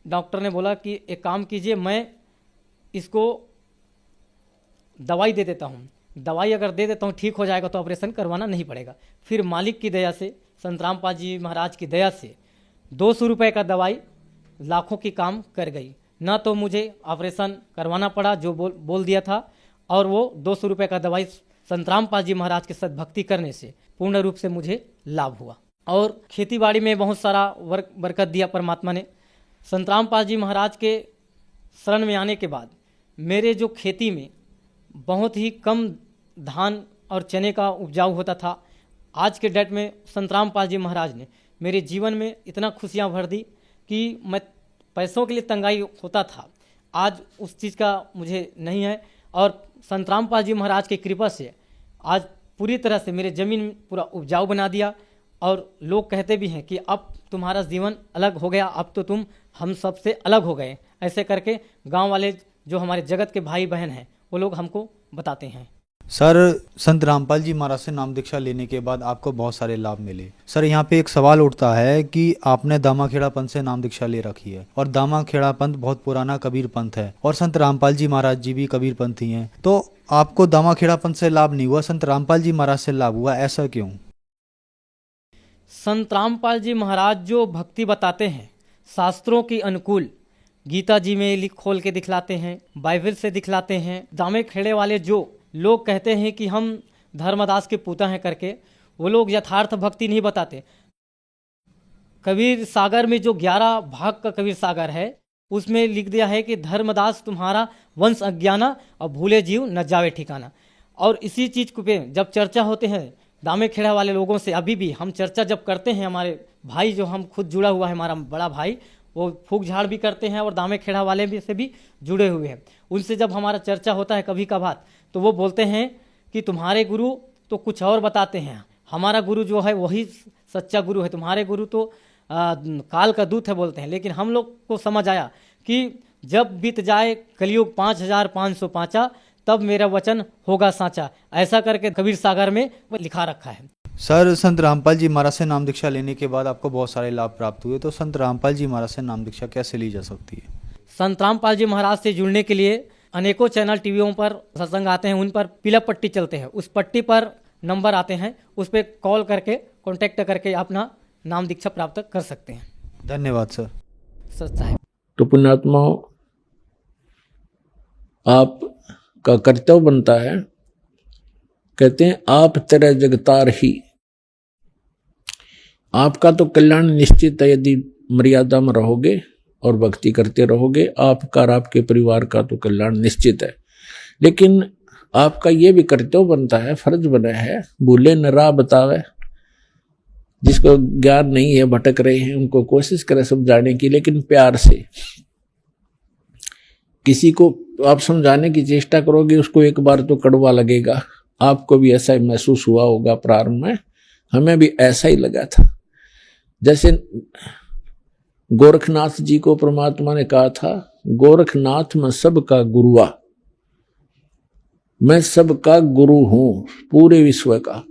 डॉक्टर ने बोला कि एक काम कीजिए, मैं इसको दवाई दे देता हूँ, दवाई अगर दे देता हूँ ठीक हो जाएगा तो ऑपरेशन करवाना नहीं पड़ेगा। फिर मालिक की दया से, संत रामपाल जी महाराज की दया से 200 रुपये का दवाई लाखों की काम कर गई। ना तो मुझे ऑपरेशन करवाना पड़ा जो बोल दिया था, और वो 200 रुपये का दवाई संत रामपाल जी महाराज के साथ भक्ति करने से पूर्ण रूप से मुझे लाभ हुआ। और खेती बाड़ी में बहुत सारा बरकत दिया परमात्मा ने। संत रामपाल जी महाराज के शरण में आने के बाद मेरे जो खेती में बहुत ही कम धान और चने का उपजाऊ होता था, आज के डेट में संत रामपाल जी महाराज ने मेरे जीवन में इतना खुशियाँ भर दी कि मैं पैसों के लिए तंगाई होता था, आज उस चीज़ का मुझे नहीं है। और संत रामपाल जी महाराज की कृपा से आज पूरी तरह से मेरे ज़मीन पूरा उपजाऊ बना दिया। और लोग कहते भी हैं कि अब तुम्हारा जीवन अलग हो गया, अब तो तुम हम सब से अलग हो गए। ऐसे करके गांव वाले जो हमारे जगत के भाई बहन हैं वो लोग हमको बताते हैं। सर, संत रामपाल जी महाराज से नाम दीक्षा लेने के बाद आपको बहुत सारे लाभ मिले। सर, यहाँ पे एक सवाल उठता है कि आपने दामाखेड़ा पंथ से नाम दीक्षा ले रखी है, और दामाखेड़ा पंथ बहुत पुराना कबीर पंथ है, और संत रामपाल जी महाराज जी भी कबीर पंथी हैं, तो आपको दामाखेड़ा पंथ से लाभ नहीं हुआ, संत रामपाल जी महाराज से लाभ हुआ, ऐसा क्यों? संत रामपाल जी महाराज जो भक्ति बताते हैं शास्त्रों की अनुकूल, गीता जी में लिख खोल के दिखलाते हैं, बाइबल से दिखलाते हैं। दामे खेड़े वाले जो लोग कहते हैं कि हम धर्मदास के पूता हैं करके, वो लोग यथार्थ भक्ति नहीं बताते। कबीर सागर में जो 11 भाग का कबीर सागर है, उसमें लिख दिया है कि धर्मदास तुम्हारा वंश अज्ञाना और भूले जीव न जावे ठिकाना। और इसी चीज़ को पे जब चर्चा होते हैं दामे खेड़ा वाले लोगों से, अभी भी हम चर्चा जब करते हैं, हमारे भाई जो हम खुद जुड़ा हुआ है, हमारा बड़ा भाई, वो फूक झाड़ भी करते हैं और दामे खेड़ा वाले भी से भी जुड़े हुए हैं। उनसे जब हमारा चर्चा होता है कभी कभार, तो वो बोलते हैं कि तुम्हारे गुरु तो कुछ और बताते हैं, हमारा गुरु जो है वही सच्चा गुरु है, तुम्हारे गुरु तो काल का दूत है बोलते हैं। लेकिन हम लोग को समझ आया कि जब बीत जाए कलयुग 5505 तब मेरा वचन होगा साचा। ऐसा करके कबीर सागर में लिखा रखा है। सर, संत रामपाल जी महाराज से नाम दीक्षा लेने के बाद आपको बहुत सारे लाभ प्राप्त हुए, तो संत रामपाल जी महाराज से नाम दीक्षा कैसे ली जा सकती है? संत रामपाल जी महाराज से जुड़ने के लिए अनेकों चैनल टीवियों पर सत्संग आते हैं, उन पर पीला पट्टी चलते हैं, उस पट्टी पर नंबर आते हैं, उस पर कॉल करके कॉन्टेक्ट करके अपना नाम दीक्षा प्राप्त कर सकते हैं। धन्यवाद सर। सर साहब, तो पुण्यात्माओं, आपका कर्तव्य बनता है, कहते हैं आप तेरे जगतार ही, आपका तो कल्याण निश्चित है यदि मर्यादा में रहोगे और भक्ति करते रहोगे, आपका और आपके परिवार का तो कल्याण निश्चित है। लेकिन आपका ये भी कर्तव्य बनता है, फर्ज बना है, भूले न राह बतावे, जिसको ज्ञान नहीं है, भटक रहे हैं, उनको कोशिश करें समझाने की, लेकिन प्यार से। किसी को आप समझाने की चेष्टा करोगे, उसको एक बार तो कड़वा लगेगा। आपको भी ऐसा ही महसूस हुआ होगा प्रारंभ में, हमें भी ऐसा ही लगा था। जैसे गोरखनाथ जी को परमात्मा ने कहा था, गोरखनाथ मैं सबका गुरुआ, मैं सबका गुरु हूं पूरे विश्व का।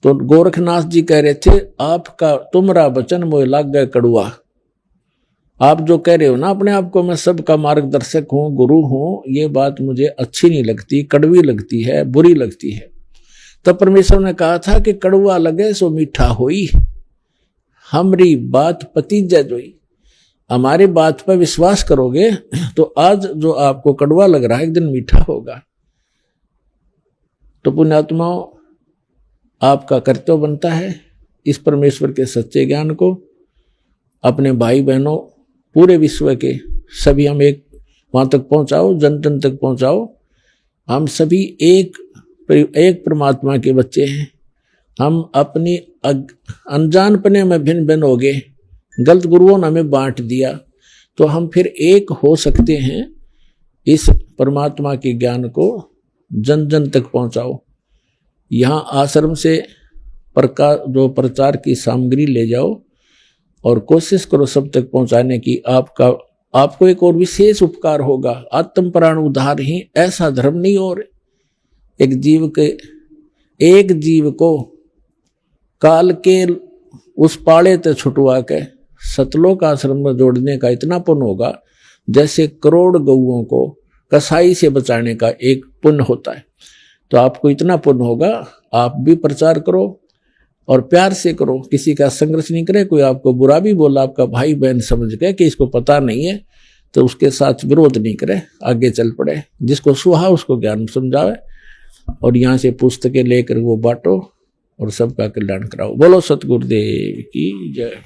तो गोरखनाथ जी कह रहे थे, आपका तुमरा वचन मोह लाग गए कड़ुआ। आप जो कह रहे हो ना अपने आप को, मैं सबका मार्गदर्शक हूं, गुरु हूं, ये बात मुझे अच्छी नहीं लगती, कड़वी लगती है, बुरी लगती है। तब परमेश्वर ने कहा था कि कड़वा लगे सो मीठा होई, हमरी बात पतीजा जोई। हमारी बात पर विश्वास करोगे तो आज जो आपको कड़वा लग रहा है एक दिन मीठा होगा। तो पुण्यात्माओं, आपका कर्तव्य बनता है इस परमेश्वर के सच्चे ज्ञान को अपने भाई बहनों पूरे विश्व के सभी हम एक वहां तक पहुंचाओ, जन जन तक पहुंचाओ। हम सभी एक परमात्मा के बच्चे हैं हम अपनी अनजानपने में भिन्न भिन्न हो गए, गलत गुरुओं ने हमें बांट दिया, तो हम फिर एक हो सकते हैं। इस परमात्मा के ज्ञान को जन जन तक पहुंचाओ। यहाँ आश्रम से जो प्रचार की सामग्री ले जाओ और कोशिश करो सब तक पहुंचाने की। आपको एक और विशेष उपकार होगा। आत्म प्राण उद्धार ही ऐसा धर्म नहीं और एक जीव को काल के उस पाड़े ते छुटवा के सतलोक आश्रम में जोड़ने का इतना पुण्य होगा जैसे करोड़ गऊओं को कसाई से बचाने का एक पुण्य होता है। तो आपको इतना पुण्य होगा, आप भी प्रचार करो और प्यार से करो, किसी का संघर्ष नहीं करे। कोई आपको बुरा भी बोला, आपका भाई बहन समझ के कि इसको पता नहीं है, तो उसके साथ विरोध नहीं करे, आगे चल पड़े। जिसको सुहा उसको ज्ञान समझावे और यहाँ से पुस्तकें लेकर वो बांटो और सबका कल्याण कराओ। बोलो सतगुरुदेव की जय।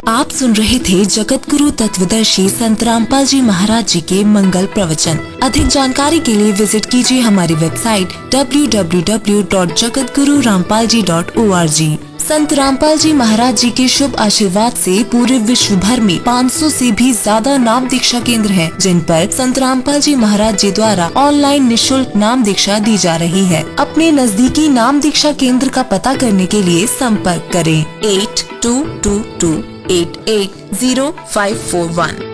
आप सुन रहे थे जगत गुरु तत्वदर्शी संत रामपाल जी महाराज जी के मंगल प्रवचन। अधिक जानकारी के लिए विजिट कीजिए हमारी वेबसाइट www.jagatgururampalji.org। संत रामपाल जी महाराज जी के शुभ आशीर्वाद से पूरे विश्व भर में 500 से भी ज्यादा नाम दीक्षा केंद्र हैं, जिन पर संत रामपाल जी महाराज जी द्वारा ऑनलाइन निःशुल्क नाम दीक्षा दी जा रही है। अपने नजदीकी नाम दीक्षा केंद्र का पता करने के लिए संपर्क करें 8222880541।